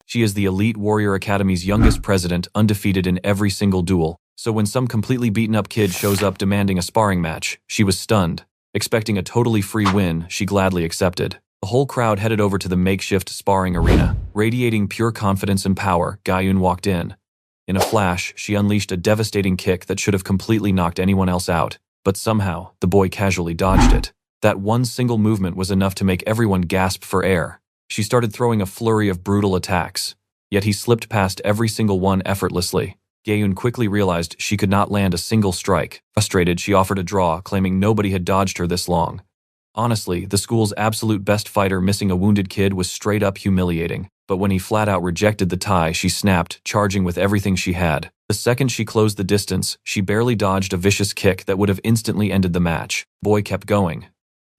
She is the Elite Warrior Academy's youngest president, undefeated in every single duel. So when some completely beaten-up kid shows up demanding a sparring match, she was stunned. Expecting a totally free win, she gladly accepted. The whole crowd headed over to the makeshift sparring arena. Radiating pure confidence and power, Jaeyun walked in. In a flash, she unleashed a devastating kick that should have completely knocked anyone else out. But somehow, the boy casually dodged it. That one single movement was enough to make everyone gasp for air. She started throwing a flurry of brutal attacks. Yet he slipped past every single one effortlessly. Jaeyun quickly realized she could not land a single strike. Frustrated, she offered a draw, claiming nobody had dodged her this long. Honestly, the school's absolute best fighter missing a wounded kid was straight up humiliating. But when he flat out rejected the tie, she snapped, charging with everything she had. The second she closed the distance, she barely dodged a vicious kick that would have instantly ended the match. Boy kept going.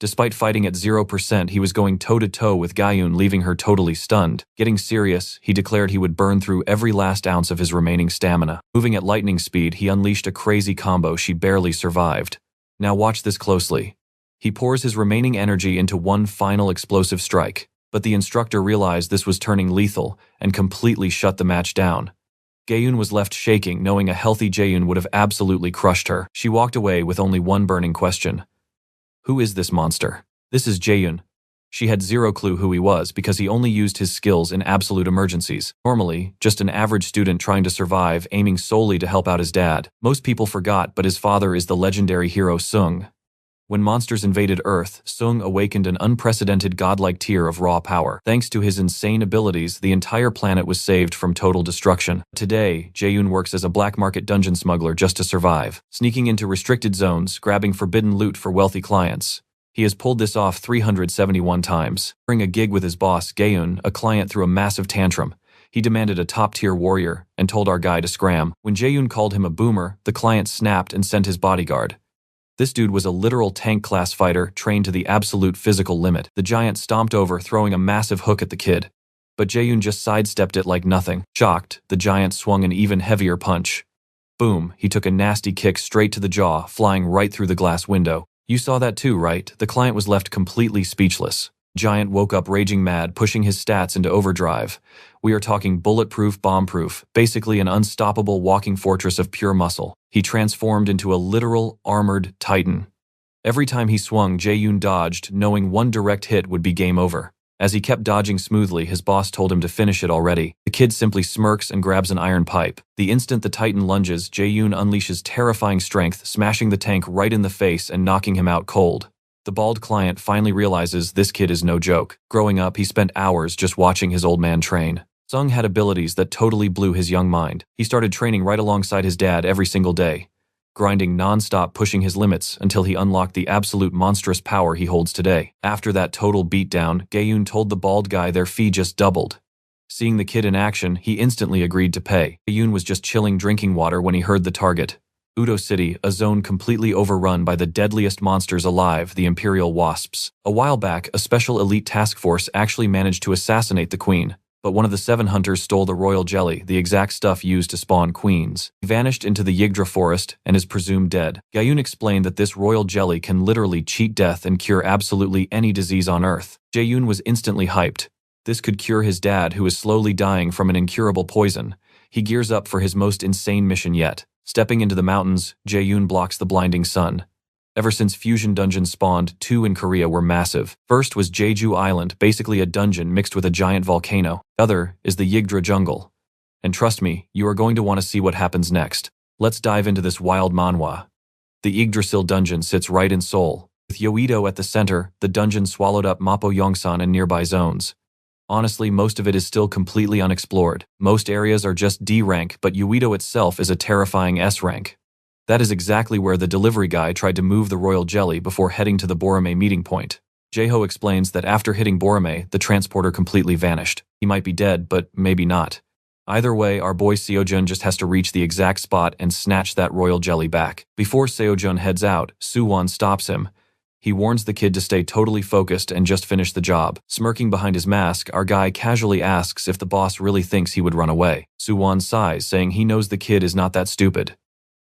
Despite fighting at 0%, he was going toe-to-toe with Jaeyun, leaving her totally stunned. Getting serious, he declared he would burn through every last ounce of his remaining stamina. Moving at lightning speed, he unleashed a crazy combo she barely survived. Now watch this closely. He pours his remaining energy into one final explosive strike. But the instructor realized this was turning lethal and completely shut the match down. Jaeyun was left shaking, knowing a healthy Jaeyun would have absolutely crushed her. She walked away with only one burning question. Who is this monster? This is Jaeyun. She had zero clue who he was because he only used his skills in absolute emergencies. Normally, just an average student trying to survive, aiming solely to help out his dad. Most people forgot, but his father is the legendary hero Sung. When monsters invaded Earth, Sung awakened an unprecedented godlike tier of raw power. Thanks to his insane abilities, the entire planet was saved from total destruction. Today, Jaeyun works as a black market dungeon smuggler just to survive, sneaking into restricted zones, grabbing forbidden loot for wealthy clients. He has pulled this off 371 times. During a gig with his boss, Jaeyun, a client threw a massive tantrum. He demanded a top-tier warrior and told our guy to scram. When Jaeyun called him a boomer, the client snapped and sent his bodyguard. This dude was a literal tank-class fighter trained to the absolute physical limit. The giant stomped over, throwing a massive hook at the kid. But Jaeyun just sidestepped it like nothing. Shocked, the giant swung an even heavier punch. Boom, he took a nasty kick straight to the jaw, flying right through the glass window. You saw that too, right? The client was left completely speechless. Giant woke up raging mad, pushing his stats into overdrive. We are talking bulletproof, bomb-proof, basically an unstoppable walking fortress of pure muscle. He transformed into a literal, armored titan. Every time he swung, Jaeyun dodged, knowing one direct hit would be game over. As he kept dodging smoothly, his boss told him to finish it already. The kid simply smirks and grabs an iron pipe. The instant the titan lunges, Jaeyun unleashes terrifying strength, smashing the tank right in the face and knocking him out cold. The bald client finally realizes this kid is no joke. Growing up, he spent hours just watching his old man train. Sung had abilities that totally blew his young mind. He started training right alongside his dad every single day, grinding non-stop, pushing his limits until he unlocked the absolute monstrous power he holds today. After that total beatdown, Jaeyun told the bald guy their fee just doubled. Seeing the kid in action, he instantly agreed to pay. Jaeyun was just chilling drinking water when he heard the target. Udo City, a zone completely overrun by the deadliest monsters alive, the Imperial Wasps. A while back, a special elite task force actually managed to assassinate the queen. But one of the 7 hunters stole the royal jelly, the exact stuff used to spawn queens. He vanished into the Yggdra forest and is presumed dead. Jaeyun explained that this royal jelly can literally cheat death and cure absolutely any disease on Earth. Jaeyun was instantly hyped. This could cure his dad, who is slowly dying from an incurable poison. He gears up for his most insane mission yet. Stepping into the mountains, Jaeyun blocks the blinding sun. Ever since Fusion Dungeons spawned, 2 in Korea were massive. First was Jeju Island, basically a dungeon mixed with a giant volcano. The other is the Yggdra jungle. And trust me, you are going to want to see what happens next. Let's dive into this wild manhwa. The Yggdrasil dungeon sits right in Seoul. With Yoido at the center, the dungeon swallowed up Mapo Yongsan and nearby zones. Honestly, most of it is still completely unexplored. Most areas are just D rank, but Yoido itself is a terrifying S rank. That is exactly where the delivery guy tried to move the royal jelly before heading to the Borome meeting point. Jaeho explains that after hitting Borome, the transporter completely vanished. He might be dead, but maybe not. Either way, our boy Seojun just has to reach the exact spot and snatch that royal jelly back. Before Seojun heads out, Suwon stops him. He warns the kid to stay totally focused and just finish the job. Smirking behind his mask, our guy casually asks if the boss really thinks he would run away. Suwon sighs, saying he knows the kid is not that stupid.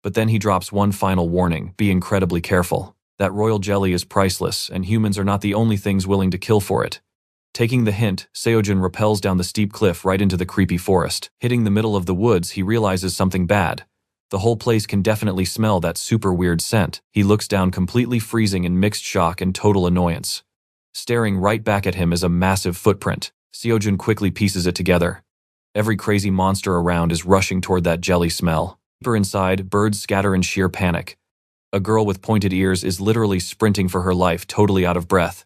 But then he drops one final warning: be incredibly careful. That royal jelly is priceless, and humans are not the only things willing to kill for it. Taking the hint, Jaeyun rappels down the steep cliff right into the creepy forest. Hitting the middle of the woods, he realizes something bad. The whole place can definitely smell that super weird scent. He looks down, completely freezing in mixed shock and total annoyance. Staring right back at him is a massive footprint. Jaeyun quickly pieces it together. Every crazy monster around is rushing toward that jelly smell. Deeper inside, birds scatter in sheer panic. A girl with pointed ears is literally sprinting for her life, totally out of breath.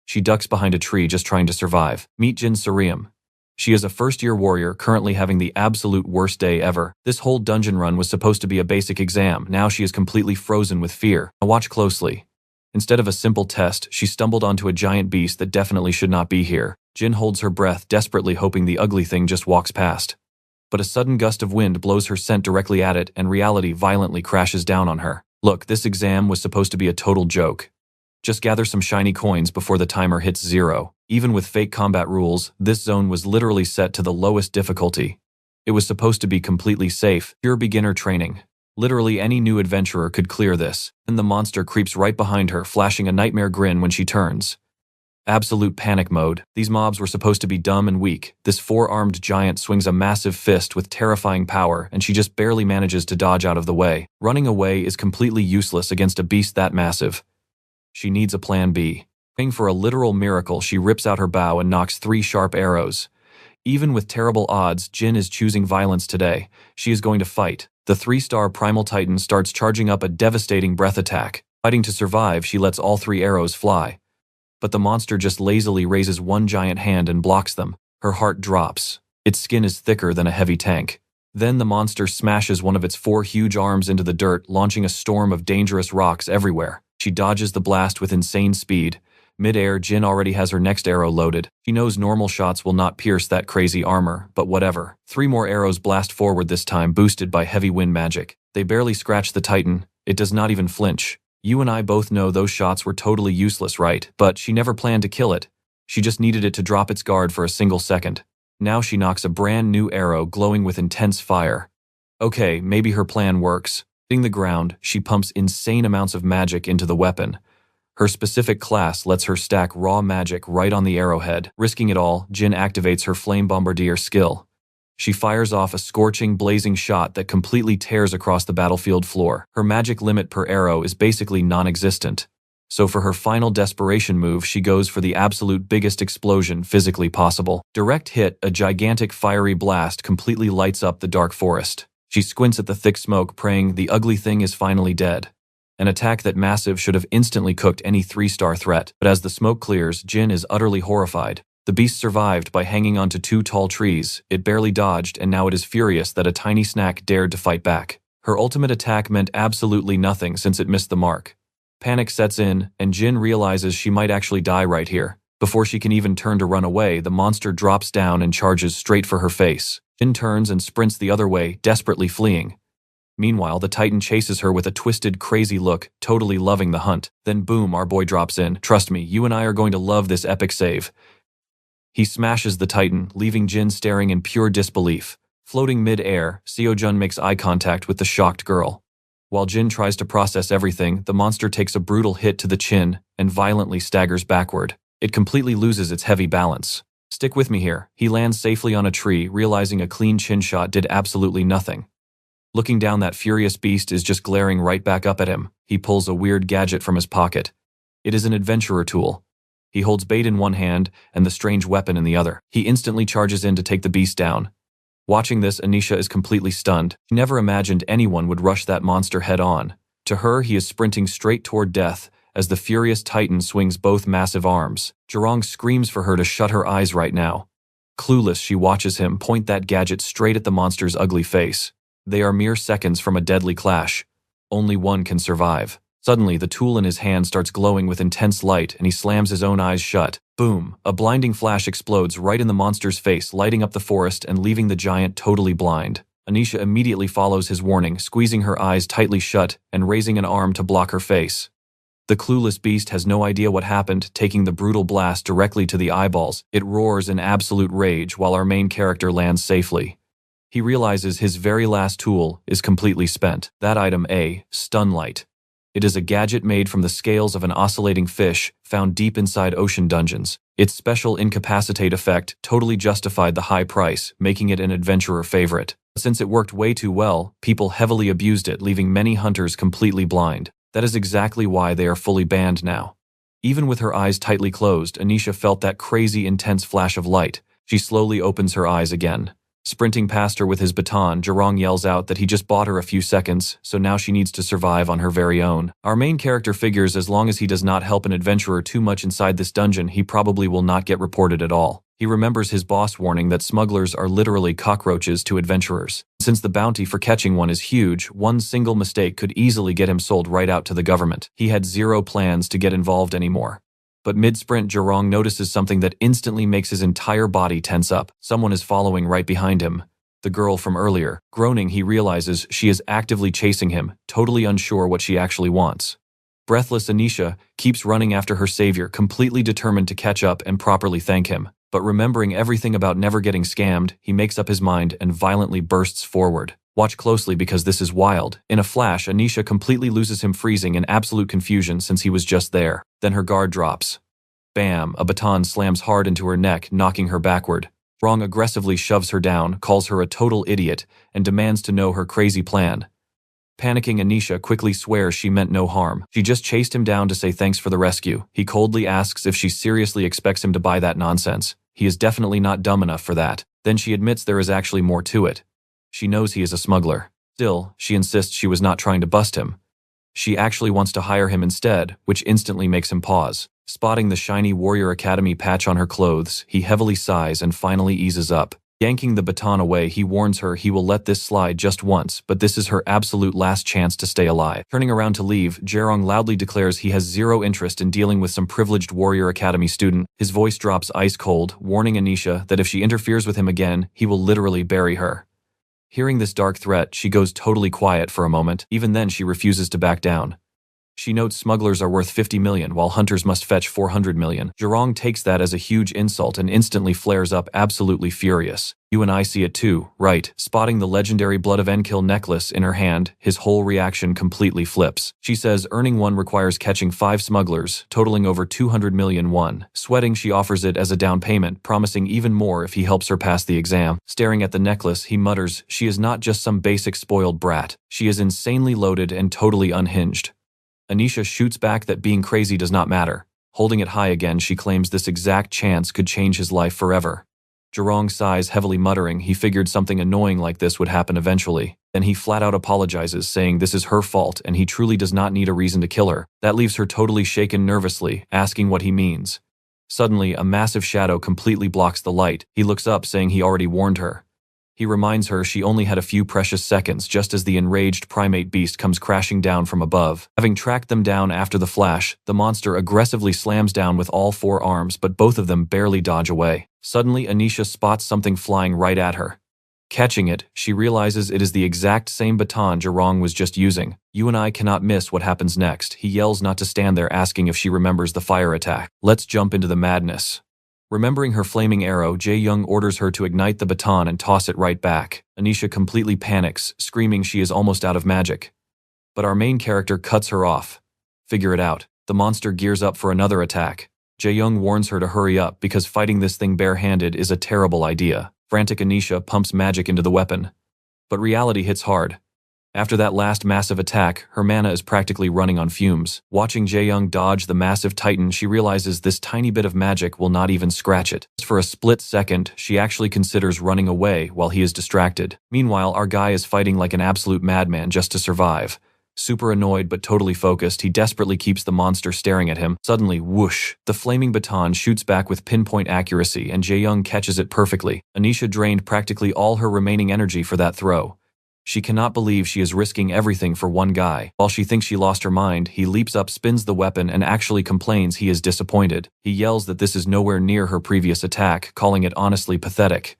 She ducks behind a tree just trying to survive. Meet Jin Surium. She is a first-year warrior currently having the absolute worst day ever. This whole dungeon run was supposed to be a basic exam. Now she is completely frozen with fear. Now watch closely. Instead of a simple test, she stumbled onto a giant beast that definitely should not be here. Jin holds her breath, desperately hoping the ugly thing just walks past. But a sudden gust of wind blows her scent directly at it, and reality violently crashes down on her. Look, this exam was supposed to be a total joke. Just gather some shiny coins before the timer hits 0. Even with fake combat rules, this zone was literally set to the lowest difficulty. It was supposed to be completely safe, pure beginner training. Literally any new adventurer could clear this. And the monster creeps right behind her, flashing a nightmare grin when she turns. Absolute panic mode. These mobs were supposed to be dumb and weak. This 4-armed giant swings a massive fist with terrifying power, and she just barely manages to dodge out of the way. Running away is completely useless against a beast that massive. She needs a plan B. Praying for a literal miracle, she rips out her bow and knocks 3 sharp arrows. Even with terrible odds, Jin is choosing violence today. She is going to fight. The 3-star primal titan starts charging up a devastating breath attack. Fighting to survive, she lets all 3 arrows fly. But the monster just lazily raises one giant hand and blocks them. Her heart drops. Its skin is thicker than a heavy tank. Then the monster smashes one of its 4 huge arms into the dirt, launching a storm of dangerous rocks everywhere. She dodges the blast with insane speed. Mid-air, Jin already has her next arrow loaded. She knows normal shots will not pierce that crazy armor, but whatever. 3 more arrows blast forward, this time boosted by heavy wind magic. They barely scratch the titan. It does not even flinch. You and I both know those shots were totally useless, right? But she never planned to kill it. She just needed it to drop its guard for a single second. Now she knocks a brand new arrow glowing with intense fire. Okay, maybe her plan works. Hitting the ground, she pumps insane amounts of magic into the weapon. Her specific class lets her stack raw magic right on the arrowhead. Risking it all, Jin activates her Flame Bombardier skill. She fires off a scorching, blazing shot that completely tears across the battlefield floor. Her magic limit per arrow is basically non-existent. So for her final desperation move, she goes for the absolute biggest explosion physically possible. Direct hit, a gigantic fiery blast completely lights up the dark forest. She squints at the thick smoke, praying the ugly thing is finally dead. An attack that massive should have instantly cooked any 3-star threat. But as the smoke clears, Jin is utterly horrified. The beast survived by hanging onto 2 tall trees. It barely dodged, and now it is furious that a tiny snack dared to fight back. Her ultimate attack meant absolutely nothing since it missed the mark. Panic sets in, and Jin realizes she might actually die right here. Before she can even turn to run away, the monster drops down and charges straight for her face. Jin turns and sprints the other way, desperately fleeing. Meanwhile, the titan chases her with a twisted, crazy look, totally loving the hunt. Then boom, our boy drops in. Trust me, you and I are going to love this epic save. He smashes the titan, leaving Jin staring in pure disbelief. Floating mid-air, Jaeyun makes eye contact with the shocked girl. While Jin tries to process everything, the monster takes a brutal hit to the chin and violently staggers backward. It completely loses its heavy balance. Stick with me here. He lands safely on a tree, realizing a clean chin shot did absolutely nothing. Looking down, that furious beast is just glaring right back up at him. He pulls a weird gadget from his pocket. It is an adventurer tool. He holds bait in one hand and the strange weapon in the other. He instantly charges in to take the beast down. Watching this, Anisha is completely stunned. She never imagined anyone would rush that monster head on. To her, he is sprinting straight toward death as the furious titan swings both massive arms. Jurong screams for her to shut her eyes right now. Clueless, she watches him point that gadget straight at the monster's ugly face. They are mere seconds from a deadly clash. Only one can survive. Suddenly, the tool in his hand starts glowing with intense light, and he slams his own eyes shut. Boom! A blinding flash explodes right in the monster's face, lighting up the forest and leaving the giant totally blind. Anisha immediately follows his warning, squeezing her eyes tightly shut and raising an arm to block her face. The clueless beast has no idea what happened, taking the brutal blast directly to the eyeballs. It roars in absolute rage while our main character lands safely. He realizes his very last tool is completely spent. That item, a stun light. It is a gadget made from the scales of an oscillating fish found deep inside ocean dungeons. Its special incapacitate effect totally justified the high price, making it an adventurer favorite. Since it worked way too well, people heavily abused it, leaving many hunters completely blind. That is exactly why they are fully banned now. Even with her eyes tightly closed, Anisha felt that crazy intense flash of light. She slowly opens her eyes again. Sprinting past her with his baton, Jaeyun yells out that he just bought her a few seconds, so now she needs to survive on her very own. Our main character figures as long as he does not help an adventurer too much inside this dungeon, he probably will not get reported at all. He remembers his boss warning that smugglers are literally cockroaches to adventurers. Since the bounty for catching one is huge, one single mistake could easily get him sold right out to the government. He had zero plans to get involved anymore. But mid-sprint, Jaeyun notices something that instantly makes his entire body tense up. Someone is following right behind him. The girl from earlier. Groaning, he realizes she is actively chasing him, totally unsure what she actually wants. Breathless Anisha keeps running after her savior, completely determined to catch up and properly thank him. But remembering everything about never getting scammed, he makes up his mind and violently bursts forward. Watch closely because this is wild. In a flash, Anisha completely loses him, freezing in absolute confusion since he was just there. Then her guard drops. Bam! A baton slams hard into her neck, knocking her backward. Jaeyun aggressively shoves her down, calls her a total idiot, and demands to know her crazy plan. Panicking, Anisha quickly swears she meant no harm. She just chased him down to say thanks for the rescue. He coldly asks if she seriously expects him to buy that nonsense. He is definitely not dumb enough for that. Then she admits there is actually more to it. She knows he is a smuggler. Still, she insists she was not trying to bust him. She actually wants to hire him instead, which instantly makes him pause. Spotting the shiny Warrior Academy patch on her clothes, he heavily sighs and finally eases up. Yanking the baton away, he warns her he will let this slide just once, but this is her absolute last chance to stay alive. Turning around to leave, Jaeyun loudly declares he has zero interest in dealing with some privileged Warrior Academy student. His voice drops ice cold, warning Anisha that if she interferes with him again, he will literally bury her. Hearing this dark threat, she goes totally quiet for a moment. Even then, she refuses to back down. She notes smugglers are worth 50 million, while hunters must fetch 400 million. Jaeyun takes that as a huge insult and instantly flares up, absolutely furious. You and I see it too, right? Spotting the legendary Blood of Enkill necklace in her hand, his whole reaction completely flips. She says earning one requires catching 5 smugglers, totaling over 200 million won. Sweating, she offers it as a down payment, promising even more if he helps her pass the exam. Staring at the necklace, he mutters, she is not just some basic spoiled brat. She is insanely loaded and totally unhinged. Anisha shoots back that being crazy does not matter. Holding it high again, she claims this exact chance could change his life forever. Jaeyun sighs heavily, muttering he figured something annoying like this would happen eventually. Then he flat out apologizes, saying this is her fault and he truly does not need a reason to kill her. That leaves her totally shaken nervously, asking what he means. Suddenly, a massive shadow completely blocks the light. He looks up, saying he already warned her. He reminds her she only had a few precious seconds just as the enraged primate beast comes crashing down from above. Having tracked them down after the flash, the monster aggressively slams down with all 4 arms, but both of them barely dodge away. Suddenly, Anisha spots something flying right at her. Catching it, she realizes it is the exact same baton Jaeyun was just using. You and I cannot miss what happens next. He yells not to stand there, asking if she remembers the fire attack. Let's jump into the madness. Remembering her flaming arrow, Jaeyun orders her to ignite the baton and toss it right back. Anisha completely panics, screaming she is almost out of magic. But our main character cuts her off. Figure it out. The monster gears up for another attack. Jaeyun warns her to hurry up because fighting this thing barehanded is a terrible idea. Frantic Anisha pumps magic into the weapon. But reality hits hard. After that last massive attack, her mana is practically running on fumes. Watching Jaeyun dodge the massive titan, she realizes this tiny bit of magic will not even scratch it. For a split second, she actually considers running away while he is distracted. Meanwhile, our guy is fighting like an absolute madman just to survive. Super annoyed but totally focused, he desperately keeps the monster staring at him. Suddenly, whoosh! The flaming baton shoots back with pinpoint accuracy and Jaeyun catches it perfectly. Anisha drained practically all her remaining energy for that throw. She cannot believe she is risking everything for one guy. While she thinks she lost her mind, he leaps up, spins the weapon, and actually complains he is disappointed. He yells that this is nowhere near her previous attack, calling it honestly pathetic.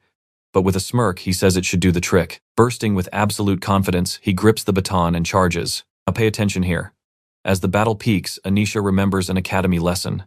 But with a smirk, he says it should do the trick. Bursting with absolute confidence, he grips the baton and charges. Now pay attention here. As the battle peaks, Anisha remembers an academy lesson.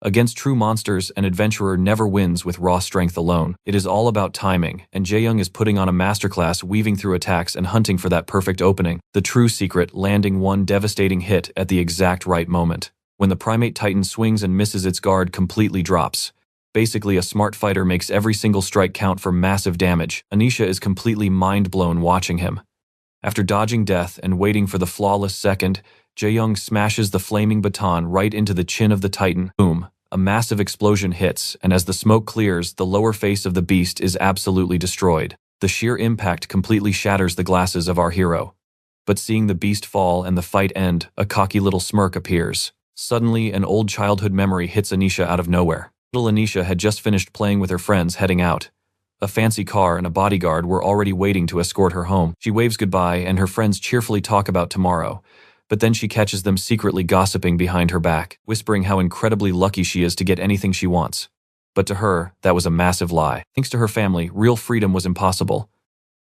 Against true monsters, an adventurer never wins with raw strength alone. It is all about timing, and Jaeyun is putting on a masterclass weaving through attacks and hunting for that perfect opening. The true secret, landing one devastating hit at the exact right moment. When the primate titan swings and misses, its guard completely drops. Basically, a smart fighter makes every single strike count for massive damage. Anisha is completely mind-blown watching him. After dodging death and waiting for the flawless second, Jaeyun smashes the flaming baton right into the chin of the titan. Boom. A massive explosion hits, and as the smoke clears, the lower face of the beast is absolutely destroyed. The sheer impact completely shatters the glasses of our hero. But seeing the beast fall and the fight end, a cocky little smirk appears. Suddenly, an old childhood memory hits Anisha out of nowhere. Little Anisha had just finished playing with her friends heading out. A fancy car and a bodyguard were already waiting to escort her home. She waves goodbye and her friends cheerfully talk about tomorrow. But then she catches them secretly gossiping behind her back, whispering how incredibly lucky she is to get anything she wants. But to her, that was a massive lie. Thanks to her family, real freedom was impossible.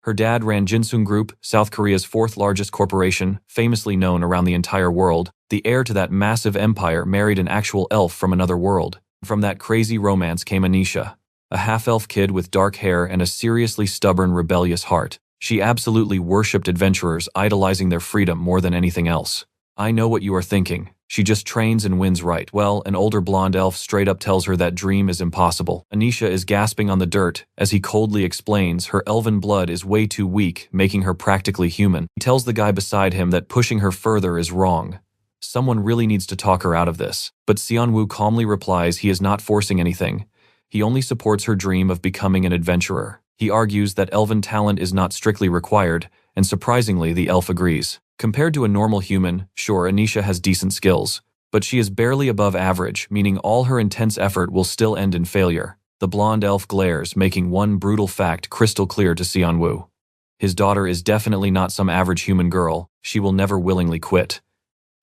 Her dad ran Jinsung Group, South Korea's fourth largest corporation, famously known around the entire world. The heir to that massive empire married an actual elf from another world. From that crazy romance came Anisha, a half-elf kid with dark hair and a seriously stubborn, rebellious heart. She absolutely worshipped adventurers, idolizing their freedom more than anything else. I know what you are thinking. She just trains and wins, right? Well, an older blonde elf straight up tells her that dream is impossible. Anisha is gasping on the dirt as he coldly explains her elven blood is way too weak, making her practically human. He tells the guy beside him that pushing her further is wrong. Someone really needs to talk her out of this. But Seonwoo calmly replies he is not forcing anything. He only supports her dream of becoming an adventurer. He argues that elven talent is not strictly required, and surprisingly, the elf agrees. Compared to a normal human, sure, Anisha has decent skills, but she is barely above average, meaning all her intense effort will still end in failure. The blonde elf glares, making one brutal fact crystal clear to Seonwoo. His daughter is definitely not some average human girl. She will never willingly quit.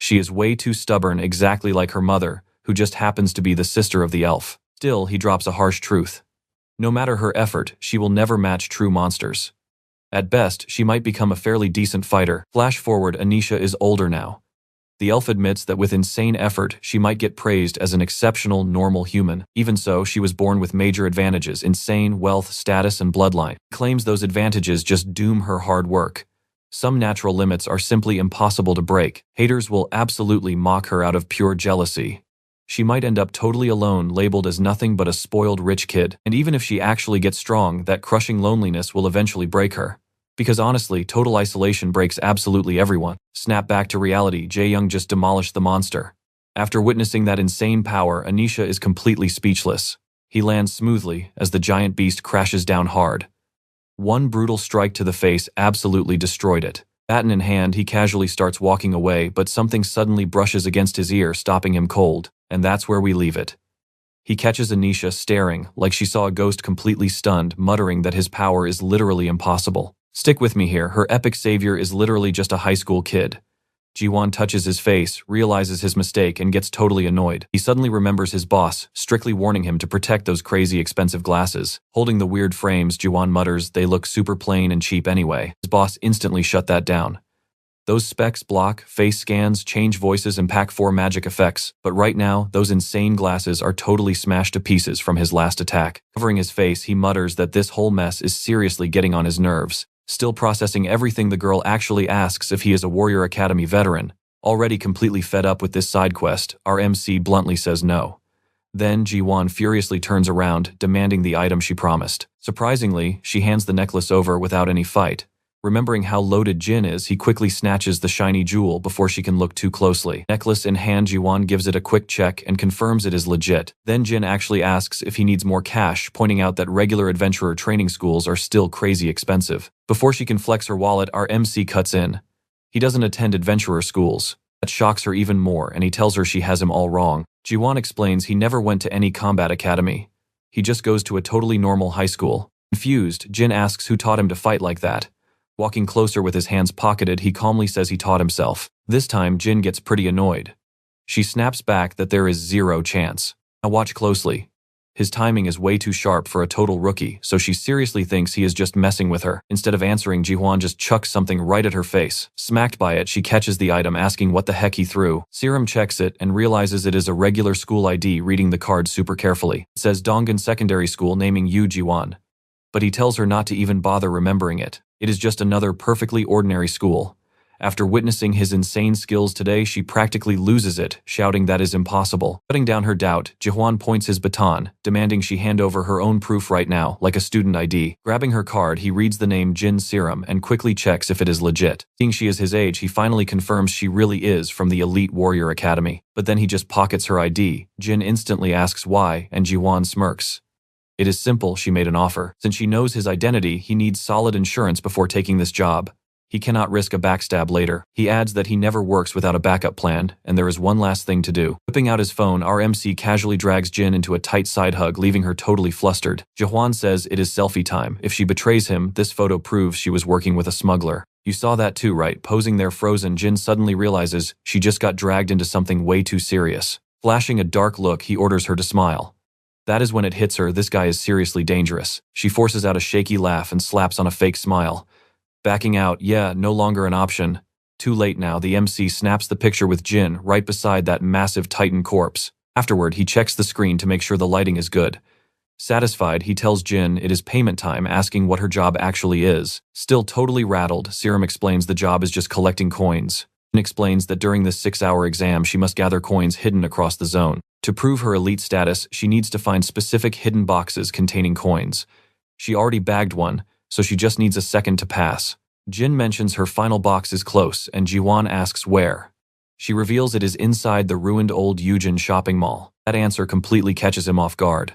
She is way too stubborn, exactly like her mother, who just happens to be the sister of the elf. Still, he drops a harsh truth. No matter her effort, she will never match true monsters. At best, she might become a fairly decent fighter. Flash forward, Anisha is older now. The elf admits that with insane effort, she might get praised as an exceptional, normal human. Even so, she was born with major advantages: insane wealth, status, and bloodline. Claims those advantages just doom her hard work. Some natural limits are simply impossible to break. Haters will absolutely mock her out of pure jealousy. She might end up totally alone, labeled as nothing but a spoiled rich kid. And even if she actually gets strong, that crushing loneliness will eventually break her. Because honestly, total isolation breaks absolutely everyone. Snap back to reality, Jaeyun just demolished the monster. After witnessing that insane power, Anisha is completely speechless. He lands smoothly as the giant beast crashes down hard. One brutal strike to the face absolutely destroyed it. Baton in hand, he casually starts walking away, but something suddenly brushes against his ear, stopping him cold. And that's where we leave it. He catches Anisha staring, like she saw a ghost, completely stunned, muttering that his power is literally impossible. Stick with me here, her epic savior is literally just a high school kid. Jiwon touches his face, realizes his mistake, and gets totally annoyed. He suddenly remembers his boss, strictly warning him to protect those crazy expensive glasses. Holding the weird frames, Jiwon mutters, they look super plain and cheap anyway. His boss instantly shut that down. Those specs block, face scans, change voices, and pack 4 magic effects. But right now, those insane glasses are totally smashed to pieces from his last attack. Covering his face, he mutters that this whole mess is seriously getting on his nerves. Still processing everything, the girl actually asks if he is a Warrior Academy veteran. Already completely fed up with this side quest, our MC bluntly says no. Then Jiwon furiously turns around, demanding the item she promised. Surprisingly, she hands the necklace over without any fight. Remembering how loaded Jin is, he quickly snatches the shiny jewel before she can look too closely. Necklace in hand, Jiwon gives it a quick check and confirms it is legit. Then Jin actually asks if he needs more cash, pointing out that regular adventurer training schools are still crazy expensive. Before she can flex her wallet, our MC cuts in. He doesn't attend adventurer schools. That shocks her even more, and he tells her she has him all wrong. Jiwon explains he never went to any combat academy. He just goes to a totally normal high school. Confused, Jin asks who taught him to fight like that. Walking closer with his hands pocketed, he calmly says he taught himself. This time, Jin gets pretty annoyed. She snaps back that there is zero chance. Now watch closely. His timing is way too sharp for a total rookie, so she seriously thinks he is just messing with her. Instead of answering, Ji-hwan just chucks something right at her face. Smacked by it, she catches the item, asking what the heck he threw. Serum checks it and realizes it is a regular school ID, reading the card super carefully. It says Donggan Secondary School, naming Yu Ji-won. But he tells her not to even bother remembering it. It is just another perfectly ordinary school. After witnessing his insane skills today, she practically loses it, shouting that is impossible. Cutting down her doubt, Ji-hwan points his baton, demanding she hand over her own proof right now, like a student ID. Grabbing her card, he reads the name Jin Serum and quickly checks if it is legit. Seeing she is his age, he finally confirms she really is from the Elite Warrior Academy. But then he just pockets her ID. Jin instantly asks why, and Ji-hwan smirks. It is simple, she made an offer. Since she knows his identity, he needs solid insurance before taking this job. He cannot risk a backstab later. He adds that he never works without a backup plan, and there is one last thing to do. Whipping out his phone, our MC casually drags Jin into a tight side hug, leaving her totally flustered. Ji-hwan says it is selfie time. If she betrays him, this photo proves she was working with a smuggler. You saw that too, right? Posing there frozen, Jin suddenly realizes she just got dragged into something way too serious. Flashing a dark look, he orders her to smile. That is when it hits her, this guy is seriously dangerous. She forces out a shaky laugh and slaps on a fake smile. Backing out, yeah, no longer an option. Too late now, the MC snaps the picture with Jin right beside that massive Titan corpse. Afterward, he checks the screen to make sure the lighting is good. Satisfied, he tells Jin it is payment time, asking what her job actually is. Still totally rattled, Serum explains the job is just collecting coins. Jin explains that during this 6-hour exam, she must gather coins hidden across the zone. To prove her elite status, she needs to find specific hidden boxes containing coins. She already bagged one, so she just needs a second to pass. Jin mentions her final box is close, and Ji-hwan asks where. She reveals it is inside the ruined old Eugene shopping mall. That answer completely catches him off guard.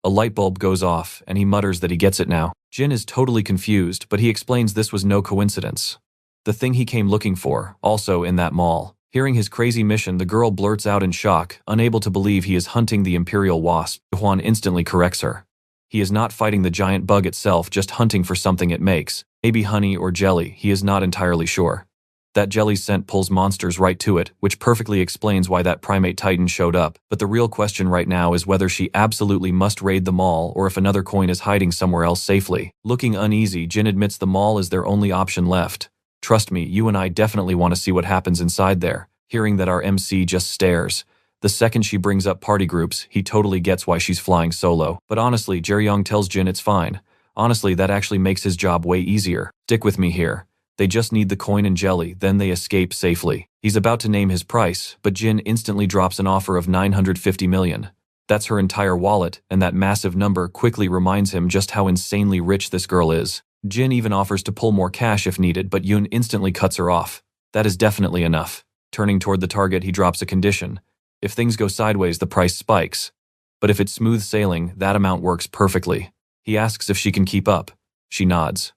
A light bulb goes off, and he mutters that he gets it now. Jin is totally confused, but he explains this was no coincidence. The thing he came looking for, also in that mall. Hearing his crazy mission, the girl blurts out in shock, unable to believe he is hunting the Imperial Wasp. Ji-hwan instantly corrects her. He is not fighting the giant bug itself, just hunting for something it makes. Maybe honey or jelly, he is not entirely sure. That jelly's scent pulls monsters right to it, which perfectly explains why that primate titan showed up. But the real question right now is whether she absolutely must raid the mall or if another coin is hiding somewhere else safely. Looking uneasy, Jin admits the mall is their only option left. Trust me, you and I definitely want to see what happens inside there. Hearing that, our MC just stares. The second she brings up party groups, he totally gets why she's flying solo. But honestly, Jaeyun tells Jin it's fine. Honestly, that actually makes his job way easier. Stick with me here. They just need the coin and jelly, then they escape safely. He's about to name his price, but Jin instantly drops an offer of 950 million. That's her entire wallet, and that massive number quickly reminds him just how insanely rich this girl is. Jin even offers to pull more cash if needed, but Yoon instantly cuts her off. That is definitely enough. Turning toward the target, he drops a condition. If things go sideways, the price spikes. But if it's smooth sailing, that amount works perfectly. He asks if she can keep up. She nods.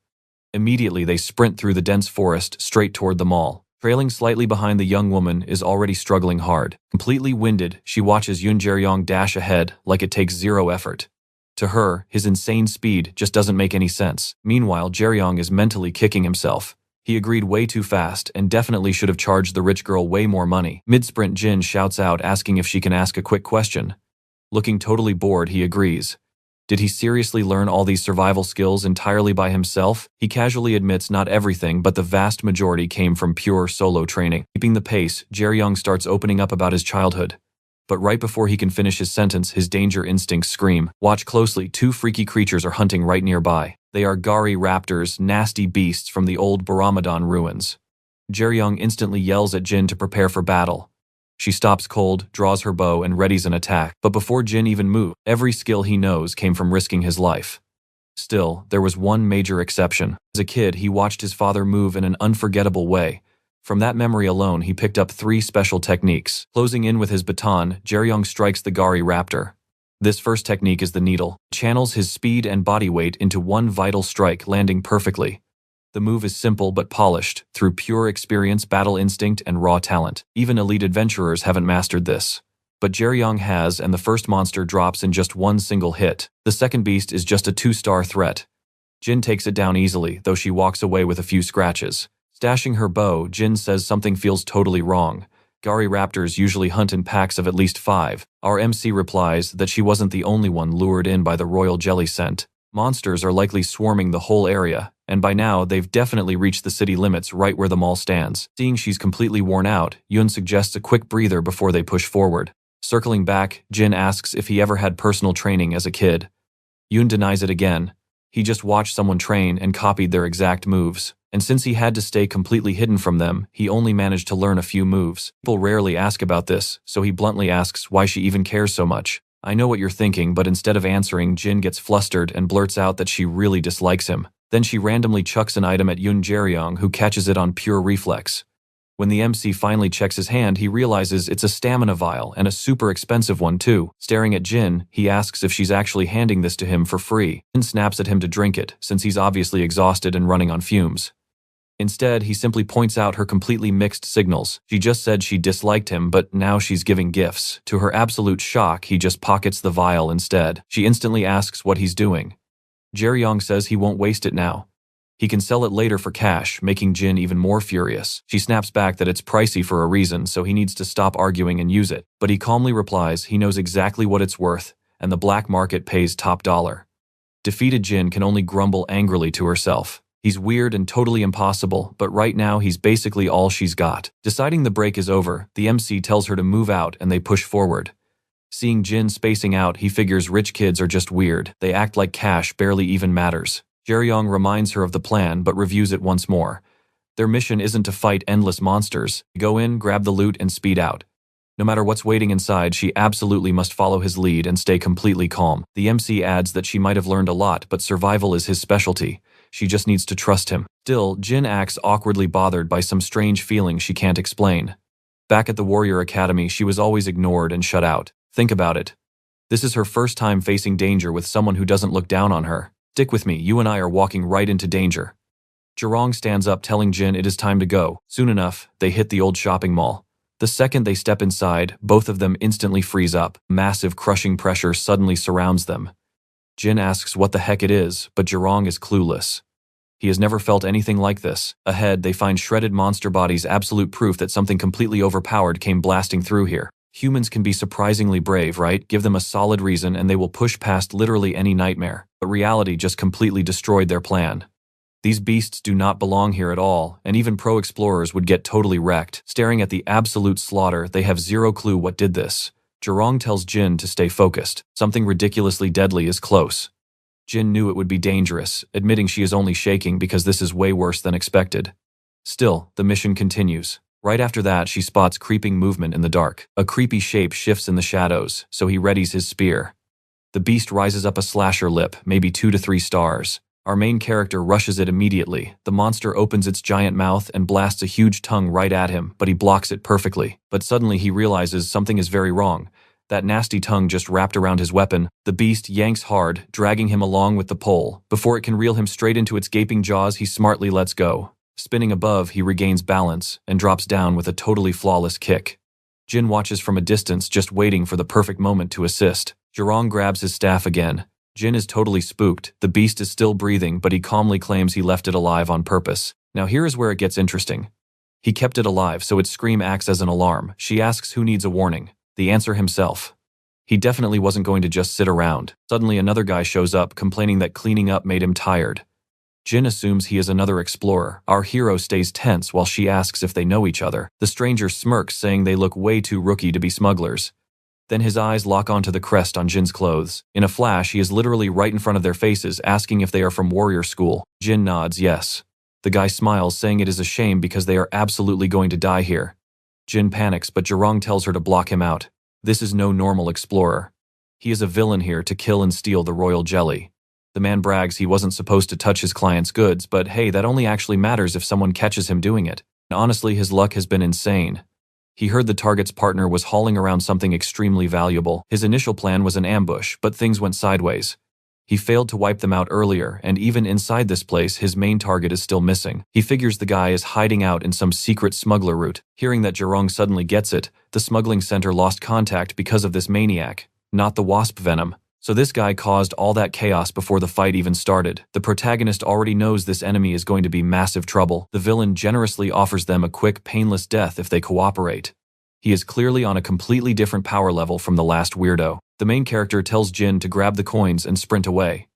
Immediately, they sprint through the dense forest straight toward the mall. Trailing slightly behind, the young woman is already struggling hard. Completely winded, she watches Yoon Jae-young dash ahead like it takes zero effort. To her, his insane speed just doesn't make any sense. Meanwhile, Jae-young is mentally kicking himself. He agreed way too fast and definitely should have charged the rich girl way more money. Mid-sprint, Jin shouts out asking if she can ask a quick question. Looking totally bored, he agrees. Did he seriously learn all these survival skills entirely by himself? He casually admits not everything, but the vast majority came from pure solo training. Keeping the pace, Jae-young starts opening up about his childhood. But right before he can finish his sentence, his danger instincts scream. Watch closely, two freaky creatures are hunting right nearby. They are Gari raptors, nasty beasts from the old Baramadan ruins. Jae-young instantly yells at Jin to prepare for battle. She stops cold, draws her bow, and readies an attack. But before Jin even moved, every skill he knows came from risking his life. Still, there was one major exception. As a kid, he watched his father move in an unforgettable way. From that memory alone, he picked up 3 special techniques. Closing in with his baton, Jae-young strikes the Gari raptor. This first technique is the needle. He channels his speed and body weight into one vital strike, landing perfectly. The move is simple but polished, through pure experience, battle instinct, and raw talent. Even elite adventurers haven't mastered this. But Jae-young has, and the first monster drops in just one single hit. The second beast is just a 2-star threat. Jin takes it down easily, though she walks away with a few scratches. Stashing her bow, Jin says something feels totally wrong. Gari raptors usually hunt in packs of at least 5. Our MC replies that she wasn't the only one lured in by the royal jelly scent. Monsters are likely swarming the whole area, and by now they've definitely reached the city limits right where the mall stands. Seeing she's completely worn out, Yun suggests a quick breather before they push forward. Circling back, Jin asks if he ever had personal training as a kid. Yun denies it again. He just watched someone train and copied their exact moves. And since he had to stay completely hidden from them, he only managed to learn a few moves. People rarely ask about this, so he bluntly asks why she even cares so much. I know what you're thinking, but instead of answering, Jin gets flustered and blurts out that she really dislikes him. Then she randomly chucks an item at Yun Jaeyun, who catches it on pure reflex. When the MC finally checks his hand, he realizes it's a stamina vial, and a super expensive one too. Staring at Jin, he asks if she's actually handing this to him for free. Jin snaps at him to drink it, since he's obviously exhausted and running on fumes. Instead, he simply points out her completely mixed signals. She just said she disliked him, but now she's giving gifts. To her absolute shock, he just pockets the vial instead. She instantly asks what he's doing. Jaeyun says he won't waste it now. He can sell it later for cash, making Jin even more furious. She snaps back that it's pricey for a reason, so he needs to stop arguing and use it. But he calmly replies he knows exactly what it's worth, and the black market pays top dollar. Defeated Jin can only grumble angrily to herself. He's weird and totally impossible, but right now he's basically all she's got. Deciding the break is over, the MC tells her to move out and they push forward. Seeing Jin spacing out, he figures rich kids are just weird. They act like cash barely even matters. Jaeyun reminds her of the plan but reviews it once more. Their mission isn't to fight endless monsters. Go in, grab the loot, and speed out. No matter what's waiting inside, she absolutely must follow his lead and stay completely calm. The MC adds that she might have learned a lot, but survival is his specialty. She just needs to trust him. Still, Jin acts awkwardly bothered by some strange feeling she can't explain. Back at the Warrior Academy, she was always ignored and shut out. Think about it. This is her first time facing danger with someone who doesn't look down on her. Stick with me, you and I are walking right into danger. Jaeyun stands up telling Jin it is time to go. Soon enough, they hit the old shopping mall. The second they step inside, both of them instantly freeze up. Massive crushing pressure suddenly surrounds them. Jin asks what the heck it is, but Jaeyun is clueless. He has never felt anything like this. Ahead, they find shredded monster bodies, absolute proof that something completely overpowered came blasting through here. Humans can be surprisingly brave, right? Give them a solid reason and they will push past literally any nightmare. But reality just completely destroyed their plan. These beasts do not belong here at all, and even pro explorers would get totally wrecked. Staring at the absolute slaughter, they have zero clue what did this. Jaeyun tells Jin to stay focused. Something ridiculously deadly is close. Jin knew it would be dangerous, admitting she is only shaking because this is way worse than expected. Still, the mission continues. Right after that, she spots creeping movement in the dark. A creepy shape shifts in the shadows, so he readies his spear. The beast rises up a slasher lip, maybe 2 to 3 stars. Our main character rushes it immediately. The monster opens its giant mouth and blasts a huge tongue right at him, but he blocks it perfectly. But suddenly he realizes something is very wrong. That nasty tongue just wrapped around his weapon. The beast yanks hard, dragging him along with the pole. Before it can reel him straight into its gaping jaws, he smartly lets go. Spinning above, he regains balance and drops down with a totally flawless kick. Jin watches from a distance, just waiting for the perfect moment to assist. Jaeyun grabs his staff again. Jin is totally spooked. The beast is still breathing, but he calmly claims he left it alive on purpose. Now here is where it gets interesting. He kept it alive, so its scream acts as an alarm. She asks who needs a warning. The answer himself. He definitely wasn't going to just sit around. Suddenly another guy shows up, complaining that cleaning up made him tired. Jin assumes he is another explorer. Our hero stays tense while she asks if they know each other. The stranger smirks, saying they look way too rookie to be smugglers. Then his eyes lock onto the crest on Jin's clothes. In a flash, he is literally right in front of their faces, asking if they are from warrior school. Jin nods yes. The guy smiles, saying it is a shame because they are absolutely going to die here. Jin panics, but Jaeyun tells her to block him out. This is no normal explorer. He is a villain here to kill and steal the royal jelly. The man brags he wasn't supposed to touch his client's goods, but hey, that only actually matters if someone catches him doing it. And honestly, his luck has been insane. He heard the target's partner was hauling around something extremely valuable. His initial plan was an ambush, but things went sideways. He failed to wipe them out earlier, and even inside this place, his main target is still missing. He figures the guy is hiding out in some secret smuggler route. Hearing that Jaeyun suddenly gets it, the smuggling center lost contact because of this maniac, not the wasp venom. So this guy caused all that chaos before the fight even started. The protagonist already knows this enemy is going to be massive trouble. The villain generously offers them a quick, painless death if they cooperate. He is clearly on a completely different power level from the last weirdo. The main character tells Jin to grab the coins and sprint away.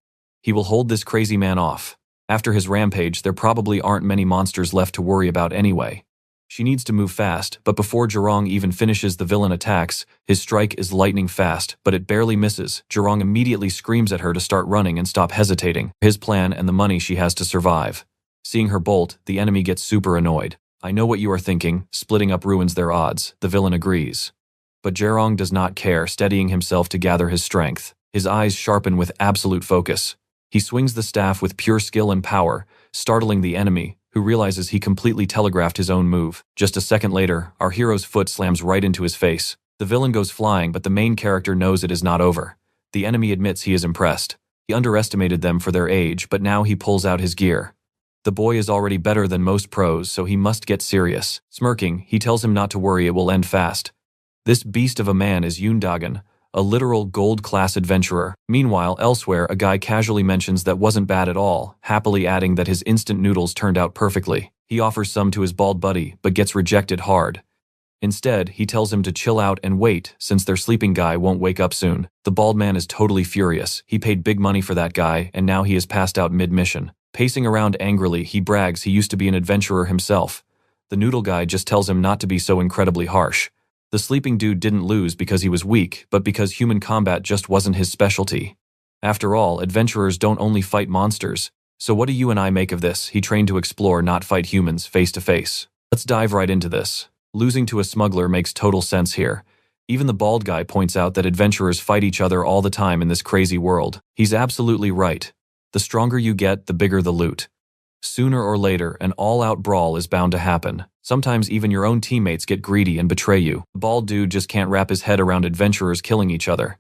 He will hold this crazy man off. After his rampage, there probably aren't many monsters left to worry about anyway. She needs to move fast, but before Jurong even finishes the villain attacks, his strike is lightning fast, but it barely misses. Jurong immediately screams at her to start running and stop hesitating. His plan and the money she has to survive. Seeing her bolt, the enemy gets super annoyed. I know what you are thinking, splitting up ruins their odds. The villain agrees. But Jurong does not care, steadying himself to gather his strength. His eyes sharpen with absolute focus. He swings the staff with pure skill and power, startling the enemy, who realizes he completely telegraphed his own move. Just a second later, our hero's foot slams right into his face. The villain goes flying, but the main character knows it is not over. The enemy admits he is impressed. He underestimated them for their age, but now he pulls out his gear. The boy is already better than most pros, so he must get serious. Smirking, he tells him not to worry, it will end fast. This beast of a man is Yoon Dagan, a literal gold-class adventurer. Meanwhile, elsewhere, a guy casually mentions that wasn't bad at all, happily adding that his instant noodles turned out perfectly. He offers some to his bald buddy, but gets rejected hard. Instead, he tells him to chill out and wait, since their sleeping guy won't wake up soon. The bald man is totally furious. He paid big money for that guy, and now he is passed out mid-mission. Pacing around angrily, he brags he used to be an adventurer himself. The noodle guy just tells him not to be so incredibly harsh. The sleeping dude didn't lose because he was weak, but because human combat just wasn't his specialty. After all, adventurers don't only fight monsters. So what do you and I make of this? He trained to explore, not fight humans face to face. Let's dive right into this. Losing to a smuggler makes total sense here. Even the bald guy points out that adventurers fight each other all the time in this crazy world. He's absolutely right. The stronger you get, the bigger the loot. Sooner or later, an all-out brawl is bound to happen. Sometimes even your own teammates get greedy and betray you. The bald dude just can't wrap his head around adventurers killing each other.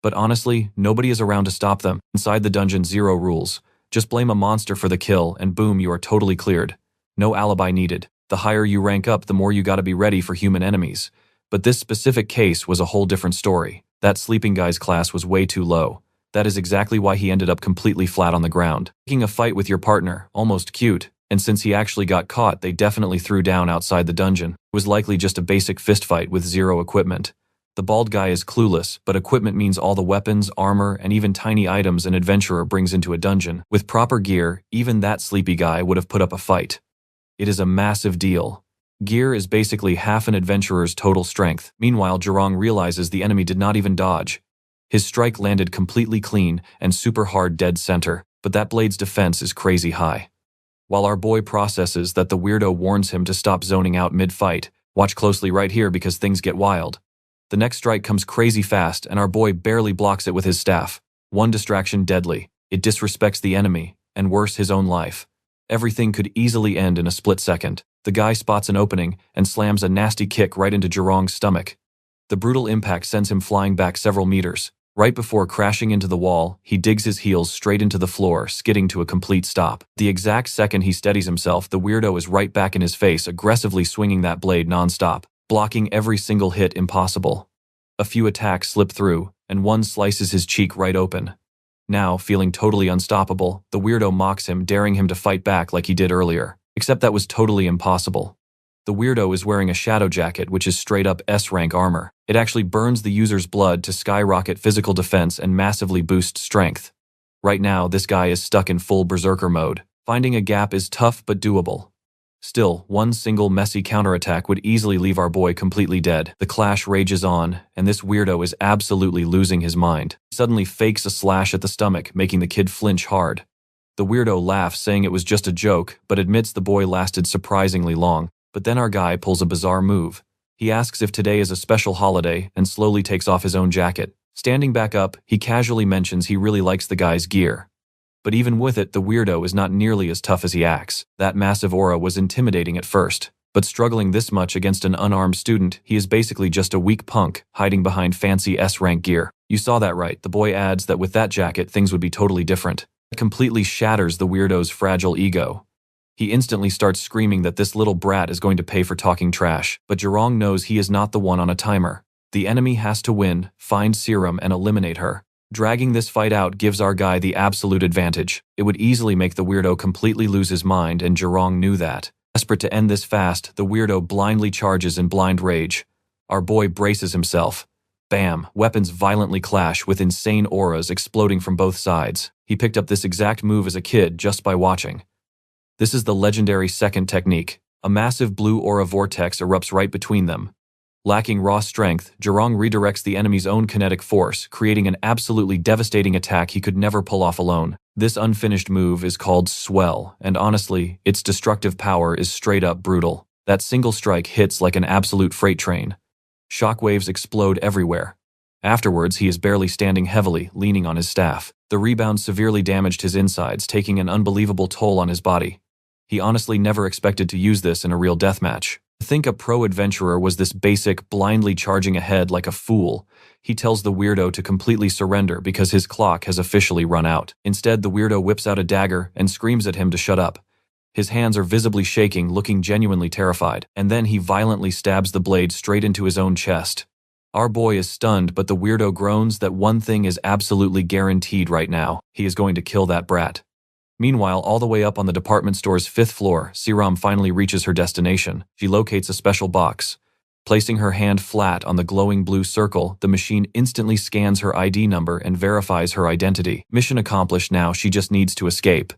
But honestly, nobody is around to stop them. Inside the dungeon, zero rules. Just blame a monster for the kill, and boom, you are totally cleared. No alibi needed. The higher you rank up, the more you gotta be ready for human enemies. But this specific case was a whole different story. That sleeping guy's class was way too low. That is exactly why he ended up completely flat on the ground. Taking a fight with your partner, almost cute, and since he actually got caught, they definitely threw down outside the dungeon. It was likely just a basic fistfight with zero equipment. The bald guy is clueless, but equipment means all the weapons, armor, and even tiny items an adventurer brings into a dungeon. With proper gear, even that sleepy guy would have put up a fight. It is a massive deal. Gear is basically half an adventurer's total strength. Meanwhile, Jurong realizes the enemy did not even dodge. His strike landed completely clean and super hard dead center, but that blade's defense is crazy high. While our boy processes that the weirdo warns him to stop zoning out mid-fight, watch closely right here because things get wild. The next strike comes crazy fast and our boy barely blocks it with his staff. One distraction deadly. It disrespects the enemy, and worse, his own life. Everything could easily end in a split second. The guy spots an opening and slams a nasty kick right into Jurong's stomach. The brutal impact sends him flying back several meters. Right before crashing into the wall, he digs his heels straight into the floor, skidding to a complete stop. The exact second he steadies himself, the weirdo is right back in his face, aggressively swinging that blade non-stop, blocking every single hit impossible. A few attacks slip through, and one slices his cheek right open. Now, feeling totally unstoppable, the weirdo mocks him, daring him to fight back like he did earlier. Except that was totally impossible. The weirdo is wearing a shadow jacket, which is straight-up S-rank armor. It actually burns the user's blood to skyrocket physical defense and massively boost strength. Right now, this guy is stuck in full berserker mode. Finding a gap is tough but doable. Still, one single messy counterattack would easily leave our boy completely dead. The clash rages on, and this weirdo is absolutely losing his mind. He suddenly fakes a slash at the stomach, making the kid flinch hard. The weirdo laughs, saying it was just a joke, but admits the boy lasted surprisingly long. But then our guy pulls a bizarre move. He asks if today is a special holiday and slowly takes off his own jacket. Standing back up, he casually mentions he really likes the guy's gear. But even with it, the weirdo is not nearly as tough as he acts. That massive aura was intimidating at first, but struggling this much against an unarmed student, he is basically just a weak punk, hiding behind fancy S-rank gear. You saw that right. The boy adds that with that jacket, things would be totally different. It completely shatters the weirdo's fragile ego. He instantly starts screaming that this little brat is going to pay for talking trash, but Jurong knows he is not the one on a timer. The enemy has to win, find Serum, and eliminate her. Dragging this fight out gives our guy the absolute advantage. It would easily make the weirdo completely lose his mind, and Jurong knew that. Desperate to end this fast, the weirdo blindly charges in blind rage. Our boy braces himself. Bam! Weapons violently clash with insane auras exploding from both sides. He picked up this exact move as a kid just by watching. This is the legendary second technique. A massive blue aura vortex erupts right between them. Lacking raw strength, Jaeyun redirects the enemy's own kinetic force, creating an absolutely devastating attack he could never pull off alone. This unfinished move is called Swell, and honestly, its destructive power is straight up brutal. That single strike hits like an absolute freight train. Shockwaves explode everywhere. Afterwards, he is barely standing heavily, leaning on his staff. The rebound severely damaged his insides, taking an unbelievable toll on his body. He honestly never expected to use this in a real deathmatch. To think a pro adventurer was this basic, blindly charging ahead like a fool, he tells the weirdo to completely surrender because his clock has officially run out. Instead, the weirdo whips out a dagger and screams at him to shut up. His hands are visibly shaking, looking genuinely terrified, and then he violently stabs the blade straight into his own chest. Our boy is stunned, but the weirdo groans that one thing is absolutely guaranteed right now: he is going to kill that brat. Meanwhile, all the way up on the department store's 5th floor, Siram finally reaches her destination. She locates a special box. Placing her hand flat on the glowing blue circle, the machine instantly scans her ID number and verifies her identity. Mission accomplished now, she just needs to escape.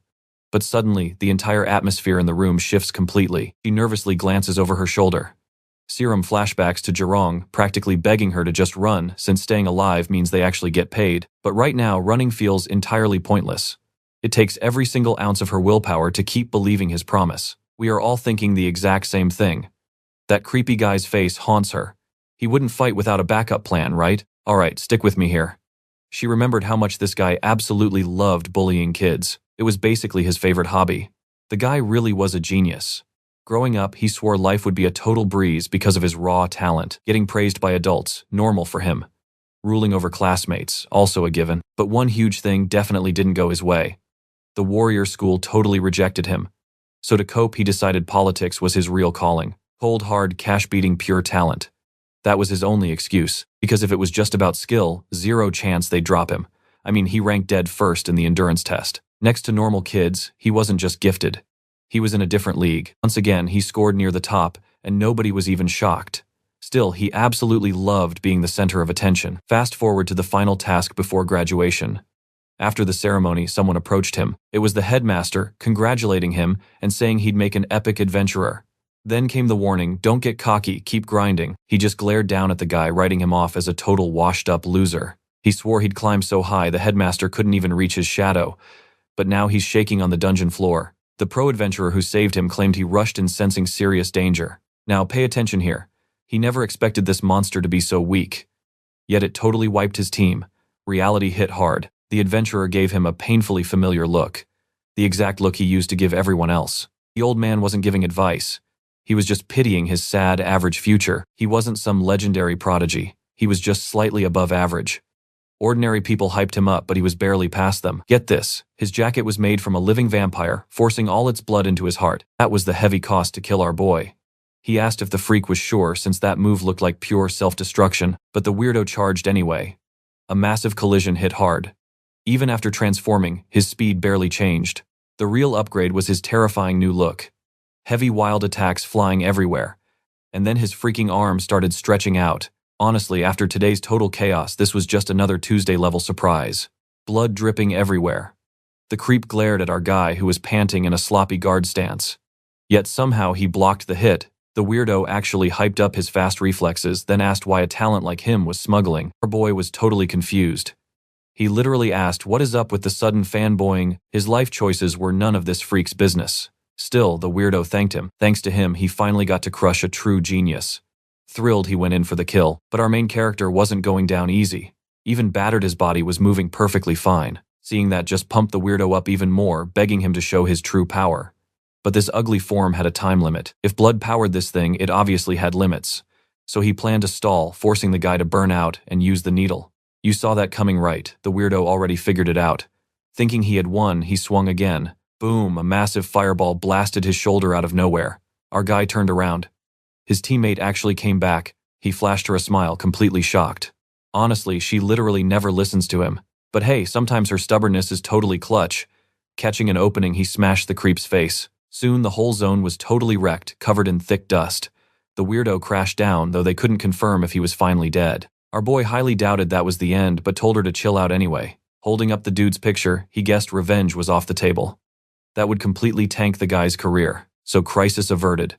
But suddenly, the entire atmosphere in the room shifts completely. She nervously glances over her shoulder. Siram flashbacks to Jaeyun, practically begging her to just run, since staying alive means they actually get paid. But right now, running feels entirely pointless. It takes every single ounce of her willpower to keep believing his promise. We are all thinking the exact same thing. That creepy guy's face haunts her. He wouldn't fight without a backup plan, right? Alright, stick with me here. She remembered how much this guy absolutely loved bullying kids. It was basically his favorite hobby. The guy really was a genius. Growing up, he swore life would be a total breeze because of his raw talent. Getting praised by adults, normal for him. Ruling over classmates, also a given. But one huge thing definitely didn't go his way. The warrior school totally rejected him. So to cope, he decided politics was his real calling. Cold, hard, cash-beating, pure talent. That was his only excuse, because if it was just about skill, zero chance they'd drop him. I mean, he ranked dead first in the endurance test. Next to normal kids, he wasn't just gifted. He was in a different league. Once again, he scored near the top, and nobody was even shocked. Still, he absolutely loved being the center of attention. Fast forward to the final task before graduation. After the ceremony, someone approached him. It was the headmaster, congratulating him and saying he'd make an epic adventurer. Then came the warning, don't get cocky, keep grinding. He just glared down at the guy, writing him off as a total washed-up loser. He swore he'd climb so high the headmaster couldn't even reach his shadow. But now he's shaking on the dungeon floor. The pro-adventurer who saved him claimed he rushed in sensing serious danger. Now pay attention here. He never expected this monster to be so weak. Yet it totally wiped his team. Reality hit hard. The adventurer gave him a painfully familiar look. The exact look he used to give everyone else. The old man wasn't giving advice. He was just pitying his sad, average future. He wasn't some legendary prodigy. He was just slightly above average. Ordinary people hyped him up, but he was barely past them. Get this, his jacket was made from a living vampire, forcing all its blood into his heart. That was the heavy cost to kill our boy. He asked if the freak was sure, since that move looked like pure self-destruction, but the weirdo charged anyway. A massive collision hit hard. Even after transforming, his speed barely changed. The real upgrade was his terrifying new look. Heavy wild attacks flying everywhere. And then his freaking arm started stretching out. Honestly, after today's total chaos, this was just another Tuesday-level surprise. Blood dripping everywhere. The creep glared at our guy, who was panting in a sloppy guard stance. Yet somehow he blocked the hit. The weirdo actually hyped up his fast reflexes, then asked why a talent like him was smuggling. Our boy was totally confused. He literally asked what is up with the sudden fanboying. His life choices were none of this freak's business. Still, the weirdo thanked him. Thanks to him, he finally got to crush a true genius. Thrilled, he went in for the kill. But our main character wasn't going down easy. Even battered, his body was moving perfectly fine. Seeing that just pumped the weirdo up even more, begging him to show his true power. But this ugly form had a time limit. If blood powered this thing, it obviously had limits. So he planned to stall, forcing the guy to burn out and use the needle. You saw that coming, right? The weirdo already figured it out. Thinking he had won, he swung again. Boom, a massive fireball blasted his shoulder out of nowhere. Our guy turned around. His teammate actually came back. He flashed her a smile, completely shocked. Honestly, she literally never listens to him. But hey, sometimes her stubbornness is totally clutch. Catching an opening, he smashed the creep's face. Soon the whole zone was totally wrecked, covered in thick dust. The weirdo crashed down, though they couldn't confirm if he was finally dead. Our boy highly doubted that was the end, but told her to chill out anyway. Holding up the dude's picture, he guessed revenge was off the table. That would completely tank the guy's career, so crisis averted.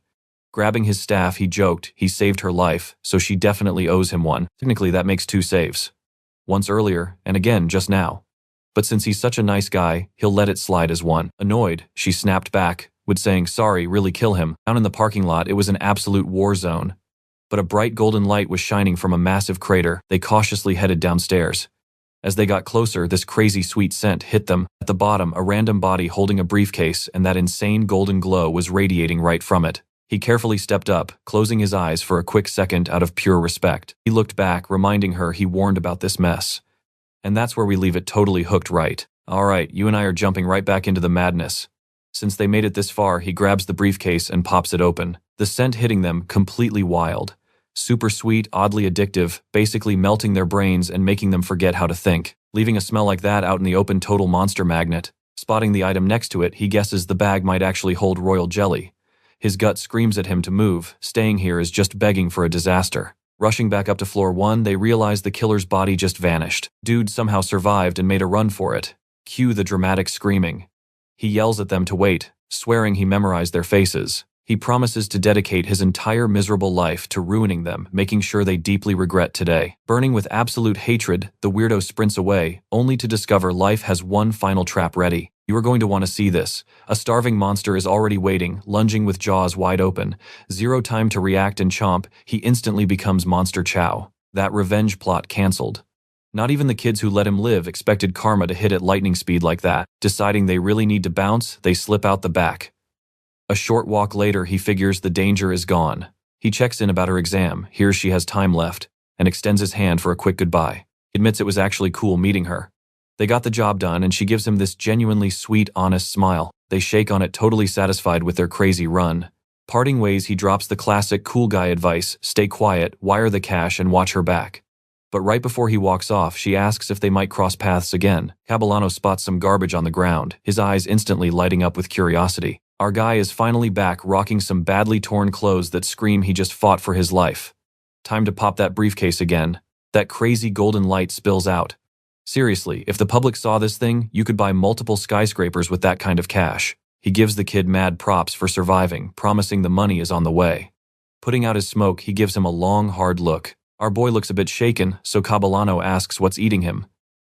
Grabbing his staff, he joked he saved her life, so she definitely owes him one. Technically, that makes 2 saves. Once earlier, and again just now. But since he's such a nice guy, he'll let it slide as 1. Annoyed, she snapped back, would saying sorry really kill him. Down in the parking lot, it was an absolute war zone. But a bright golden light was shining from a massive crater. They cautiously headed downstairs. As they got closer, this crazy sweet scent hit them. At the bottom, a random body holding a briefcase, and that insane golden glow was radiating right from it. He carefully stepped up, closing his eyes for a quick second out of pure respect. He looked back, reminding her he warned about this mess. And that's where we leave it, totally hooked right. Alright, you and I are jumping right back into the madness. Since they made it this far, he grabs the briefcase and pops it open. The scent hitting them, completely wild. Super sweet, oddly addictive, basically melting their brains and making them forget how to think. Leaving a smell like that out in the open, total monster magnet. Spotting the item next to it, he guesses the bag might actually hold royal jelly. His gut screams at him to move. Staying here is just begging for a disaster. Rushing back up to floor 1, they realize the killer's body just vanished. Dude somehow survived and made a run for it. Cue the dramatic screaming. He yells at them to wait, swearing he memorized their faces. He promises to dedicate his entire miserable life to ruining them, making sure they deeply regret today. Burning with absolute hatred, the weirdo sprints away, only to discover life has one final trap ready. You are going to want to see this. A starving monster is already waiting, lunging with jaws wide open. 0 time to react and chomp, he instantly becomes Monster Chow. That revenge plot cancelled. Not even the kids who let him live expected karma to hit at lightning speed like that. Deciding they really need to bounce, they slip out the back. A short walk later, he figures the danger is gone. He checks in about her exam, hears she has time left, and extends his hand for a quick goodbye. Admits it was actually cool meeting her. They got the job done, and she gives him this genuinely sweet, honest smile. They shake on it, totally satisfied with their crazy run. Parting ways, he drops the classic cool guy advice, stay quiet, wire the cash, and watch her back. But right before he walks off, she asks if they might cross paths again. Caballano spots some garbage on the ground, his eyes instantly lighting up with curiosity. Our guy is finally back, rocking some badly torn clothes that scream he just fought for his life. Time to pop that briefcase again. That crazy golden light spills out. Seriously, if the public saw this thing, you could buy multiple skyscrapers with that kind of cash. He gives the kid mad props for surviving, promising the money is on the way. Putting out his smoke, he gives him a long, hard look. Our boy looks a bit shaken, so Caballano asks what's eating him.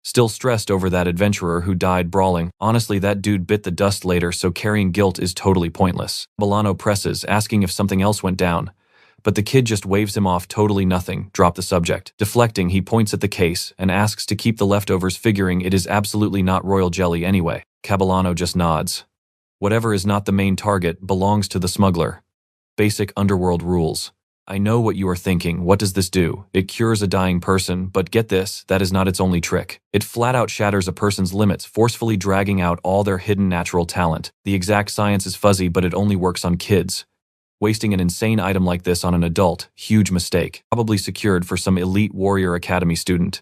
Still stressed over that adventurer who died brawling. Honestly, that dude bit the dust later, so carrying guilt is totally pointless. Caballano presses, asking if something else went down. But the kid just waves him off, totally nothing, drop the subject. Deflecting, he points at the case and asks to keep the leftovers, figuring it is absolutely not royal jelly anyway. Caballano just nods. Whatever is not the main target belongs to the smuggler. Basic underworld rules. I know what you are thinking. What does this do? It cures a dying person, but get this, that is not its only trick. It flat out shatters a person's limits, forcefully dragging out all their hidden natural talent. The exact science is fuzzy, but it only works on kids. Wasting an insane item like this on an adult, huge mistake. Probably secured for some elite warrior academy student.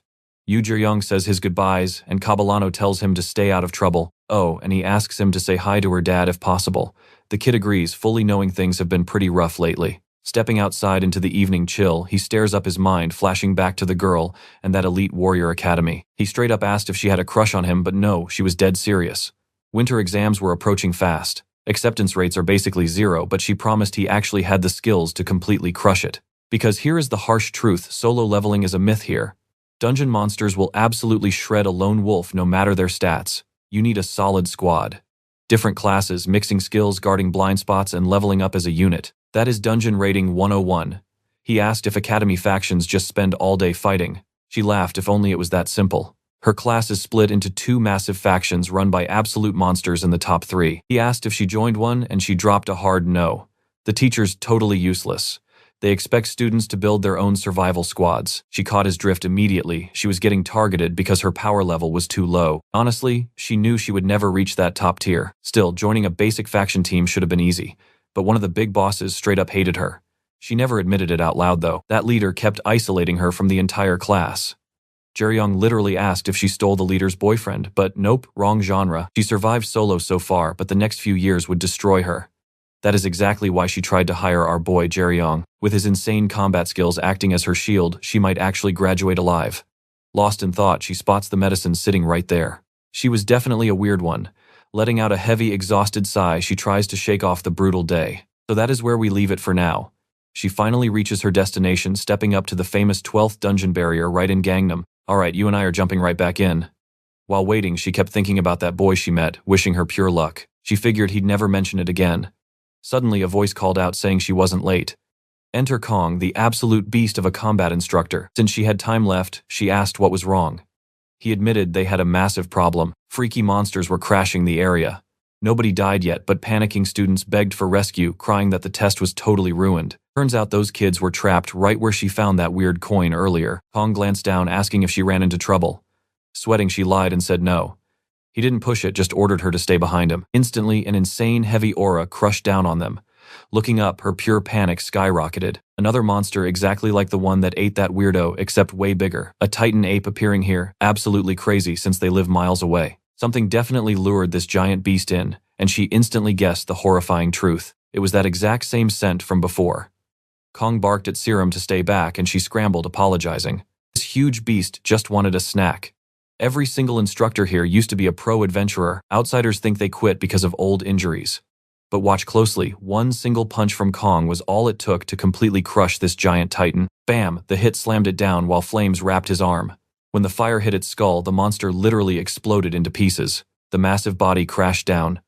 Jaeyun says his goodbyes, and Caballano tells him to stay out of trouble. Oh, and he asks him to say hi to her dad if possible. The kid agrees, fully knowing things have been pretty rough lately. Stepping outside into the evening chill, he stares up his mind, flashing back to the girl and that elite warrior academy. He straight up asked if she had a crush on him, but no, she was dead serious. Winter exams were approaching fast. Acceptance rates are basically 0, but she promised he actually had the skills to completely crush it. Because here is the harsh truth, solo leveling is a myth here. Dungeon monsters will absolutely shred a lone wolf no matter their stats. You need a solid squad. Different classes, mixing skills, guarding blind spots, and leveling up as a unit. That is Dungeon Rating 101. He asked if Academy factions just spend all day fighting. She laughed, if only it was that simple. Her class is split into 2 massive factions run by absolute monsters in the top 3. He asked if she joined one, and she dropped a hard no. The teacher's totally useless. They expect students to build their own survival squads. She caught his drift immediately. She was getting targeted because her power level was too low. Honestly, she knew she would never reach that top tier. Still, joining a basic faction team should have been easy. But one of the big bosses straight up hated her. She never admitted it out loud though. That leader kept isolating her from the entire class. Jaeyun literally asked if she stole the leader's boyfriend, but nope, wrong genre. She survived solo so far, but the next few years would destroy her. That is exactly why she tried to hire our boy Jaeyun. With his insane combat skills acting as her shield, she might actually graduate alive. Lost in thought, she spots the medicine sitting right there. She was definitely a weird one. Letting out a heavy, exhausted sigh, she tries to shake off the brutal day. So that is where we leave it for now. She finally reaches her destination, stepping up to the famous 12th dungeon barrier right in Gangnam. Alright, you and I are jumping right back in. While waiting, she kept thinking about that boy she met, wishing her pure luck. She figured he'd never mention it again. Suddenly, a voice called out saying she wasn't late. Enter Kong, the absolute beast of a combat instructor. Since she had time left, she asked what was wrong. He admitted they had a massive problem. Freaky monsters were crashing the area. Nobody died yet, but panicking students begged for rescue, crying that the test was totally ruined. Turns out those kids were trapped right where she found that weird coin earlier. Kong glanced down, asking if she ran into trouble. Sweating, she lied and said no. He didn't push it, just ordered her to stay behind him. Instantly, an insane heavy aura crushed down on them. Looking up, her pure panic skyrocketed. Another monster exactly like the one that ate that weirdo, except way bigger. A titan ape appearing here, absolutely crazy since they live miles away. Something definitely lured this giant beast in, and she instantly guessed the horrifying truth. It was that exact same scent from before. Kong barked at Serum to stay back, and she scrambled, apologizing. This huge beast just wanted a snack. Every single instructor here used to be a pro adventurer. Outsiders think they quit because of old injuries. But watch closely, one single punch from Kong was all it took to completely crush this giant titan. Bam! The hit slammed it down while flames wrapped his arm. When the fire hit its skull, the monster literally exploded into pieces. The massive body crashed down.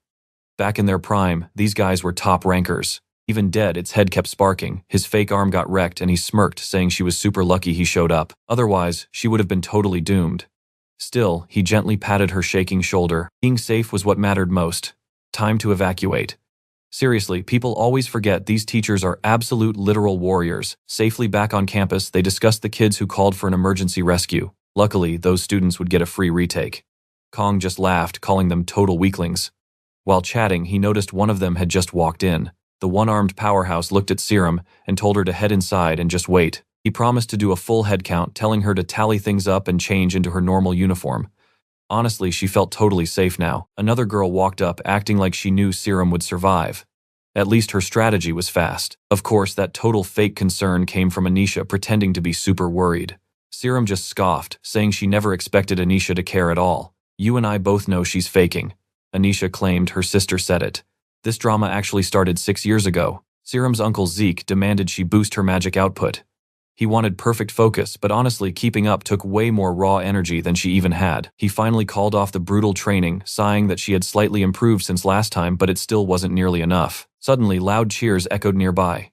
Back in their prime, these guys were top rankers. Even dead, its head kept sparking. His fake arm got wrecked and he smirked, saying she was super lucky he showed up. Otherwise, she would have been totally doomed. Still, he gently patted her shaking shoulder. Being safe was what mattered most. Time to evacuate. Seriously, people always forget these teachers are absolute literal warriors. Safely back on campus, they discussed the kids who called for an emergency rescue. Luckily, those students would get a free retake. Kong just laughed, calling them total weaklings. While chatting, he noticed one of them had just walked in. The one-armed powerhouse looked at Serum and told her to head inside and just wait. He promised to do a full head count, telling her to tally things up and change into her normal uniform. Honestly, she felt totally safe now. Another girl walked up, acting like she knew Serum would survive. At least her strategy was fast. Of course, that total fake concern came from Anisha pretending to be super worried. Serum just scoffed, saying she never expected Anisha to care at all. You and I both know she's faking. Anisha claimed her sister said it. This drama actually started 6 years ago. Serum's uncle Zeke demanded she boost her magic output. He wanted perfect focus, but honestly, keeping up took way more raw energy than she even had. He finally called off the brutal training, sighing that she had slightly improved since last time, but it still wasn't nearly enough. Suddenly, loud cheers echoed nearby.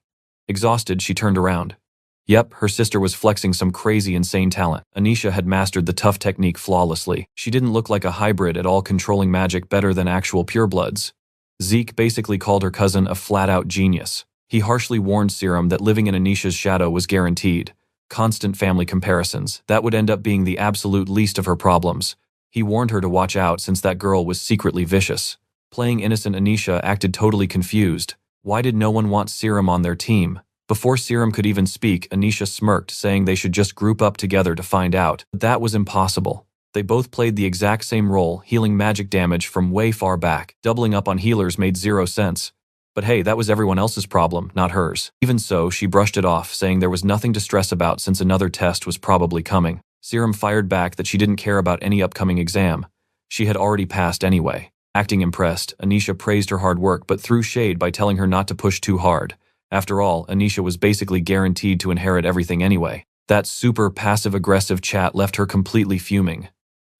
Exhausted, she turned around. Yep, her sister was flexing some crazy insane talent. Anisha had mastered the tough technique flawlessly. She didn't look like a hybrid at all, controlling magic better than actual purebloods. Zeke basically called her cousin a flat-out genius. He harshly warned Serum that living in Anisha's shadow was guaranteed. Constant family comparisons, that would end up being the absolute least of her problems. He warned her to watch out since that girl was secretly vicious. Playing innocent Anisha acted totally confused. Why did no one want Serum on their team? Before Serum could even speak, Anisha smirked, saying they should just group up together to find out. But that was impossible. They both played the exact same role, healing magic damage from way far back. Doubling up on healers made zero sense. But hey, that was everyone else's problem, not hers. Even so, she brushed it off, saying there was nothing to stress about since another test was probably coming. Serum fired back that she didn't care about any upcoming exam. She had already passed anyway. Acting impressed, Anisha praised her hard work but threw shade by telling her not to push too hard. After all, Anisha was basically guaranteed to inherit everything anyway. That super passive-aggressive chat left her completely fuming.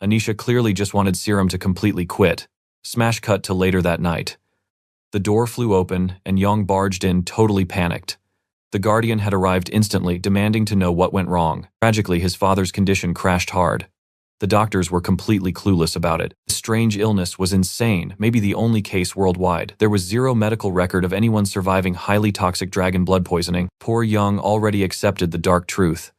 Anisha clearly just wanted Serum to completely quit. Smash cut to later that night. The door flew open, and Young barged in, totally panicked. The Guardian had arrived instantly, demanding to know what went wrong. Tragically, his father's condition crashed hard. The doctors were completely clueless about it. The strange illness was insane, maybe the only case worldwide. There was zero medical record of anyone surviving highly toxic dragon blood poisoning. Poor Young already accepted the dark truth.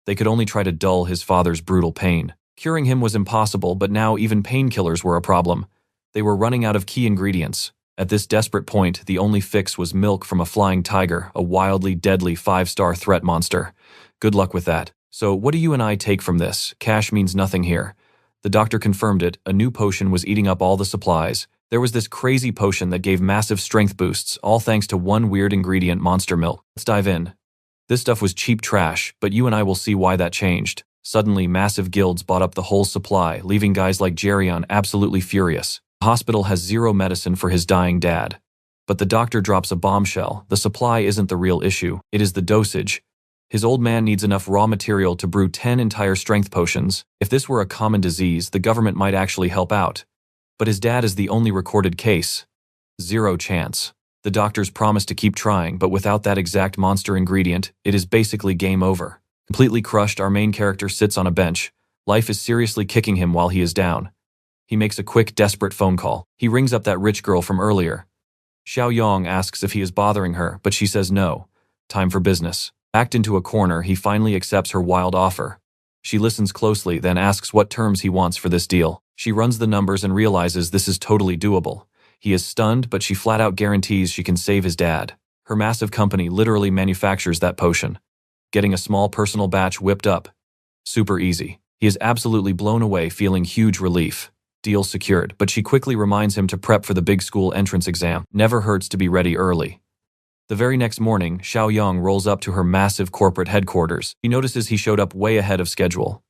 They could only try to dull his father's brutal pain. Curing him was impossible, but now even painkillers were a problem. They were running out of key ingredients. At this desperate point, the only fix was milk from a flying tiger, a wildly deadly 5-star threat monster. Good luck with that. So what do you and I take from this? Cash means nothing here. The doctor confirmed it. A new potion was eating up all the supplies. There was this crazy potion that gave massive strength boosts, all thanks to one weird ingredient, monster milk. Let's dive in. This stuff was cheap trash, but you and I will see why that changed. Suddenly, massive guilds bought up the whole supply, leaving guys like Jaeyun absolutely furious. The hospital has zero medicine for his dying dad. But the doctor drops a bombshell. The supply isn't the real issue, it is the dosage. His old man needs enough raw material to brew 10 entire strength potions. If this were a common disease, the government might actually help out. But his dad is the only recorded case. Zero chance. The doctors promise to keep trying, but without that exact monster ingredient, it is basically game over. Completely crushed, our main character sits on a bench. Life is seriously kicking him while he is down. He makes a quick, desperate phone call. He rings up that rich girl from earlier. Xiao Yong asks if he is bothering her, but she says no. Time for business. Backed into a corner, he finally accepts her wild offer. She listens closely, then asks what terms he wants for this deal. She runs the numbers and realizes this is totally doable. He is stunned, but she flat out guarantees she can save his dad. Her massive company literally manufactures that potion. Getting a small personal batch whipped up. Super easy. He is absolutely blown away, feeling huge relief. Deal secured, but she quickly reminds him to prep for the big school entrance exam. Never hurts to be ready early. The very next morning, Xiao Yong rolls up to her massive corporate headquarters. He notices he showed up way ahead of schedule.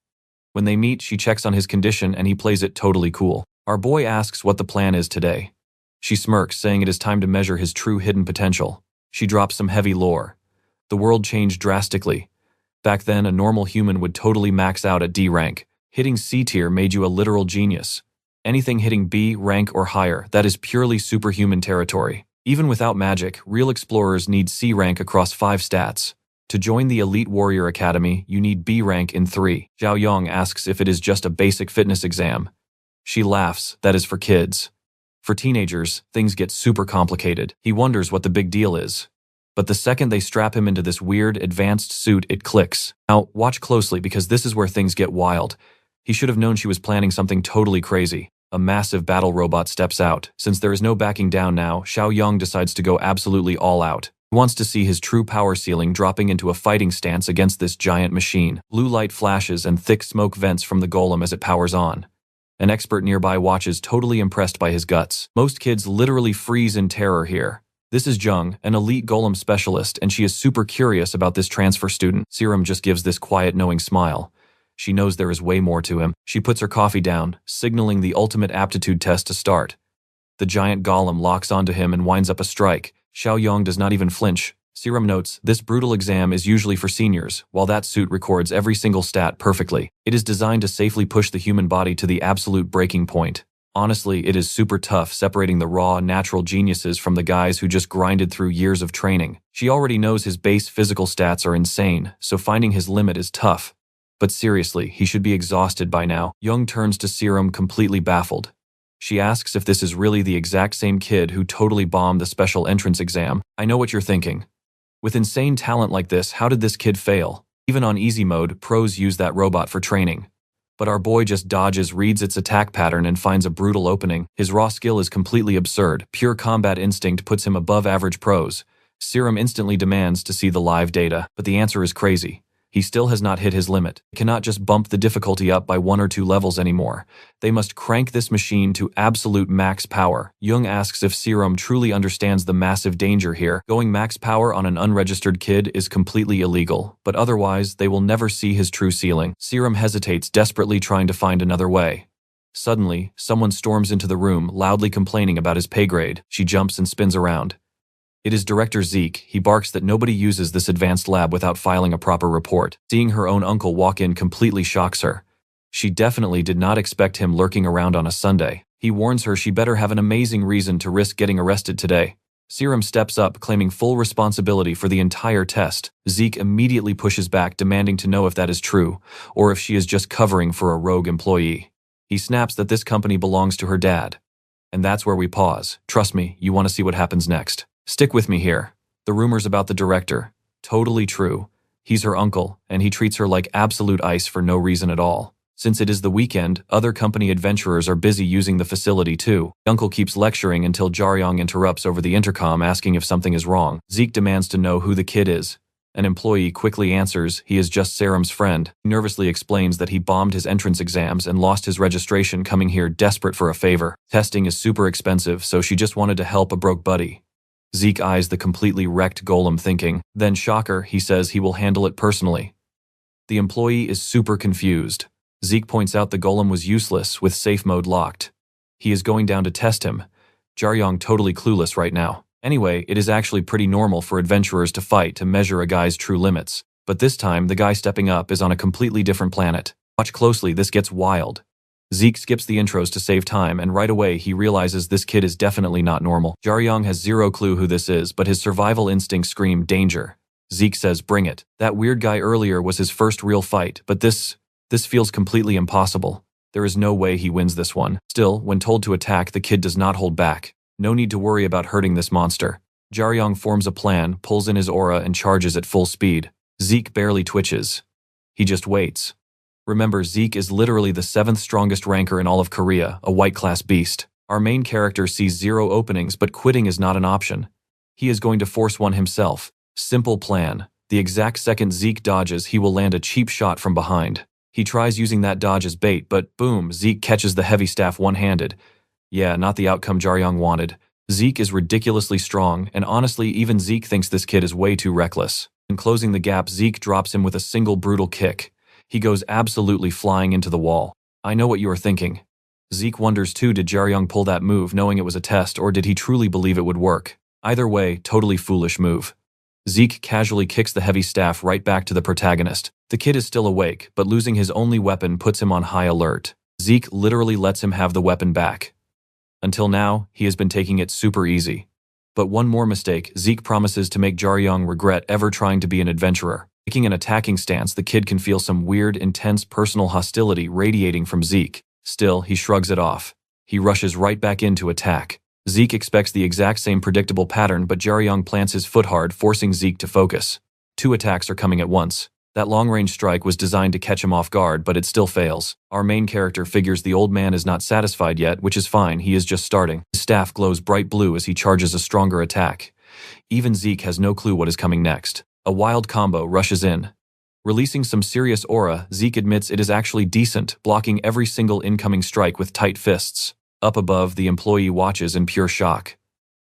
When they meet, she checks on his condition and he plays it totally cool. Our boy asks what the plan is today. She smirks, saying it is time to measure his true hidden potential. She drops some heavy lore. The world changed drastically. Back then, a normal human would totally max out at D rank. Hitting C tier made you a literal genius. Anything hitting B rank or higher, that is purely superhuman territory. Even without magic, real explorers need C rank across 5 stats. To join the Elite Warrior Academy, you need B rank in 3. Xiao Yong asks if it is just a basic fitness exam. She laughs, that is for kids. For teenagers, things get super complicated. He wonders what the big deal is. But the second they strap him into this weird, advanced suit, it clicks. Now, watch closely because this is where things get wild. He should have known she was planning something totally crazy. A massive battle robot steps out. Since there is no backing down now, Xiao Yong decides to go absolutely all out. He wants to see his true power ceiling, dropping into a fighting stance against this giant machine. Blue light flashes and thick smoke vents from the golem as it powers on. An expert nearby watches, totally impressed by his guts. Most kids literally freeze in terror here. This is Jung, an elite golem specialist, and she is super curious about this transfer student. Serum just gives this quiet, knowing smile. She knows there is way more to him. She puts her coffee down, signaling the ultimate aptitude test to start. The giant golem locks onto him and winds up a strike. Xiao Yong does not even flinch. Serum notes, this brutal exam is usually for seniors, while that suit records every single stat perfectly. It is designed to safely push the human body to the absolute breaking point. Honestly, it is super tough separating the raw, natural geniuses from the guys who just grinded through years of training. She already knows his base physical stats are insane, so finding his limit is tough. But seriously, he should be exhausted by now. Young turns to Serum completely baffled. She asks if this is really the exact same kid who totally bombed the special entrance exam. I know what you're thinking. With insane talent like this, how did this kid fail? Even on easy mode, pros use that robot for training. But our boy just dodges, reads its attack pattern, and finds a brutal opening. His raw skill is completely absurd. Pure combat instinct puts him above average pros. Serum instantly demands to see the live data, but the answer is crazy. He still has not hit his limit. He cannot just bump the difficulty up by 1 or 2 levels anymore. They must crank this machine to absolute max power. Jung asks if Serum truly understands the massive danger here. Going max power on an unregistered kid is completely illegal, but otherwise they will never see his true ceiling. Serum hesitates, desperately trying to find another way. Suddenly, someone storms into the room, loudly complaining about his pay grade. She jumps and spins around. It is Director Zeke. He barks that nobody uses this advanced lab without filing a proper report. Seeing her own uncle walk in completely shocks her. She definitely did not expect him lurking around on a Sunday. He warns her she better have an amazing reason to risk getting arrested today. Serum steps up, claiming full responsibility for the entire test. Zeke immediately pushes back, demanding to know if that is true, or if she is just covering for a rogue employee. He snaps that this company belongs to her dad. And that's where we pause. Trust me, you want to see what happens next. Stick with me here. The rumors about the director. Totally true. He's her uncle, and he treats her like absolute ice for no reason at all. Since it is the weekend, other company adventurers are busy using the facility too. Uncle keeps lecturing until Jaryong interrupts over the intercom, asking if something is wrong. Zeke demands to know who the kid is, An employee quickly answers he is just Serum's friend. He nervously explains that he bombed his entrance exams and lost his registration coming here desperate for a favor. Testing is super expensive, so she just wanted to help a broke buddy. Zeke eyes the completely wrecked golem thinking, then shocker, he says he will handle it personally. The employee is super confused. Zeke points out the golem was useless with safe mode locked. He is going down to test him. Jaeyun totally clueless right now. Anyway, it is actually pretty normal for adventurers to fight to measure a guy's true limits. But this time, the guy stepping up is on a completely different planet. Watch closely, this gets wild. Zeke skips the intros to save time, and right away he realizes this kid is definitely not normal. Jaeyun has zero clue who this is, but his survival instincts scream danger. Zeke says bring it. That weird guy earlier was his first real fight, but this feels completely impossible. There is no way he wins this one. Still, when told to attack, the kid does not hold back. No need to worry about hurting this monster. Jaeyun forms a plan, pulls in his aura, and charges at full speed. Zeke barely twitches. He just waits. Remember, Zeke is literally the 7th strongest ranker in all of Korea, a white-class beast. Our main character sees 0 openings, but quitting is not an option. He is going to force one himself. Simple plan. The exact second Zeke dodges, he will land a cheap shot from behind. He tries using that dodge as bait, but boom, Zeke catches the heavy staff one-handed. Yeah, not the outcome Jaeyun wanted. Zeke is ridiculously strong, and honestly, even Zeke thinks this kid is way too reckless. In closing the gap, Zeke drops him with a single brutal kick. He goes absolutely flying into the wall. I know what you are thinking. Zeke wonders too, did Jaeyun pull that move knowing it was a test, or did he truly believe it would work? Either way, totally foolish move. Zeke casually kicks the heavy staff right back to the protagonist. The kid is still awake, but losing his only weapon puts him on high alert. Zeke literally lets him have the weapon back. Until now, he has been taking it super easy. But one more mistake, Zeke promises to make Jaeyun regret ever trying to be an adventurer. Taking an attacking stance, the kid can feel some weird, intense personal hostility radiating from Zeke. Still, he shrugs it off. He rushes right back in to attack. Zeke expects the exact same predictable pattern, but Jaeyun plants his foot hard, forcing Zeke to focus. 2 attacks are coming at once. That long-range strike was designed to catch him off guard, but it still fails. Our main character figures the old man is not satisfied yet, which is fine, he is just starting. His staff glows bright blue as he charges a stronger attack. Even Zeke has no clue what is coming next. A wild combo rushes in. Releasing some serious aura, Zeke admits it is actually decent, blocking every single incoming strike with tight fists. Up above, the employee watches in pure shock.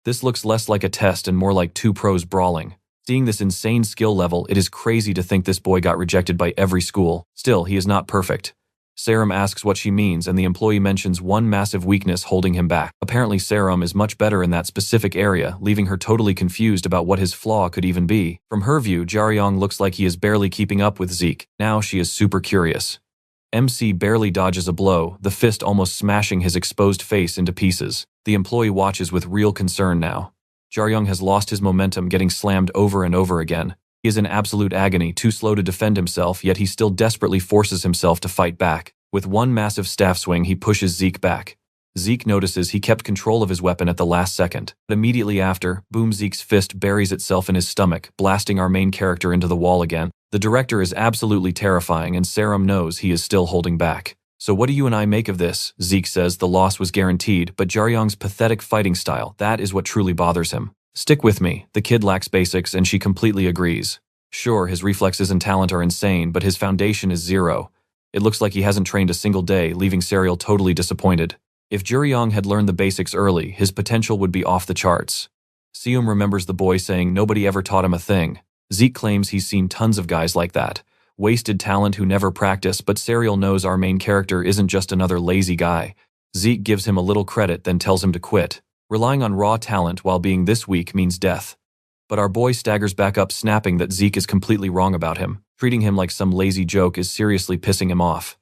This looks less like a test and more like 2 pros brawling. Seeing this insane skill level, it is crazy to think this boy got rejected by every school. Still, he is not perfect. Serum asks what she means, and the employee mentions one massive weakness holding him back. Apparently Serum is much better in that specific area, leaving her totally confused about what his flaw could even be. From her view, Jaeyun looks like he is barely keeping up with Zeke. Now she is super curious. MC barely dodges a blow, the fist almost smashing his exposed face into pieces. The employee watches with real concern now. Jaeyun has lost his momentum, getting slammed over and over again. He is in absolute agony, too slow to defend himself, yet he still desperately forces himself to fight back. With one massive staff swing, he pushes Zeke back. Zeke notices he kept control of his weapon at the last second. But immediately after, boom, Zeke's fist buries itself in his stomach, blasting our main character into the wall again. The director is absolutely terrifying, and Serum knows he is still holding back. So what do you and I make of this? Zeke says the loss was guaranteed, but Jaeyun's pathetic fighting style, that is what truly bothers him. Stick with me, the kid lacks basics and she completely agrees. Sure, his reflexes and talent are insane, but his foundation is 0. It looks like he hasn't trained a single day, leaving Serial totally disappointed. If Jaeyun had learned the basics early, his potential would be off the charts. Seum remembers the boy saying nobody ever taught him a thing. Zeke claims he's seen tons of guys like that. Wasted talent who never practice, but Serial knows our main character isn't just another lazy guy. Zeke gives him a little credit, then tells him to quit. Relying on raw talent while being this weak means death. But our boy staggers back up, snapping that Zeke is completely wrong about him. Treating him like some lazy joke is seriously pissing him off.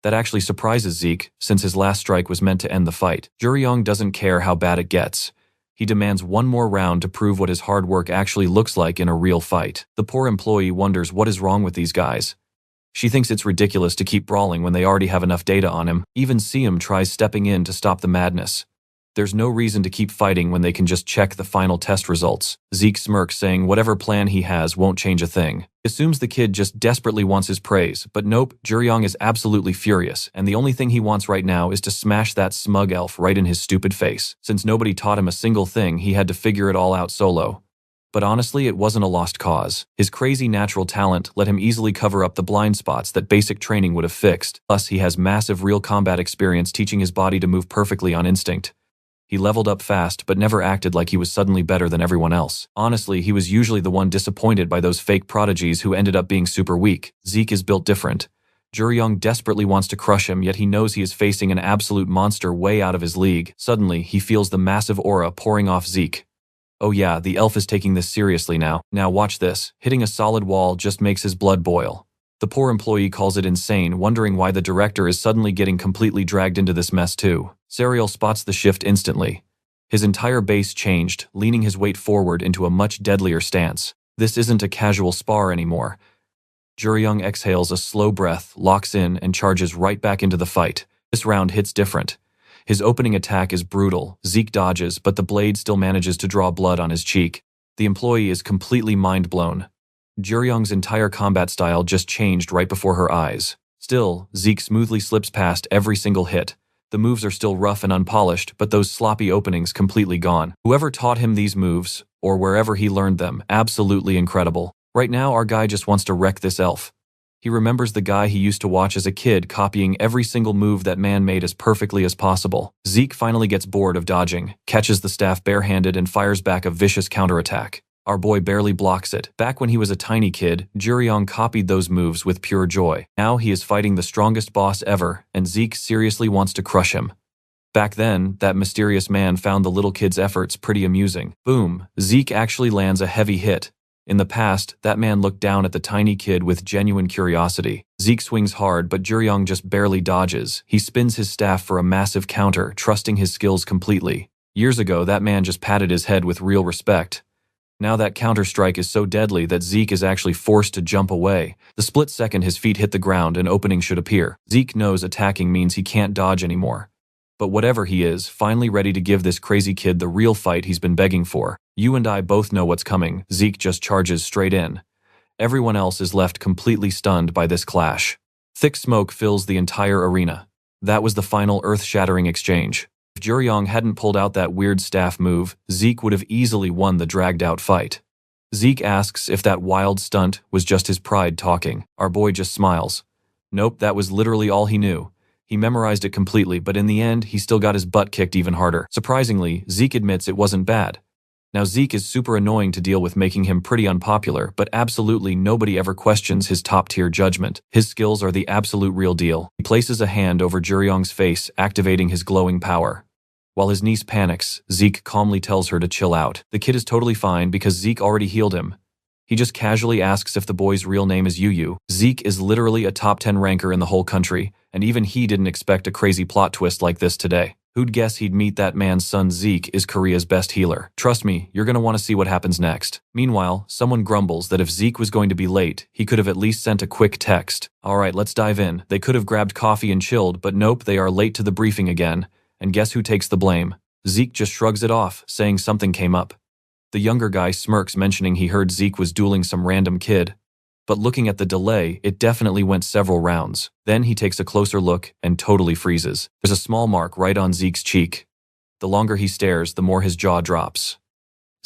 That actually surprises Zeke, since his last strike was meant to end the fight. Jaeyun doesn't care how bad it gets. He demands one more round to prove what his hard work actually looks like in a real fight. The poor employee wonders what is wrong with these guys. She thinks it's ridiculous to keep brawling when they already have enough data on him. Even Seum tries stepping in to stop the madness. There's no reason to keep fighting when they can just check the final test results. Zeke smirks, saying whatever plan he has won't change a thing. He assumes the kid just desperately wants his praise, but nope, Jaeyun is absolutely furious, and the only thing he wants right now is to smash that smug elf right in his stupid face. Since nobody taught him a single thing, he had to figure it all out solo. But honestly, it wasn't a lost cause. His crazy natural talent let him easily cover up the blind spots that basic training would have fixed. Plus, he has massive real combat experience teaching his body to move perfectly on instinct. He leveled up fast, but never acted like he was suddenly better than everyone else. Honestly, he was usually the one disappointed by those fake prodigies who ended up being super weak. Zeke is built different. Jaeyun desperately wants to crush him, yet he knows he is facing an absolute monster way out of his league. Suddenly, he feels the massive aura pouring off Zeke. Oh yeah, the elf is taking this seriously now. Now watch this. Hitting a solid wall just makes his blood boil. The poor employee calls it insane, wondering why the director is suddenly getting completely dragged into this mess too. Serial spots the shift instantly. His entire base changed, leaning his weight forward into a much deadlier stance. This isn't a casual spar anymore. Jaeyun exhales a slow breath, locks in, and charges right back into the fight. This round hits different. His opening attack is brutal. Zeke dodges, but the blade still manages to draw blood on his cheek. The employee is completely mind-blown. Jaeyun's entire combat style just changed right before her eyes. Still, Zeke smoothly slips past every single hit. The moves are still rough and unpolished, but those sloppy openings completely gone. Whoever taught him these moves, or wherever he learned them, absolutely incredible. Right now, our guy just wants to wreck this elf. He remembers the guy he used to watch as a kid copying every single move that man made as perfectly as possible. Zeke finally gets bored of dodging, catches the staff barehanded and fires back a vicious counterattack. Our boy barely blocks it. Back when he was a tiny kid, Jaeyun copied those moves with pure joy. Now he is fighting the strongest boss ever, and Zeke seriously wants to crush him. Back then, that mysterious man found the little kid's efforts pretty amusing. Boom, Zeke actually lands a heavy hit. In the past, that man looked down at the tiny kid with genuine curiosity. Zeke swings hard, but Jaeyun just barely dodges. He spins his staff for a massive counter, trusting his skills completely. Years ago, that man just patted his head with real respect. Now that counter-strike is so deadly that Zeke is actually forced to jump away. The split second his feet hit the ground, an opening should appear. Zeke knows attacking means he can't dodge anymore. But whatever he is, finally ready to give this crazy kid the real fight he's been begging for. You and I both know what's coming. Zeke just charges straight in. Everyone else is left completely stunned by this clash. Thick smoke fills the entire arena. That was the final earth-shattering exchange. If Jaeyun hadn't pulled out that weird staff move, Zeke would have easily won the dragged-out fight. Zeke asks if that wild stunt was just his pride talking. Our boy just smiles. Nope, that was literally all he knew. He memorized it completely, but in the end, he still got his butt kicked even harder. Surprisingly, Zeke admits it wasn't bad. Now Zeke is super annoying to deal with, making him pretty unpopular, but absolutely nobody ever questions his top-tier judgment. His skills are the absolute real deal. He places a hand over Jaeyun's face, activating his glowing power. While his niece panics, Zeke calmly tells her to chill out. The kid is totally fine because Zeke already healed him. He just casually asks if the boy's real name is Yu. Zeke is literally a top 10 ranker in the whole country, and even he didn't expect a crazy plot twist like this today. Who'd guess he'd meet that man's son? Zeke is Korea's best healer. Trust me, you're gonna want to see what happens next. Meanwhile, someone grumbles that if Zeke was going to be late, he could have at least sent a quick text. Alright, let's dive in. They could have grabbed coffee and chilled, but nope, they are late to the briefing again. And guess who takes the blame? Zeke just shrugs it off, saying something came up. The younger guy smirks, mentioning he heard Zeke was dueling some random kid. But looking at the delay, it definitely went several rounds. Then he takes a closer look and totally freezes. There's a small mark right on Zeke's cheek. The longer he stares, the more his jaw drops.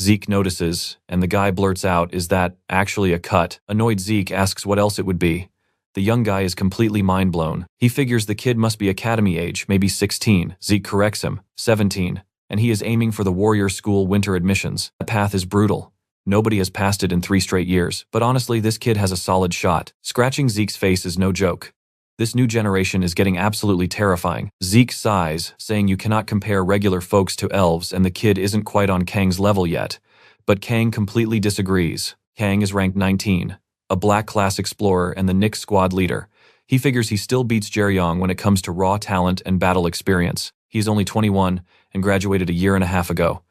Zeke notices, and the guy blurts out, "Is that actually a cut?" Annoyed Zeke asks what else it would be. The young guy is completely mind-blown. He figures the kid must be academy age, maybe 16. Zeke corrects him, 17. And he is aiming for the warrior school winter admissions. That path is brutal. Nobody has passed it in 3 straight years. But honestly, this kid has a solid shot. Scratching Zeke's face is no joke. This new generation is getting absolutely terrifying. Zeke sighs, saying you cannot compare regular folks to elves, and the kid isn't quite on Kang's level yet. But Kang completely disagrees. Kang is ranked 19. A black class explorer and the Nyx squad leader. He figures he still beats Jaeyun when it comes to raw talent and battle experience. He's only 21 and graduated a year and a half ago.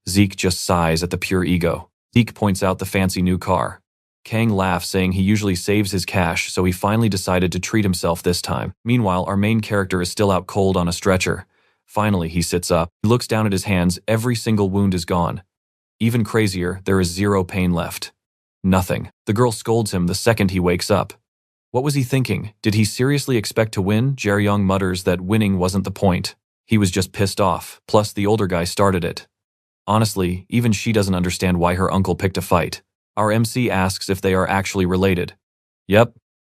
Zeke just sighs at the pure ego. Zeke points out the fancy new car. Kang laughs, saying he usually saves his cash, so he finally decided to treat himself this time. Meanwhile, our main character is still out cold on a stretcher. Finally, he sits up. He looks down at his hands. Every single wound is gone. Even crazier, there is 0 pain left. Nothing. The girl scolds him the second he wakes up. What was he thinking? Did he seriously expect to win? Jaeyun mutters that winning wasn't the point. He was just pissed off. Plus, the older guy started it. Honestly, even she doesn't understand why her uncle picked a fight. Our MC asks if they are actually related. Yep,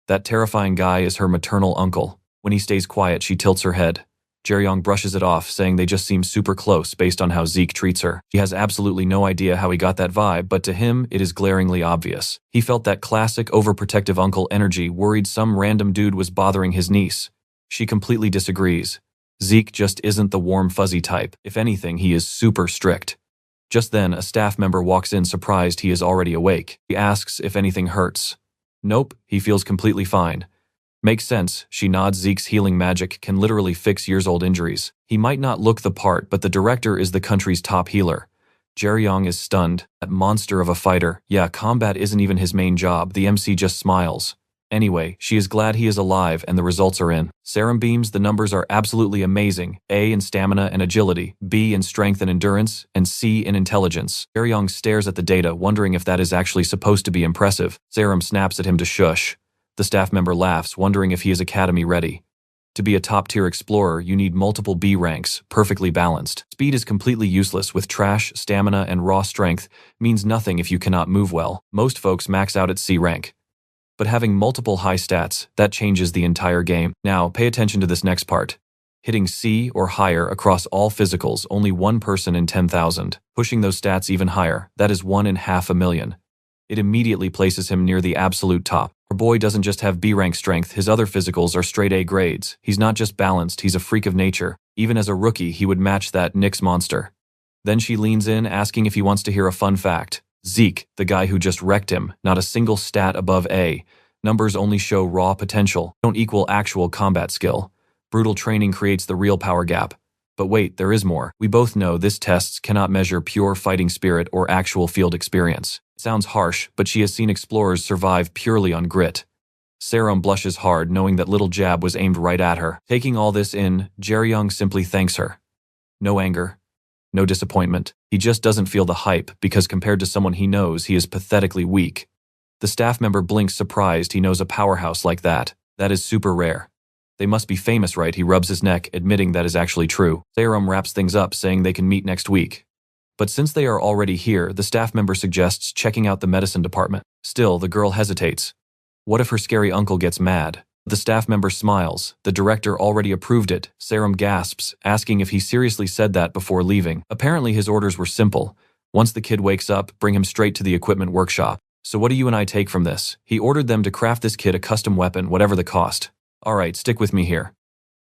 that terrifying guy is her maternal uncle. When he stays quiet, she tilts her head. Jaeyun brushes it off, saying they just seem super close based on how Zeke treats her. He has absolutely no idea how he got that vibe, but to him, it is glaringly obvious. He felt that classic overprotective uncle energy, worried some random dude was bothering his niece. She completely disagrees. Zeke just isn't the warm fuzzy type. If anything, he is super strict. Just then, a staff member walks in surprised he is already awake. He asks if anything hurts. Nope, he feels completely fine. Makes sense, she nods. Zeke's healing magic can literally fix years-old injuries. He might not look the part, but the director is the country's top healer. Jaeyun is stunned. That monster of a fighter. Yeah, combat isn't even his main job. The MC just smiles. Anyway, she is glad he is alive and the results are in. Serum beams, the numbers are absolutely amazing. A in stamina and agility, B in strength and endurance, and C in intelligence. Jaeyun stares at the data, wondering if that is actually supposed to be impressive. Serum snaps at him to shush. The staff member laughs, wondering if he is academy ready. To be a top-tier explorer, you need multiple B ranks, perfectly balanced. Speed is completely useless with trash, stamina, and raw strength means nothing if you cannot move well. Most folks max out at C rank. But having multiple high stats, that changes the entire game. Now, pay attention to this next part. Hitting C or higher across all physicals, only one person in 10,000. Pushing those stats even higher, that is 1 in 500,000. It immediately places him near the absolute top. Our boy doesn't just have B-rank strength, his other physicals are straight A grades. He's not just balanced, he's a freak of nature. Even as a rookie, he would match that Nyx monster. Then she leans in, asking if he wants to hear a fun fact. Zeke, the guy who just wrecked him, not a single stat above A. Numbers only show raw potential, don't equal actual combat skill. Brutal training creates the real power gap. But wait, there is more. We both know this tests cannot measure pure fighting spirit or actual field experience. It sounds harsh, but she has seen explorers survive purely on grit. Serum blushes hard, knowing that little jab was aimed right at her. Taking all this in, Jaeyun simply thanks her. No anger. No disappointment. He just doesn't feel the hype, because compared to someone he knows, he is pathetically weak. The staff member blinks surprised he knows a powerhouse like that. That is super rare. They must be famous, right? He rubs his neck, admitting that is actually true. Serum wraps things up, saying they can meet next week. But since they are already here, the staff member suggests checking out the medicine department. Still, the girl hesitates. What if her scary uncle gets mad? The staff member smiles. The director already approved it. Serum gasps, asking if he seriously said that before leaving. Apparently his orders were simple. Once the kid wakes up, bring him straight to the equipment workshop. So what do you and I take from this? He ordered them to craft this kid a custom weapon, whatever the cost. Alright, stick with me here.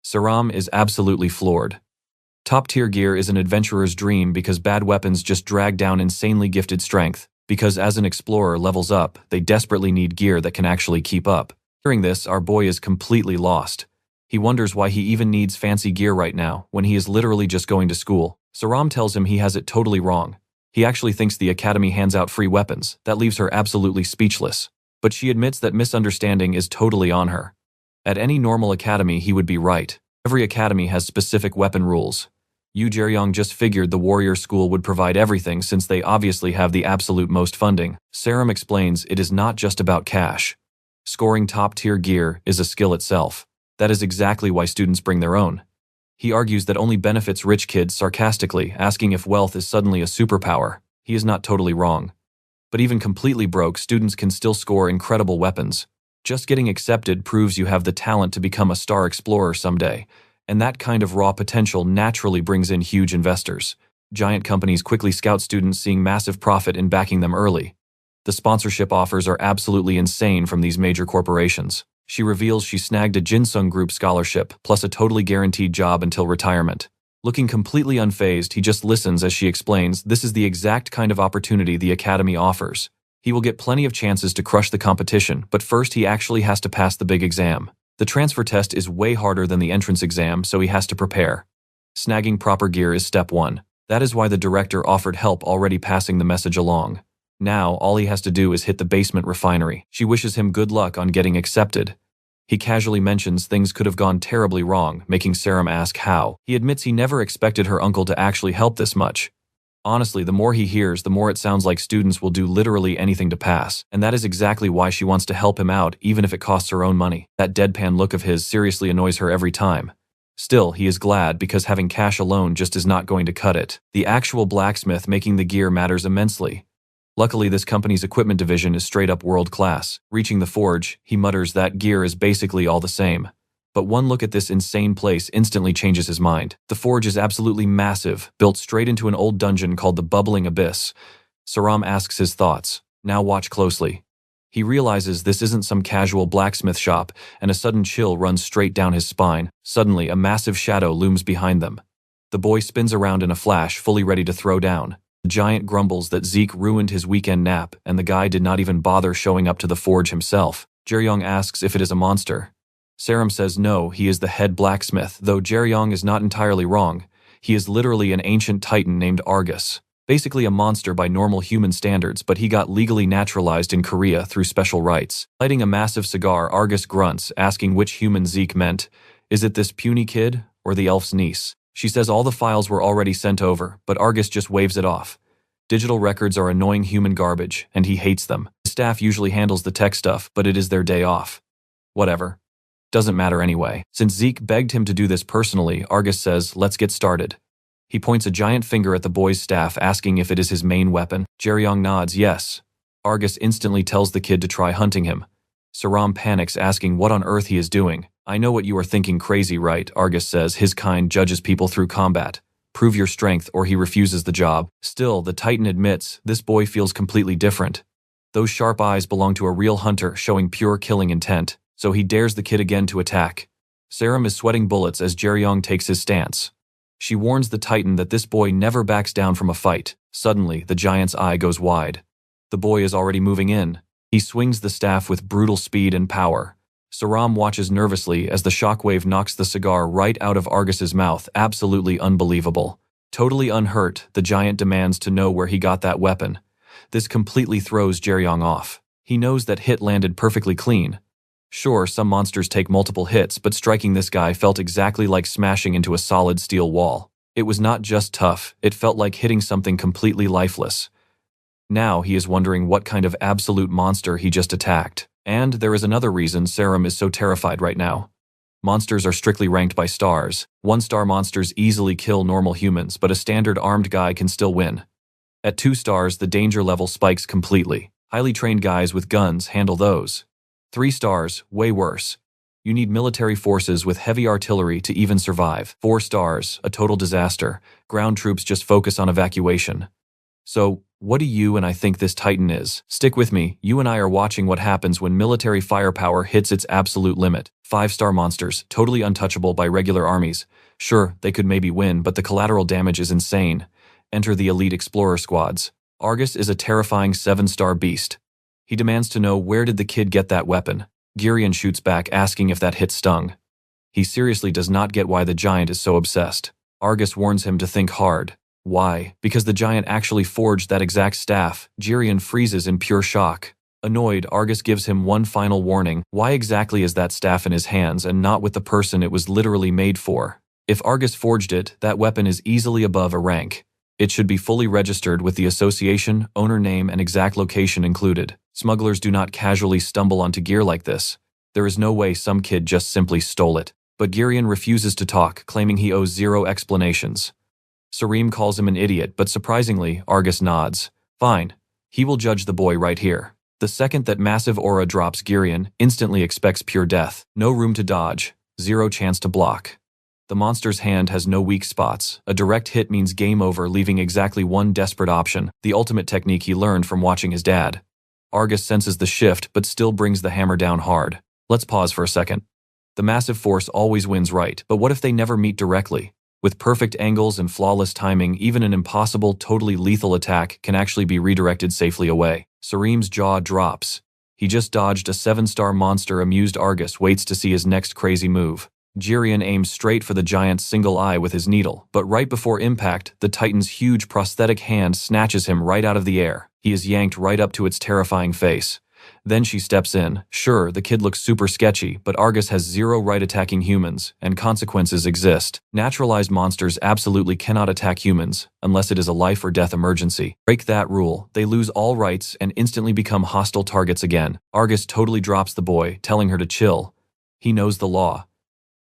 Seram is absolutely floored. Top-tier gear is an adventurer's dream because bad weapons just drag down insanely gifted strength. Because as an explorer levels up, they desperately need gear that can actually keep up. Hearing this, our boy is completely lost. He wonders why he even needs fancy gear right now, when he is literally just going to school. Seram tells him he has it totally wrong. He actually thinks the academy hands out free weapons. That leaves her absolutely speechless. But she admits that misunderstanding is totally on her. At any normal academy, he would be right. Every academy has specific weapon rules. Jaeyun just figured the warrior school would provide everything since they obviously have the absolute most funding. Serum explains it is not just about cash. Scoring top-tier gear is a skill itself. That is exactly why students bring their own. He argues that only benefits rich kids sarcastically, asking if wealth is suddenly a superpower. He is not totally wrong. But even completely broke, students can still score incredible weapons. Just getting accepted proves you have the talent to become a star explorer someday. And that kind of raw potential naturally brings in huge investors. Giant companies quickly scout students, seeing massive profit in backing them early. The sponsorship offers are absolutely insane from these major corporations. She reveals she snagged a Jinsung Group scholarship, plus a totally guaranteed job until retirement. Looking completely unfazed, he just listens as she explains this is the exact kind of opportunity the academy offers. He will get plenty of chances to crush the competition, but first he actually has to pass the big exam. The transfer test is way harder than the entrance exam, so he has to prepare. Snagging proper gear is step 1. That is why the director offered help, already passing the message along. Now, all he has to do is hit the basement refinery. She wishes him good luck on getting accepted. He casually mentions things could have gone terribly wrong, making Serum ask how. He admits he never expected her uncle to actually help this much. Honestly, the more he hears, the more it sounds like students will do literally anything to pass, and that is exactly why she wants to help him out, even if it costs her own money. That deadpan look of his seriously annoys her every time. Still, he is glad because having cash alone just is not going to cut it. The actual blacksmith making the gear matters immensely. Luckily, this company's equipment division is straight up world class. Reaching the forge, he mutters that gear is basically all the same. But one look at this insane place instantly changes his mind. The forge is absolutely massive, built straight into an old dungeon called the Bubbling Abyss. Saram asks his thoughts. Now watch closely. He realizes this isn't some casual blacksmith shop, and a sudden chill runs straight down his spine. Suddenly, a massive shadow looms behind them. The boy spins around in a flash, fully ready to throw down. The giant grumbles that Zeke ruined his weekend nap, and the guy did not even bother showing up to the forge himself. Jaeyun asks if it is a monster. Saram says no, he is the head blacksmith, though Jaeyun is not entirely wrong. He is literally an ancient titan named Argus. Basically a monster by normal human standards, but he got legally naturalized in Korea through special rights. Lighting a massive cigar, Argus grunts, asking which human Zeke meant. Is it this puny kid, or the elf's niece? She says all the files were already sent over, but Argus just waves it off. Digital records are annoying human garbage, and he hates them. The staff usually handles the tech stuff, but it is their day off. Whatever. Doesn't matter anyway. Since Zeke begged him to do this personally, Argus says, let's get started. He points a giant finger at the boy's staff, asking if it is his main weapon. Jaeyun nods yes. Argus instantly tells the kid to try hunting him. Saram panics, asking what on earth he is doing. I know what you are thinking, crazy, right? Argus says his kind judges people through combat. Prove your strength or he refuses the job. Still, the Titan admits this boy feels completely different. Those sharp eyes belong to a real hunter, showing pure killing intent. So he dares the kid again to attack. Saram is sweating bullets as Jaeyun takes his stance. She warns the Titan that this boy never backs down from a fight. Suddenly, the giant's eye goes wide. The boy is already moving in. He swings the staff with brutal speed and power. Saram watches nervously as the shockwave knocks the cigar right out of Argus's mouth. Absolutely unbelievable. Totally unhurt, the giant demands to know where he got that weapon. This completely throws Jaeyun off. He knows that hit landed perfectly clean. Sure, some monsters take multiple hits, but striking this guy felt exactly like smashing into a solid steel wall. It was not just tough, it felt like hitting something completely lifeless. Now he is wondering what kind of absolute monster he just attacked. And there is another reason Saram is so terrified right now. Monsters are strictly ranked by stars. 1-star monsters easily kill normal humans, but a standard armed guy can still win. At 2 stars, the danger level spikes completely. Highly trained guys with guns handle those. 3 stars, way worse. You need military forces with heavy artillery to even survive. 4 stars, a total disaster. Ground troops just focus on evacuation. So, what do you and I think this Titan is? Stick with me, you and I are watching what happens when military firepower hits its absolute limit. 5-star monsters, totally untouchable by regular armies. Sure, they could maybe win, but the collateral damage is insane. Enter the elite explorer squads. Argus is a terrifying 7-star beast. He demands to know where did the kid get that weapon. Girion shoots back, asking if that hit stung. He seriously does not get why the giant is so obsessed. Argus warns him to think hard. Why? Because the giant actually forged that exact staff. Girion freezes in pure shock. Annoyed, Argus gives him one final warning. Why exactly is that staff in his hands and not with the person it was literally made for? If Argus forged it, that weapon is easily above a rank. It should be fully registered with the association, owner name, and exact location included. Smugglers do not casually stumble onto gear like this. There is no way some kid just simply stole it. But Girion refuses to talk, claiming he owes 0 explanations. Sarim calls him an idiot, but surprisingly, Argus nods. Fine. He will judge the boy right here. The second that massive aura drops, Girion instantly expects pure death. No room to dodge. 0 chance to block. The monster's hand has no weak spots. A direct hit means game over, leaving exactly one desperate option, the ultimate technique he learned from watching his dad. Argus senses the shift, but still brings the hammer down hard. Let's pause for a second. The massive force always wins right, but what if they never meet directly? With perfect angles and flawless timing, even an impossible, totally lethal attack can actually be redirected safely away. Sarim's jaw drops. He just dodged a 7-star monster. Amused Argus waits to see his next crazy move. Girion aims straight for the giant's single eye with his needle, but right before impact, the Titan's huge prosthetic hand snatches him right out of the air. He is yanked right up to its terrifying face. Then she steps in. Sure, the kid looks super sketchy, but Argus has 0 right attacking humans, and consequences exist. Naturalized monsters absolutely cannot attack humans, unless it is a life or death emergency. Break that rule, they lose all rights and instantly become hostile targets again. Argus totally drops the boy, telling her to chill. He knows the law.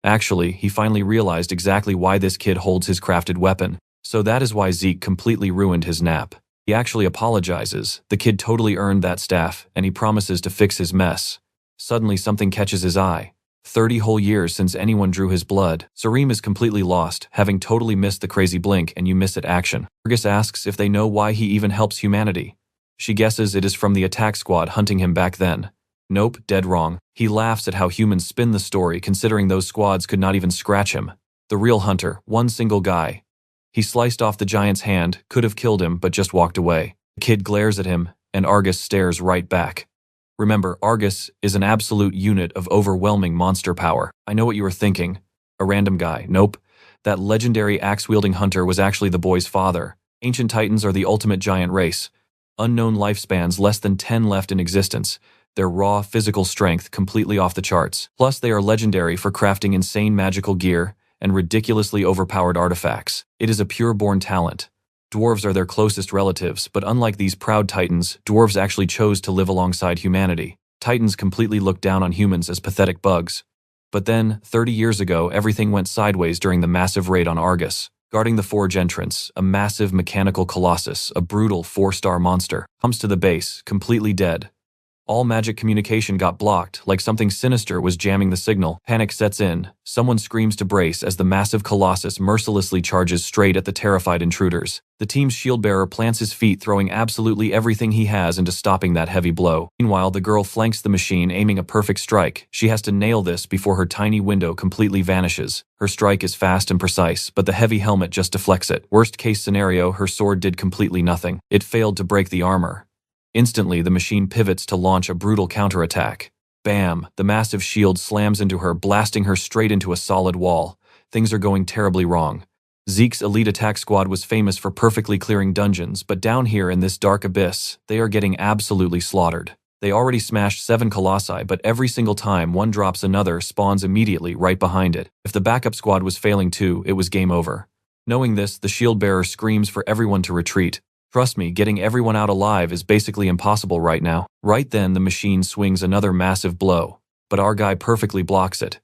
Actually, he finally realized exactly why this kid holds his crafted weapon. So that is why Zeke completely ruined his nap. He actually apologizes. The kid totally earned that staff, and he promises to fix his mess. Suddenly something catches his eye. 30 whole years since anyone drew his blood. Sareem is completely lost, having totally missed the crazy blink and you miss it action. Argus asks if they know why he even helps humanity. She guesses it is from the attack squad hunting him back then. Nope, dead wrong. He laughs at how humans spin the story considering those squads could not even scratch him. The real hunter, one single guy. He sliced off the giant's hand, could have killed him but just walked away. The kid glares at him, and Argus stares right back. Remember, Argus is an absolute unit of overwhelming monster power. I know what you were thinking. A random guy. Nope. That legendary axe-wielding hunter was actually the boy's father. Ancient Titans are the ultimate giant race. Unknown lifespans, less than 10 left in existence. Their raw physical strength completely off the charts. Plus, they are legendary for crafting insane magical gear and ridiculously overpowered artifacts. It is a pure-born talent. Dwarves are their closest relatives, but unlike these proud titans, dwarves actually chose to live alongside humanity. Titans completely look down on humans as pathetic bugs. But then, 30 years ago, everything went sideways during the massive raid on Argus. Guarding the forge entrance, a massive mechanical colossus, a brutal 4-star monster, comes to the base, completely dead. All magic communication got blocked, like something sinister was jamming the signal. Panic sets in. Someone screams to brace as the massive colossus mercilessly charges straight at the terrified intruders. The team's shield-bearer plants his feet, throwing absolutely everything he has into stopping that heavy blow. Meanwhile, the girl flanks the machine, aiming a perfect strike. She has to nail this before her tiny window completely vanishes. Her strike is fast and precise, but the heavy helmet just deflects it. Worst-case scenario, her sword did completely nothing. It failed to break the armor. Instantly, the machine pivots to launch a brutal counterattack. Bam! The massive shield slams into her, blasting her straight into a solid wall. Things are going terribly wrong. Zeke's elite attack squad was famous for perfectly clearing dungeons, but down here in this dark abyss, they are getting absolutely slaughtered. They already smashed 7 colossi, but every single time one drops, another spawns immediately right behind it. If the backup squad was failing too, it was game over. Knowing this, the shield bearer screams for everyone to retreat. Trust me, getting everyone out alive is basically impossible right now. Right then, the machine swings another massive blow, but our guy perfectly blocks it.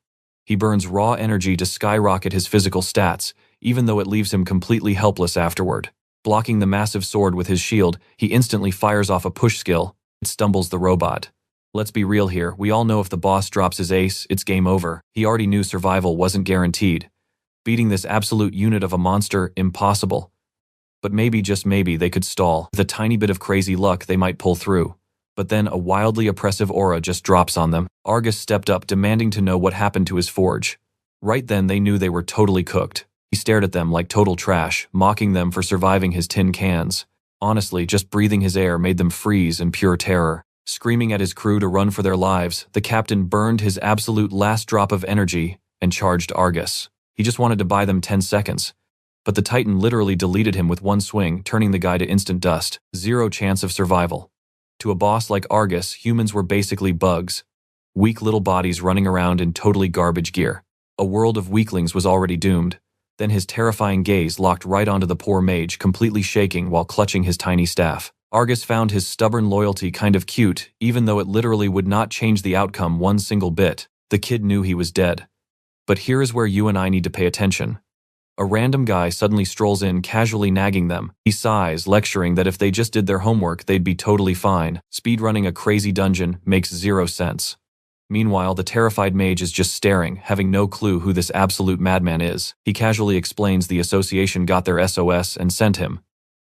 He burns raw energy to skyrocket his physical stats, even though it leaves him completely helpless afterward. Blocking the massive sword with his shield, he instantly fires off a push skill. It stumbles the robot. Let's be real here, we all know if the boss drops his ace, it's game over. He already knew survival wasn't guaranteed. Beating this absolute unit of a monster, impossible. But maybe, just maybe, they could stall. With a tiny bit of crazy luck, they might pull through. But then a wildly oppressive aura just drops on them. Argus stepped up, demanding to know what happened to his forge. Right then, they knew they were totally cooked. He stared at them like total trash, mocking them for surviving his tin cans. Honestly, just breathing his air made them freeze in pure terror. Screaming at his crew to run for their lives, the captain burned his absolute last drop of energy and charged Argus. He just wanted to buy them 10 seconds. But the Titan literally deleted him with one swing, turning the guy to instant dust. Zero chance of survival. To a boss like Argus, humans were basically bugs. Weak little bodies running around in totally garbage gear. A world of weaklings was already doomed. Then his terrifying gaze locked right onto the poor mage, completely shaking while clutching his tiny staff. Argus found his stubborn loyalty kind of cute, even though it literally would not change the outcome one single bit. The kid knew he was dead. But here is where you and I need to pay attention. A random guy suddenly strolls in, casually nagging them. He sighs, lecturing that if they just did their homework, they'd be totally fine. Speedrunning a crazy dungeon makes zero sense. Meanwhile, the terrified mage is just staring, having no clue who this absolute madman is. He casually explains the association got their SOS and sent him.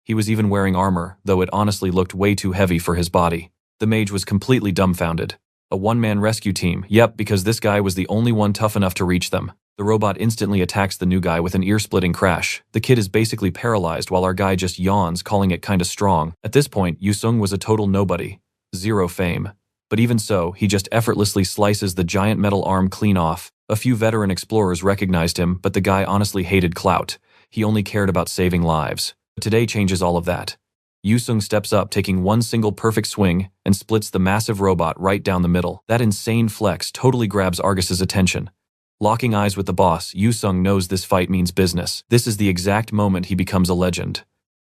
He was even wearing armor, though it honestly looked way too heavy for his body. The mage was completely dumbfounded. A one-man rescue team, yep, because this guy was the only one tough enough to reach them. The robot instantly attacks the new guy with an ear-splitting crash. The kid is basically paralyzed while our guy just yawns, calling it kinda strong. At this point, Yusung was a total nobody. Zero fame. But even so, he just effortlessly slices the giant metal arm clean off. A few veteran explorers recognized him, but the guy honestly hated clout. He only cared about saving lives. But today changes all of that. Yusung steps up, taking one single perfect swing, and splits the massive robot right down the middle. That insane flex totally grabs Argus's attention. Locking eyes with the boss, Yusung knows this fight means business. This is the exact moment he becomes a legend.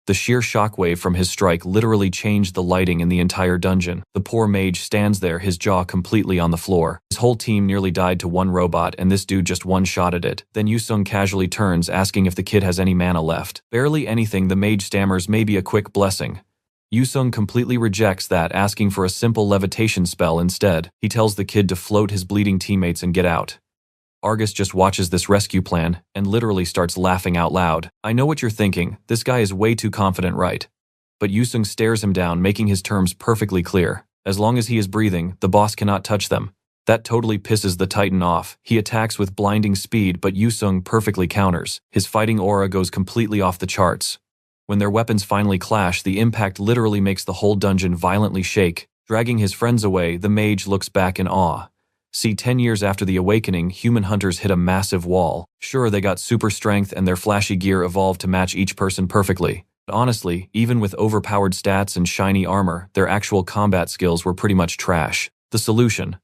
The sheer shockwave from his strike literally changed the lighting in the entire dungeon. The poor mage stands there, his jaw completely on the floor. His whole team nearly died to one robot, and this dude just one-shotted it. Then Yusung casually turns, asking if the kid has any mana left. Barely anything, the mage stammers, maybe a quick blessing. Yusung completely rejects that, asking for a simple levitation spell instead. He tells the kid to float his bleeding teammates and get out. Argus just watches this rescue plan and literally starts laughing out loud. I know what you're thinking, this guy is way too confident, right? But Yusung stares him down, making his terms perfectly clear. As long as he is breathing, the boss cannot touch them. That totally pisses the Titan off. He attacks with blinding speed, but Yusung perfectly counters. His fighting aura goes completely off the charts. When their weapons finally clash, the impact literally makes the whole dungeon violently shake. Dragging his friends away, the mage looks back in awe. See, 10 years after the awakening, human hunters hit a massive wall. Sure, they got super strength and their flashy gear evolved to match each person perfectly. But honestly, even with overpowered stats and shiny armor, their actual combat skills were pretty much trash. The solution?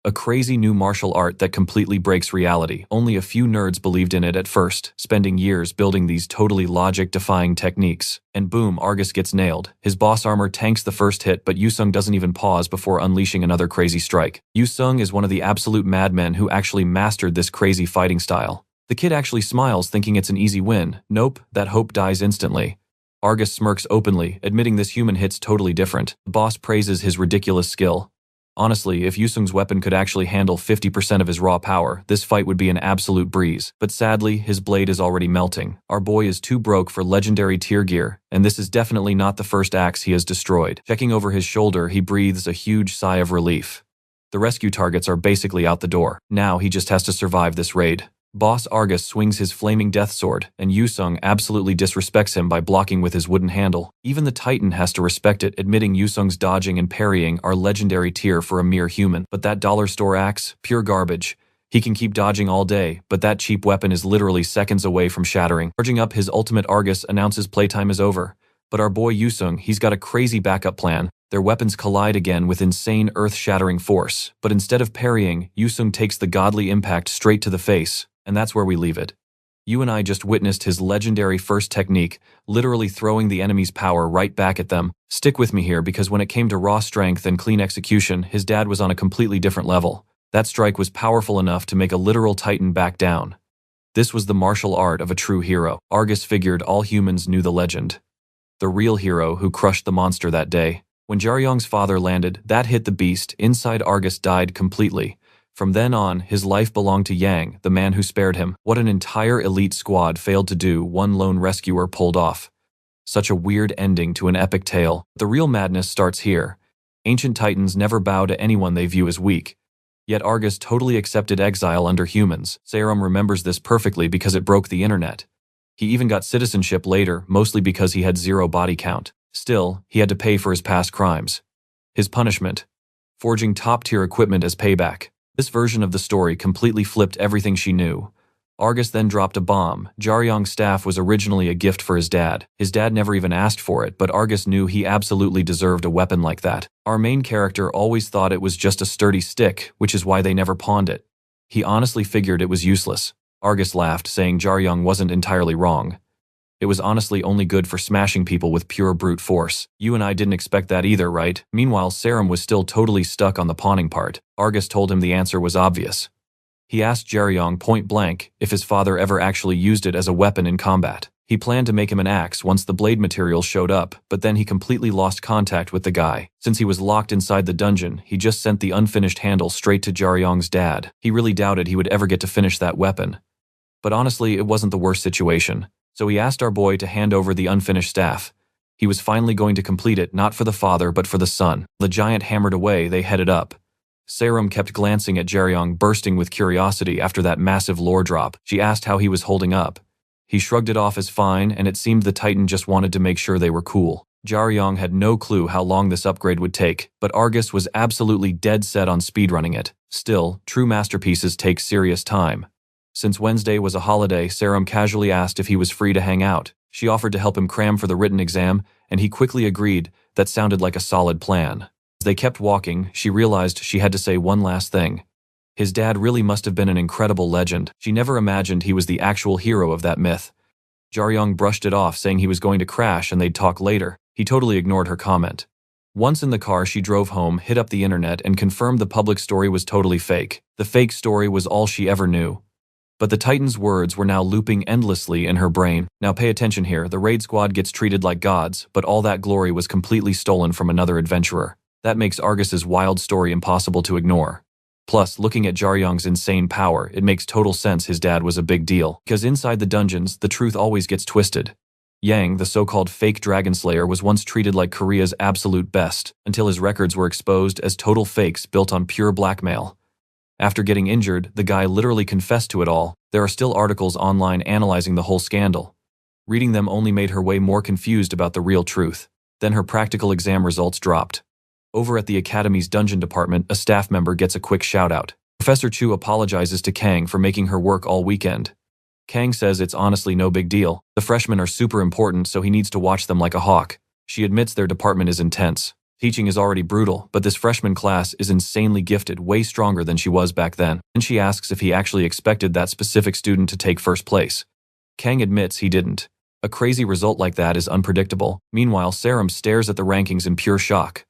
A crazy new martial art that completely breaks reality. Only a few nerds believed in it at first, spending years building these totally logic-defying techniques. And boom, Argus gets nailed. His boss armor tanks the first hit, but Yusung doesn't even pause before unleashing another crazy strike. Yusung is one of the absolute madmen who actually mastered this crazy fighting style. The kid actually smiles, thinking it's an easy win. Nope, that hope dies instantly. Argus smirks openly, admitting this human hit's totally different. The boss praises his ridiculous skill. Honestly, if Yusung's weapon could actually handle 50% of his raw power, this fight would be an absolute breeze. But sadly, his blade is already melting. Our boy is too broke for legendary tier gear, and this is definitely not the first axe he has destroyed. Checking over his shoulder, he breathes a huge sigh of relief. The rescue targets are basically out the door. Now he just has to survive this raid. Boss Argus swings his flaming death sword, and Yusung absolutely disrespects him by blocking with his wooden handle. Even the Titan has to respect it, admitting Yusung's dodging and parrying are legendary tier for a mere human. But that dollar store axe, pure garbage. He can keep dodging all day, but that cheap weapon is literally seconds away from shattering. Charging up his ultimate, Argus announces playtime is over. But our boy Yusung, he's got a crazy backup plan. Their weapons collide again with insane earth-shattering force. But instead of parrying, Yusung takes the godly impact straight to the face. And that's where we leave it. You and I just witnessed his legendary first technique, literally throwing the enemy's power right back at them. Stick with me here, because when it came to raw strength and clean execution, his dad was on a completely different level. That strike was powerful enough to make a literal Titan back down. This was the martial art of a true hero. Argus figured all humans knew the legend. The real hero who crushed the monster that day. When Jaeyun's father landed, that hit the beast. Inside, Argus died completely. From then on, his life belonged to Yang, the man who spared him. What an entire elite squad failed to do, one lone rescuer pulled off. Such a weird ending to an epic tale. The real madness starts here. Ancient Titans never bow to anyone they view as weak. Yet Argus totally accepted exile under humans. Serum remembers this perfectly because it broke the internet. He even got citizenship later, mostly because he had 0 body count. Still, he had to pay for his past crimes. His punishment: forging top-tier equipment as payback. This version of the story completely flipped everything she knew. Argus then dropped a bomb. Jaeyun's staff was originally a gift for his dad. His dad never even asked for it, but Argus knew he absolutely deserved a weapon like that. Our main character always thought it was just a sturdy stick, which is why they never pawned it. He honestly figured it was useless. Argus laughed, saying Jaeyun wasn't entirely wrong. It was honestly only good for smashing people with pure brute force. You and I didn't expect that either, right? Meanwhile, Serum was still totally stuck on the pawning part. Argus told him the answer was obvious. He asked Jaeyun point blank if his father ever actually used it as a weapon in combat. He planned to make him an axe once the blade material showed up, but then he completely lost contact with the guy. Since he was locked inside the dungeon, he just sent the unfinished handle straight to Jaeyun's dad. He really doubted he would ever get to finish that weapon. But honestly, it wasn't the worst situation. So he asked our boy to hand over the unfinished staff. He was finally going to complete it, not for the father, but for the son. The giant hammered away, they headed up. Serum kept glancing at Jaeyun, bursting with curiosity after that massive lore drop. She asked how he was holding up. He shrugged it off as fine, and it seemed the Titan just wanted to make sure they were cool. Jaeyun had no clue how long this upgrade would take, but Argus was absolutely dead set on speedrunning it. Still, true masterpieces take serious time. Since Wednesday was a holiday, Serum casually asked if he was free to hang out. She offered to help him cram for the written exam, and he quickly agreed. That sounded like a solid plan. As they kept walking, she realized she had to say one last thing. His dad really must have been an incredible legend. She never imagined he was the actual hero of that myth. Jaeyun brushed it off, saying he was going to crash and they'd talk later. He totally ignored her comment. Once in the car, she drove home, hit up the internet, and confirmed the public story was totally fake. The fake story was all she ever knew. But the Titan's words were now looping endlessly in her brain. Now pay attention here, the raid squad gets treated like gods, but all that glory was completely stolen from another adventurer. That makes Argus's wild story impossible to ignore. Plus, looking at Jaeyun's insane power, it makes total sense his dad was a big deal. Because inside the dungeons, the truth always gets twisted. Yang, the so-called fake dragon slayer, was once treated like Korea's absolute best, until his records were exposed as total fakes built on pure blackmail. After getting injured, the guy literally confessed to it all. There are still articles online analyzing the whole scandal. Reading them only made her way more confused about the real truth. Then her practical exam results dropped. Over at the Academy's dungeon department, a staff member gets a quick shout-out. Professor Chu apologizes to Kang for making her work all weekend. Kang says it's honestly no big deal. The freshmen are super important, so he needs to watch them like a hawk. She admits their department is intense. Teaching is already brutal, but this freshman class is insanely gifted, way stronger than she was back then. And she asks if he actually expected that specific student to take first place. Kang admits he didn't. A crazy result like that is unpredictable. Meanwhile, Sarum stares at the rankings in pure shock.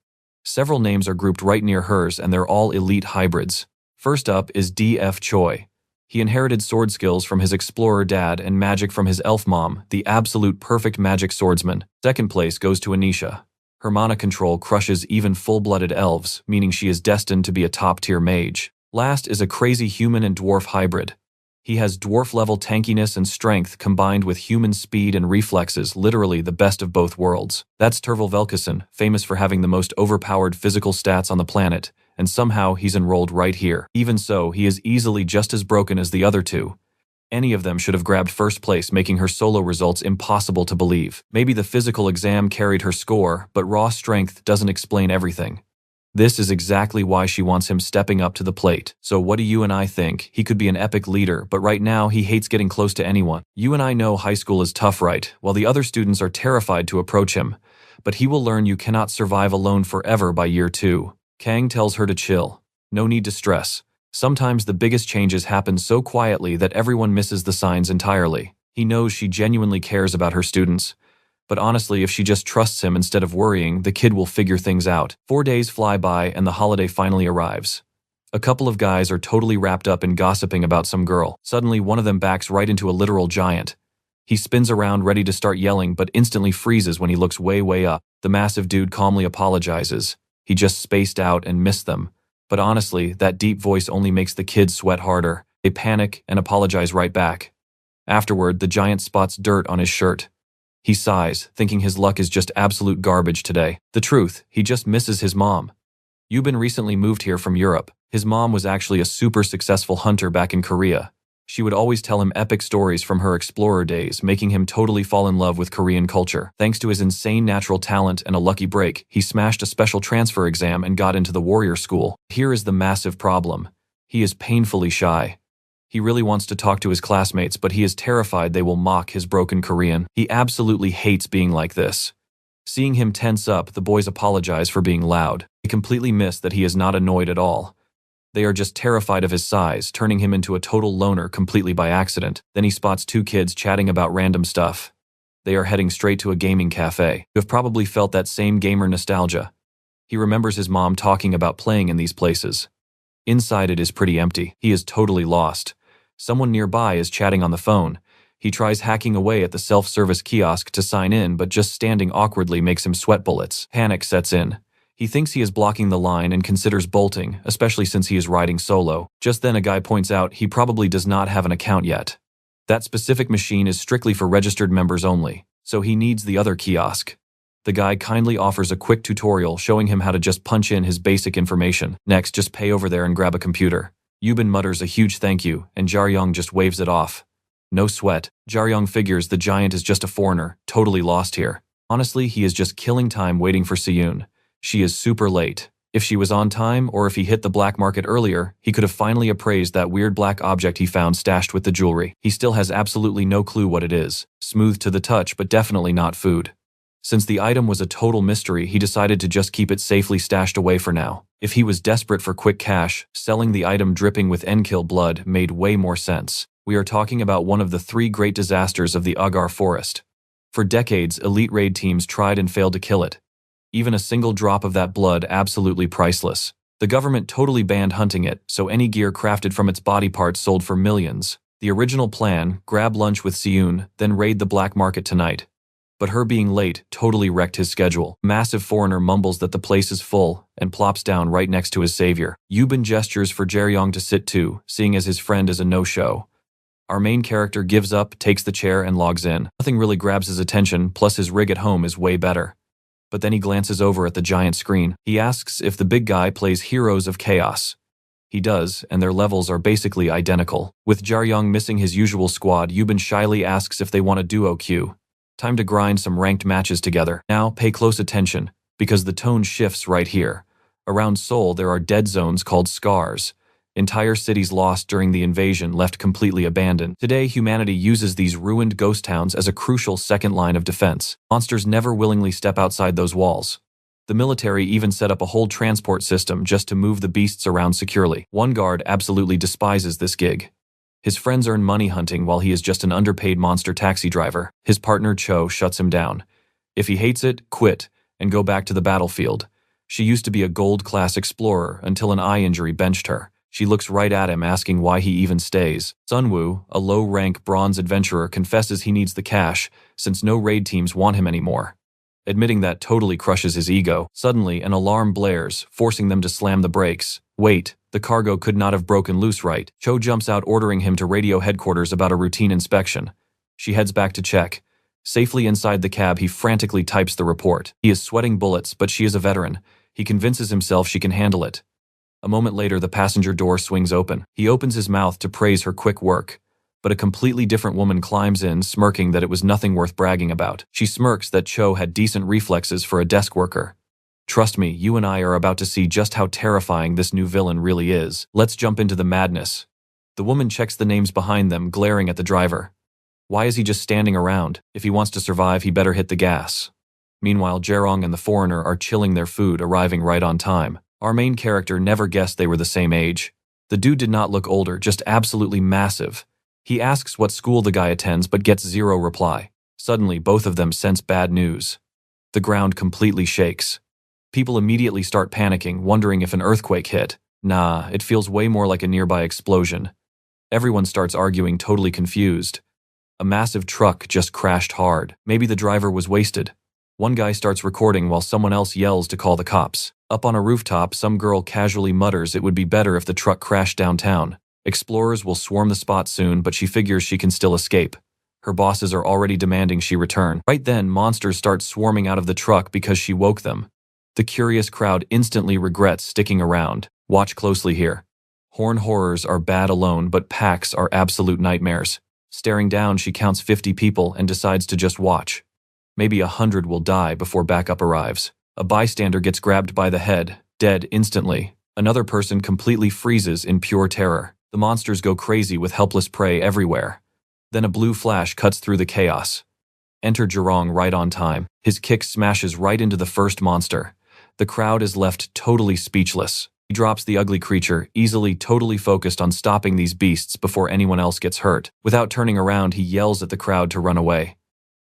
Several names are grouped right near hers, and they're all elite hybrids. First up is D.F. Choi. He inherited sword skills from his explorer dad and magic from his elf mom, the absolute perfect magic swordsman. Second place goes to Anisha. Her mana control crushes even full-blooded elves, meaning she is destined to be a top-tier mage. Last is a crazy human and dwarf hybrid. He has dwarf-level tankiness and strength combined with human speed and reflexes, literally the best of both worlds. That's Tervel Velkason, famous for having the most overpowered physical stats on the planet, and somehow he's enrolled right here. Even so, he is easily just as broken as the other two. Any of them should have grabbed first place, making her solo results impossible to believe. Maybe the physical exam carried her score, but raw strength doesn't explain everything. This is exactly why she wants him stepping up to the plate. So what do you and I think? He could be an epic leader, but right now he hates getting close to anyone. You and I know high school is tough, right? While the other students are terrified to approach him. But he will learn you cannot survive alone forever by year 2. Kang tells her to chill. No need to stress. Sometimes the biggest changes happen so quietly that everyone misses the signs entirely. He knows she genuinely cares about her students. But honestly, if she just trusts him instead of worrying, the kid will figure things out. 4 days fly by and the holiday finally arrives. A couple of guys are totally wrapped up in gossiping about some girl. Suddenly, one of them backs right into a literal giant. He spins around ready to start yelling, but instantly freezes when he looks way up. The massive dude calmly apologizes. He just spaced out and missed them. But honestly, that deep voice only makes the kids sweat harder. They panic and apologize right back. Afterward, the giant spots dirt on his shirt. He sighs, thinking his luck is just absolute garbage today. The truth, he just misses his mom. Yubin recently moved here from Europe. His mom was actually a super successful hunter back in Korea. She would always tell him epic stories from her explorer days, making him totally fall in love with Korean culture. Thanks to his insane natural talent and a lucky break, he smashed a special transfer exam and got into the warrior school. Here is the massive problem. He is painfully shy. He really wants to talk to his classmates, but he is terrified they will mock his broken Korean. He absolutely hates being like this. Seeing him tense up, the boys apologize for being loud. They completely miss that he is not annoyed at all. They are just terrified of his size, turning him into a total loner completely by accident. Then he spots 2 kids chatting about random stuff. They are heading straight to a gaming cafe. You have probably felt that same gamer nostalgia. He remembers his mom talking about playing in these places. Inside it is pretty empty. He is totally lost. Someone nearby is chatting on the phone. He tries hacking away at the self-service kiosk to sign in, but just standing awkwardly makes him sweat bullets. Panic sets in. He thinks he is blocking the line and considers bolting, especially since he is riding solo. Just then a guy points out he probably does not have an account yet. That specific machine is strictly for registered members only, so he needs the other kiosk. The guy kindly offers a quick tutorial showing him how to just punch in his basic information. Next, just pay over there and grab a computer. Yubin mutters a huge thank you, and Jaeyun just waves it off. No sweat. Jaeyun figures the giant is just a foreigner, totally lost here. Honestly, he is just killing time waiting for Seyun. She is super late. If she was on time, or if he hit the black market earlier, he could have finally appraised that weird black object he found stashed with the jewelry. He still has absolutely no clue what it is. Smooth to the touch, but definitely not food. Since the item was a total mystery, he decided to just keep it safely stashed away for now. If he was desperate for quick cash, selling the item dripping with Enkill blood made way more sense. We are talking about one of the three great disasters of the Agar forest. For decades, elite raid teams tried and failed to kill it. Even a single drop of that blood absolutely priceless. The government totally banned hunting it, so any gear crafted from its body parts sold for millions. The original plan, grab lunch with Jaeyun, then raid the black market tonight. But her being late totally wrecked his schedule. Massive foreigner mumbles that the place is full and plops down right next to his savior. Yubin gestures for Jaeyun to sit too, seeing as his friend is a no-show. Our main character gives up, takes the chair, and logs in. Nothing really grabs his attention, plus his rig at home is way better. But then he glances over at the giant screen. He asks if the big guy plays Heroes of Chaos. He does, and their levels are basically identical. With Jaeyun missing his usual squad, Yubin shyly asks if they want a duo queue. Time to grind some ranked matches together. Now, pay close attention, because the tone shifts right here. Around Seoul, there are dead zones called scars. Entire cities lost during the invasion, left completely abandoned. Today, humanity uses these ruined ghost towns as a crucial second line of defense. Monsters never willingly step outside those walls. The military even set up a whole transport system just to move the beasts around securely. One guard absolutely despises this gig. His friends earn money hunting while he is just an underpaid monster taxi driver. His partner Cho shuts him down. If he hates it, quit, and go back to the battlefield. She used to be a gold-class explorer until an eye injury benched her. She looks right at him, asking why he even stays. Sunwoo, a low-rank bronze adventurer, confesses he needs the cash, since no raid teams want him anymore. Admitting that totally crushes his ego. Suddenly, an alarm blares, forcing them to slam the brakes. Wait, the cargo could not have broken loose right. Cho jumps out, ordering him to radio headquarters about a routine inspection. She heads back to check. Safely inside the cab, he frantically types the report. He is sweating bullets, but she is a veteran. He convinces himself she can handle it. A moment later, the passenger door swings open. He opens his mouth to praise her quick work, but a completely different woman climbs in, smirking that it was nothing worth bragging about. She smirks that Cho had decent reflexes for a desk worker. Trust me, you and I are about to see just how terrifying this new villain really is. Let's jump into the madness. The woman checks the names behind them, glaring at the driver. Why is he just standing around? If he wants to survive, he better hit the gas. Meanwhile, Jaeyun and the foreigner are chilling their food, arriving right on time. Our main character never guessed they were the same age. The dude did not look older, just absolutely massive. He asks what school the guy attends but gets zero reply. Suddenly, both of them sense bad news. The ground completely shakes. People immediately start panicking, wondering if an earthquake hit. Nah, it feels way more like a nearby explosion. Everyone starts arguing, totally confused. A massive truck just crashed hard. Maybe the driver was wasted. One guy starts recording while someone else yells to call the cops. Up on a rooftop, some girl casually mutters it would be better if the truck crashed downtown. Explorers will swarm the spot soon, but she figures she can still escape. Her bosses are already demanding she return. Right then, monsters start swarming out of the truck because she woke them. The curious crowd instantly regrets sticking around. Watch closely here. Horn horrors are bad alone, but packs are absolute nightmares. Staring down, she counts 50 people and decides to just watch. Maybe 100 will die before backup arrives. A bystander gets grabbed by the head, dead instantly. Another person completely freezes in pure terror. The monsters go crazy with helpless prey everywhere. Then a blue flash cuts through the chaos. Enter Jaeyun right on time. His kick smashes right into the first monster. The crowd is left totally speechless. He drops the ugly creature, easily totally focused on stopping these beasts before anyone else gets hurt. Without turning around, he yells at the crowd to run away.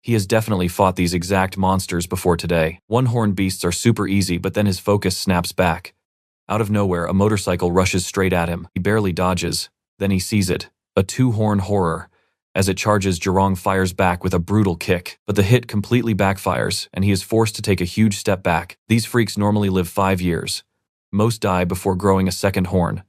He has definitely fought these exact monsters before today. One-horn beasts are super easy, but then his focus snaps back. Out of nowhere, a motorcycle rushes straight at him. He barely dodges. Then he sees it. A two-horn horror. As it charges, Jaeyun fires back with a brutal kick. But the hit completely backfires, and he is forced to take a huge step back. These freaks normally live 5 years. Most die before growing a second horn.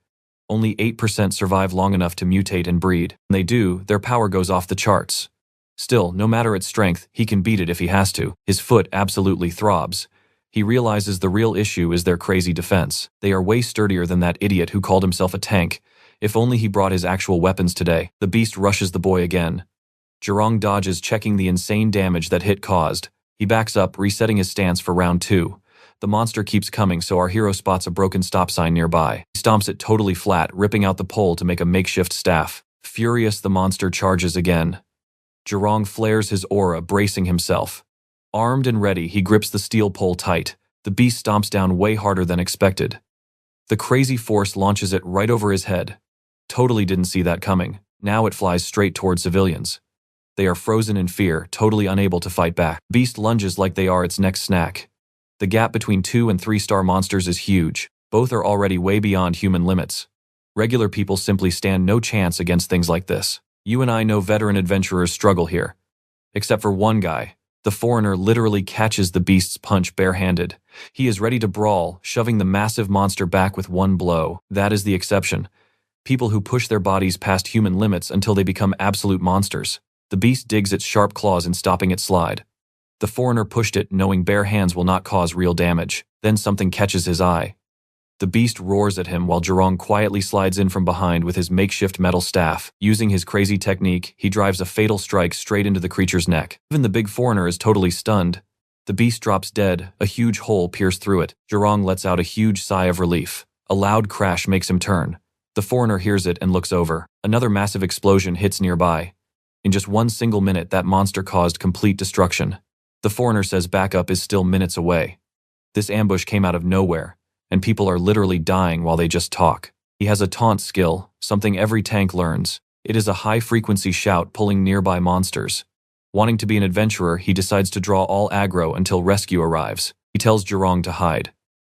Only 8% survive long enough to mutate and breed. When they do, their power goes off the charts. Still, no matter its strength, he can beat it if he has to. His foot absolutely throbs. He realizes the real issue is their crazy defense. They are way sturdier than that idiot who called himself a tank. If only he brought his actual weapons today. The beast rushes the boy again. Jaeyun dodges, checking the insane damage that hit caused. He backs up, resetting his stance for round 2. The monster keeps coming, so our hero spots a broken stop sign nearby. He stomps it totally flat, ripping out the pole to make a makeshift staff. Furious, the monster charges again. Jaeyun flares his aura, bracing himself. Armed and ready, he grips the steel pole tight. The beast stomps down way harder than expected. The crazy force launches it right over his head. Totally didn't see that coming. Now it flies straight toward civilians. They are frozen in fear, totally unable to fight back. Beast lunges like they are its next snack. The gap between 2 and 3-star monsters is huge. Both are already way beyond human limits. Regular people simply stand no chance against things like this. You and I know veteran adventurers struggle here. Except for one guy. The foreigner literally catches the beast's punch barehanded. He is ready to brawl, shoving the massive monster back with one blow. That is the exception. People who push their bodies past human limits until they become absolute monsters. The beast digs its sharp claws in stopping its slide. The foreigner pushed it, knowing bare hands will not cause real damage. Then something catches his eye. The beast roars at him while Jaeyun quietly slides in from behind with his makeshift metal staff. Using his crazy technique, he drives a fatal strike straight into the creature's neck. Even the big foreigner is totally stunned. The beast drops dead, a huge hole pierced through it. Jaeyun lets out a huge sigh of relief. A loud crash makes him turn. The foreigner hears it and looks over. Another massive explosion hits nearby. In just one single minute, that monster caused complete destruction. The foreigner says backup is still minutes away. This ambush came out of nowhere, and people are literally dying while they just talk. He has a taunt skill, something every tank learns. It is a high-frequency shout pulling nearby monsters. Wanting to be an adventurer, he decides to draw all aggro until rescue arrives. He tells Jaeyun to hide.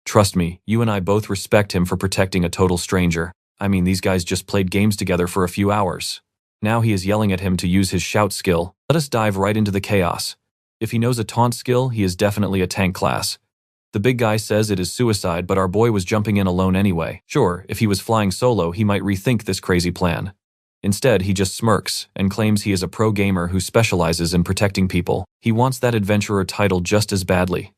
Trust me, you and I both respect him for protecting a total stranger. I mean, these guys just played games together for a few hours. Now he is yelling at him to use his shout skill. Let us dive right into the chaos. If he knows a taunt skill, he is definitely a tank class. The big guy says it is suicide, but our boy was jumping in alone anyway. Sure, if he was flying solo, he might rethink this crazy plan. Instead, he just smirks and claims he is a pro gamer who specializes in protecting people. He wants that adventurer title just as badly.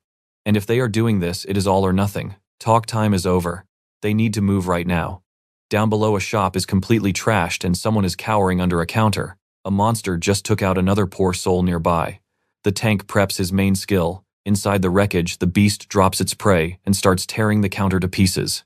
And if they are doing this, it is all or nothing. Talk time is over. They need to move right now. Down below, a shop is completely trashed and someone is cowering under a counter. A monster just took out another poor soul nearby. The tank preps his main skill. Inside the wreckage, the beast drops its prey and starts tearing the counter to pieces.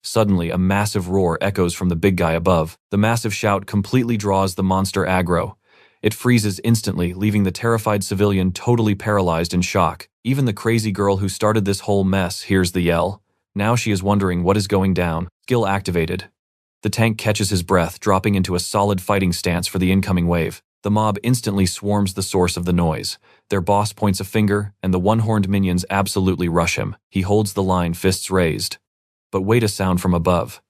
Suddenly, a massive roar echoes from the big guy above. The massive shout completely draws the monster aggro. It freezes instantly, leaving the terrified civilian totally paralyzed in shock. Even the crazy girl who started this whole mess hears the yell. Now she is wondering what is going down. Skill activated. The tank catches his breath, dropping into a solid fighting stance for the incoming wave. The mob instantly swarms the source of the noise. Their boss points a finger, and the one-horned minions absolutely rush him. He holds the line, fists raised. But wait, a sound from above.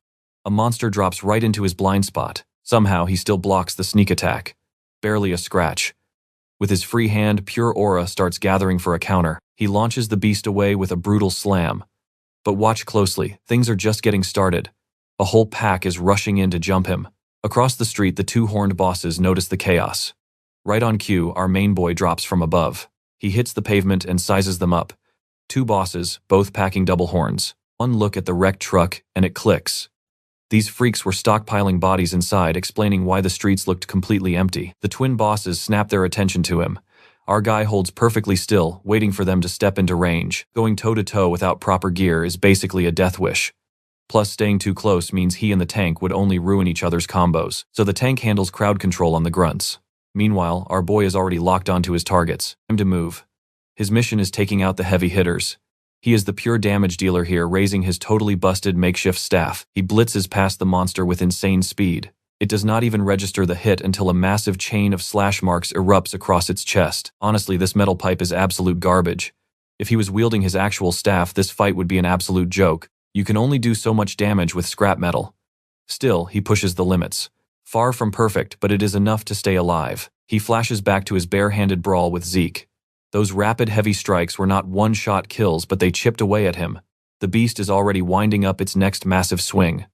A monster drops right into his blind spot. Somehow, he still blocks the sneak attack. Barely a scratch. With his free hand, pure aura starts gathering for a counter. He launches the beast away with a brutal slam. But watch closely, things are just getting started. A whole pack is rushing in to jump him. Across the street, the two horned bosses notice the chaos. Right on cue, our main boy drops from above. He hits the pavement and sizes them up. Two bosses, both packing double horns. One look at the wrecked truck, and it clicks. These freaks were stockpiling bodies inside, explaining why the streets looked completely empty. The twin bosses snap their attention to him. Our guy holds perfectly still, waiting for them to step into range. Going toe-to-toe without proper gear is basically a death wish. Plus, staying too close means he and the tank would only ruin each other's combos. So the tank handles crowd control on the grunts. Meanwhile, our boy is already locked onto his targets. Time to move. His mission is taking out the heavy hitters. He is the pure damage dealer here, raising his totally busted makeshift staff. He blitzes past the monster with insane speed. It does not even register the hit until a massive chain of slash marks erupts across its chest. Honestly, this metal pipe is absolute garbage. If he was wielding his actual staff, this fight would be an absolute joke. You can only do so much damage with scrap metal. Still, he pushes the limits. Far from perfect, but it is enough to stay alive. He flashes back to his bare-handed brawl with Zeke. Those rapid, heavy strikes were not one-shot kills, but they chipped away at him. The beast is already winding up its next massive swing.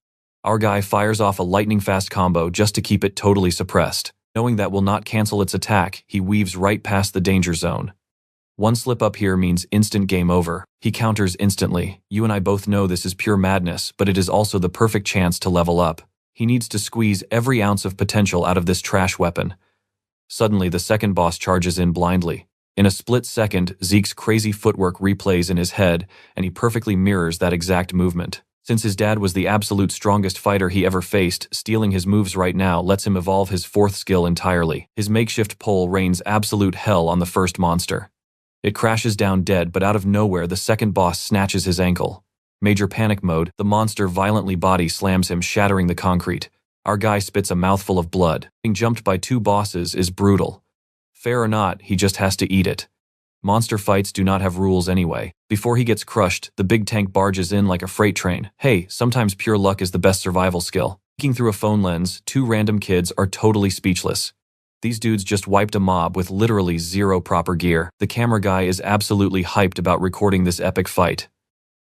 Our guy fires off a lightning-fast combo just to keep it totally suppressed. Knowing that will not cancel its attack, he weaves right past the danger zone. One slip up here means instant game over. He counters instantly. You and I both know this is pure madness, but it is also the perfect chance to level up. He needs to squeeze every ounce of potential out of this trash weapon. Suddenly, the second boss charges in blindly. In a split second, Zeke's crazy footwork replays in his head, and he perfectly mirrors that exact movement. Since his dad was the absolute strongest fighter he ever faced, stealing his moves right now lets him evolve his fourth skill entirely. His makeshift pole rains absolute hell on the first monster. It crashes down dead, but out of nowhere, the second boss snatches his ankle. Major panic mode, the monster violently body slams him, shattering the concrete. Our guy spits a mouthful of blood. Being jumped by 2 bosses is brutal. Fair or not, he just has to eat it. Monster fights do not have rules anyway. Before he gets crushed, the big tank barges in like a freight train. Hey, sometimes pure luck is the best survival skill. Peeking through a phone lens, 2 random kids are totally speechless. These dudes just wiped a mob with literally 0 proper gear. The camera guy is absolutely hyped about recording this epic fight.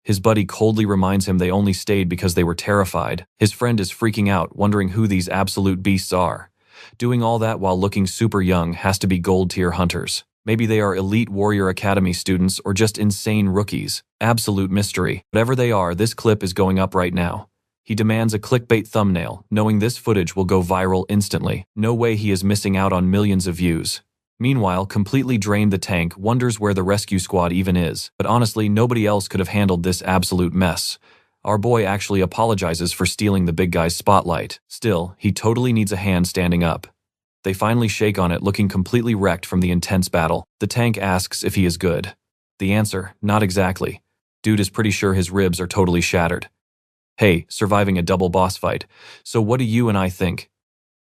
His buddy coldly reminds him they only stayed because they were terrified. His friend is freaking out, wondering who these absolute beasts are. Doing all that while looking super young has to be gold-tier hunters. Maybe they are elite Warrior Academy students or just insane rookies. Absolute mystery. Whatever they are, this clip is going up right now. He demands a clickbait thumbnail, knowing this footage will go viral instantly. No way he is missing out on millions of views. Meanwhile, completely drained the tank wonders where the rescue squad even is. But honestly, nobody else could have handled this absolute mess. Our boy actually apologizes for stealing the big guy's spotlight. Still, he totally needs a hand standing up. They finally shake on it, looking completely wrecked from the intense battle. The tank asks if he is good. The answer, not exactly. Dude is pretty sure his ribs are totally shattered. Hey, surviving a double boss fight. So what do you and I think?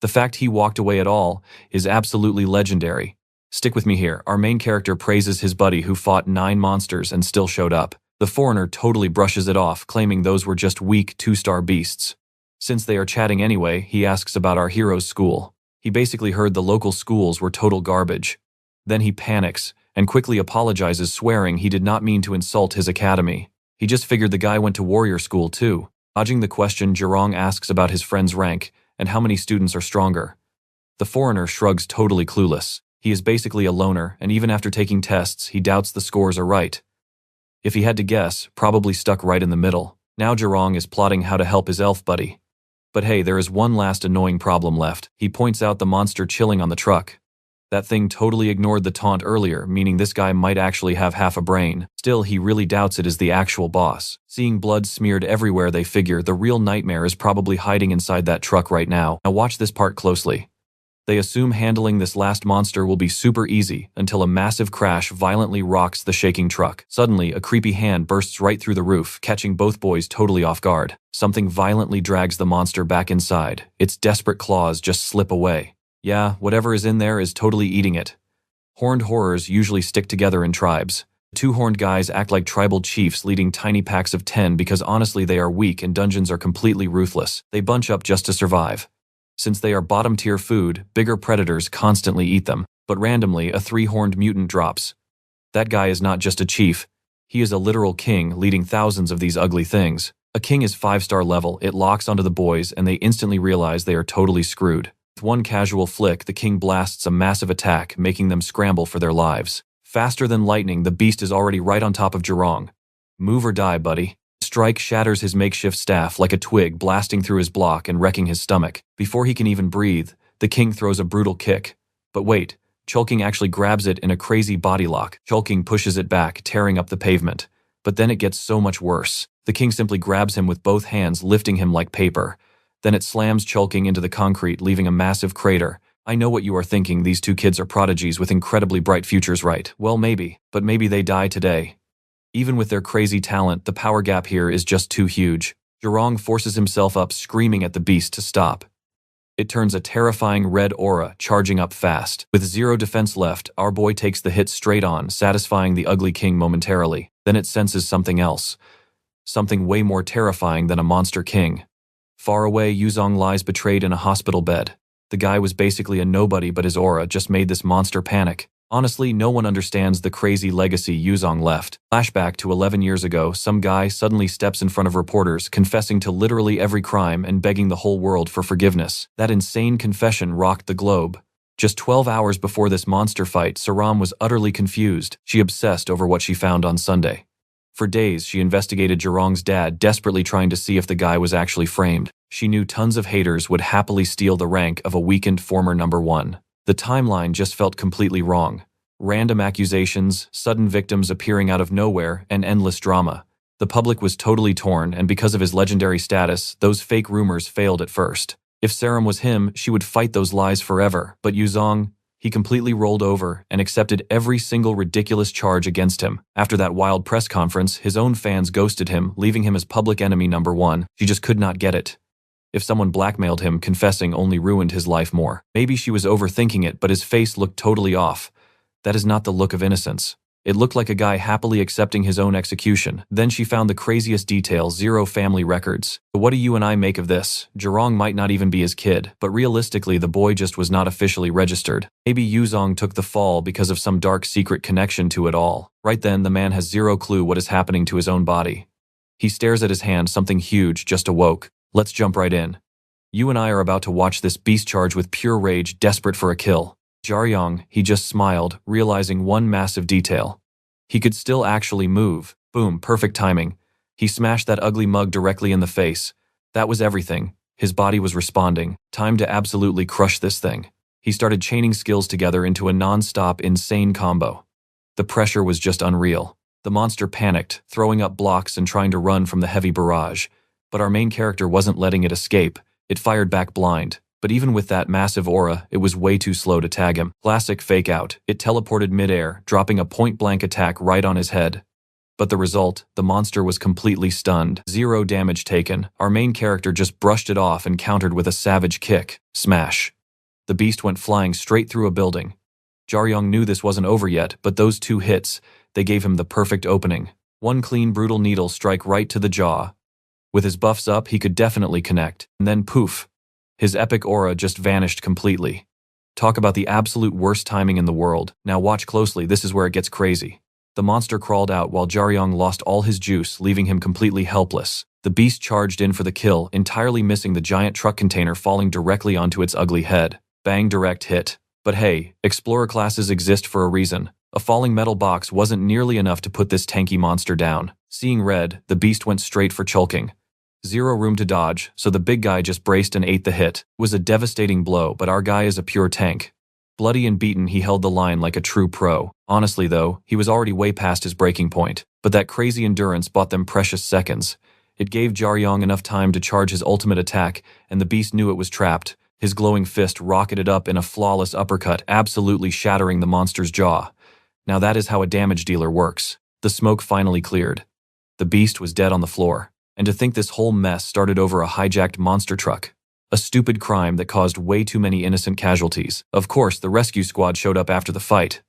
The fact he walked away at all is absolutely legendary. Stick with me here. Our main character praises his buddy who fought 9 monsters and still showed up. The foreigner totally brushes it off, claiming those were just weak 2-star beasts. Since they are chatting anyway, he asks about our hero's school. He basically heard the local schools were total garbage. Then he panics and quickly apologizes, swearing he did not mean to insult his academy. He just figured the guy went to warrior school too. Dodging the question, Jaeyun asks about his friend's rank and how many students are stronger. The foreigner shrugs, totally clueless. He is basically a loner, and even after taking tests, he doubts the scores are right. If he had to guess, probably stuck right in the middle. Now Jaeyun is plotting how to help his elf buddy. But hey, there is one last annoying problem left. He points out the monster chilling on the truck. That thing totally ignored the taunt earlier, meaning this guy might actually have half a brain. Still, he really doubts it is the actual boss. Seeing blood smeared everywhere, they figure the real nightmare is probably hiding inside that truck right now. Now watch this part closely. They assume handling this last monster will be super easy until a massive crash violently rocks the shaking truck. Suddenly, a creepy hand bursts right through the roof, catching both boys totally off guard. Something violently drags the monster back inside. Its desperate claws just slip away. Yeah, whatever is in there is totally eating it. Horned horrors usually stick together in tribes. 2 horned guys act like tribal chiefs leading tiny packs of 10 because honestly they are weak and dungeons are completely ruthless. They bunch up just to survive. Since they are bottom-tier food, bigger predators constantly eat them. But randomly, a 3-horned mutant drops. That guy is not just a chief. He is a literal king, leading thousands of these ugly things. A king is 5-star level. It locks onto the boys, and they instantly realize they are totally screwed. With one casual flick, the king blasts a massive attack, making them scramble for their lives. Faster than lightning, the beast is already right on top of Jaeyun. Move or die, buddy. Strike shatters his makeshift staff like a twig, blasting through his block and wrecking his stomach. Before he can even breathe, the king throws a brutal kick. But wait, Chulking actually grabs it in a crazy body lock. Chulking pushes it back, tearing up the pavement. But then it gets so much worse. The king simply grabs him with both hands, lifting him like paper. Then it slams Chulking into the concrete, leaving a massive crater. I know what you are thinking, these 2 kids are prodigies with incredibly bright futures, right? Well, maybe. But maybe they die today. Even with their crazy talent, the power gap here is just too huge. Jaeyun forces himself up, screaming at the beast to stop. It turns a terrifying red aura, charging up fast. With 0 defense left, our boy takes the hit straight on, satisfying the ugly king momentarily. Then it senses something else. Something way more terrifying than a monster king. Far away, Yuzong lies betrayed in a hospital bed. The guy was basically a nobody, but his aura just made this monster panic. Honestly, no one understands the crazy legacy Yuzong left. Flashback to 11 years ago, some guy suddenly steps in front of reporters, confessing to literally every crime and begging the whole world for forgiveness. That insane confession rocked the globe. Just 12 hours before this monster fight, Saram was utterly confused. She obsessed over what she found on Sunday. For days, she investigated Jaeyun's dad, desperately trying to see if the guy was actually framed. She knew tons of haters would happily steal the rank of a weakened former number 1. The timeline just felt completely wrong. Random accusations, sudden victims appearing out of nowhere, and endless drama. The public was totally torn, and because of his legendary status, those fake rumors failed at first. If Saram was him, she would fight those lies forever. But Yuzong, he completely rolled over and accepted every single ridiculous charge against him. After that wild press conference, his own fans ghosted him, leaving him as public enemy number 1. She just could not get it. If someone blackmailed him, confessing only ruined his life more. Maybe she was overthinking it, but his face looked totally off. That is not the look of innocence. It looked like a guy happily accepting his own execution. Then she found the craziest detail: 0 family records. But what do you and I make of this? Jaerong might not even be his kid, but realistically the boy just was not officially registered. Maybe Yuzong took the fall because of some dark secret connection to it all. Right then, the man has 0 clue what is happening to his own body. He stares at his hand. Something huge just awoke. Let's jump right in. You and I are about to watch this beast charge with pure rage, desperate for a kill. Jaerong, he just smiled, realizing one massive detail. He could still actually move. Boom, perfect timing. He smashed that ugly mug directly in the face. That was everything. His body was responding. Time to absolutely crush this thing. He started chaining skills together into a non-stop, insane combo. The pressure was just unreal. The monster panicked, throwing up blocks and trying to run from the heavy barrage. But our main character wasn't letting it escape. It fired back blind. But even with that massive aura, it was way too slow to tag him. Classic fake out. It teleported midair, dropping a point-blank attack right on his head. But the result, the monster was completely stunned. 0 damage taken. Our main character just brushed it off and countered with a savage kick. Smash. The beast went flying straight through a building. Jaerong knew this wasn't over yet, but those 2 hits, they gave him the perfect opening. One clean, brutal needle strike right to the jaw. With his buffs up, he could definitely connect. And then poof. His epic aura just vanished completely. Talk about the absolute worst timing in the world. Now watch closely, this is where it gets crazy. The monster crawled out while Jaerong lost all his juice, leaving him completely helpless. The beast charged in for the kill, entirely missing the giant truck container falling directly onto its ugly head. Bang, direct hit. But hey, explorer classes exist for a reason. A falling metal box wasn't nearly enough to put this tanky monster down. Seeing red, the beast went straight for chulking. 0 room to dodge, so the big guy just braced and ate the hit. It was a devastating blow, but our guy is a pure tank. Bloody and beaten, he held the line like a true pro. Honestly though, he was already way past his breaking point. But that crazy endurance bought them precious seconds. It gave Jaerong enough time to charge his ultimate attack, and the beast knew it was trapped. His glowing fist rocketed up in a flawless uppercut, absolutely shattering the monster's jaw. Now that is how a damage dealer works. The smoke finally cleared. The beast was dead on the floor. And to think this whole mess started over a hijacked monster truck. A stupid crime that caused way too many innocent casualties. Of course, the rescue squad showed up after the fight.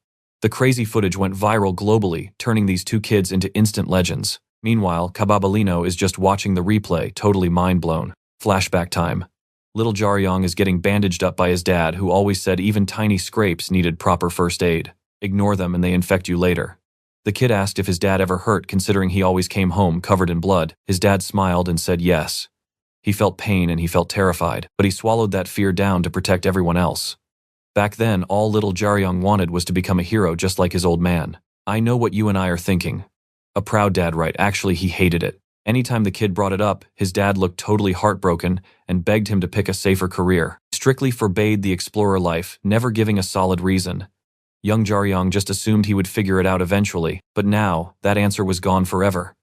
The crazy footage went viral globally, turning these 2 kids into instant legends. Meanwhile, Kababalino is just watching the replay, totally mind-blown. Flashback time. Little Jaerong is getting bandaged up by his dad, who always said even tiny scrapes needed proper first aid. Ignore them and they infect you later. The kid asked if his dad ever hurt, considering he always came home covered in blood. His dad smiled and said yes. He felt pain and he felt terrified, but he swallowed that fear down to protect everyone else. Back then, all little Jaerong wanted was to become a hero just like his old man. I know what you and I are thinking. A proud dad, right? Actually, he hated it. Anytime the kid brought it up, his dad looked totally heartbroken and begged him to pick a safer career. Strictly forbade the explorer life, never giving a solid reason. Young Jaerong just assumed he would figure it out eventually, but now, that answer was gone forever.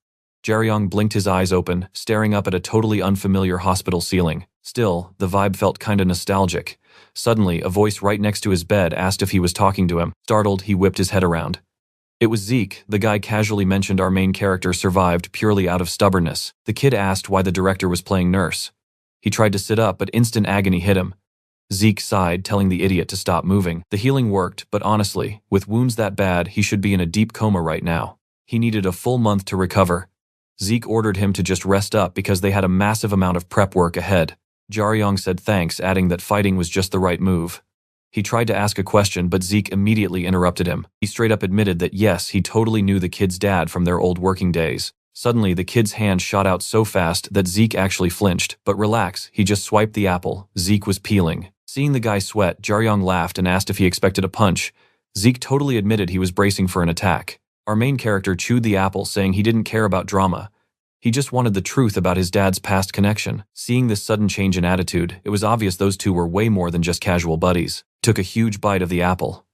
Jaerong blinked his eyes open, staring up at a totally unfamiliar hospital ceiling. Still, the vibe felt kinda nostalgic. Suddenly, a voice right next to his bed asked if he was talking to him. Startled, he whipped his head around. It was Zeke. The guy casually mentioned our main character survived purely out of stubbornness. The kid asked why the director was playing nurse. He tried to sit up, but instant agony hit him. Zeke sighed, telling the idiot to stop moving. The healing worked, but honestly, with wounds that bad, he should be in a deep coma right now. He needed a full month to recover. Zeke ordered him to just rest up because they had a massive amount of prep work ahead. Jaerong said thanks, adding that fighting was just the right move. He tried to ask a question, but Zeke immediately interrupted him. He straight up admitted that yes, he totally knew the kid's dad from their old working days. Suddenly, the kid's hand shot out so fast that Zeke actually flinched. But relax, he just swiped the apple. Zeke was peeling. Seeing the guy sweat, Jaerong laughed and asked if he expected a punch. Zeke totally admitted he was bracing for an attack. Our main character chewed the apple, saying he didn't care about drama. He just wanted the truth about his dad's past connection. Seeing this sudden change in attitude, it was obvious those two were way more than just casual buddies. He took a huge bite of the apple.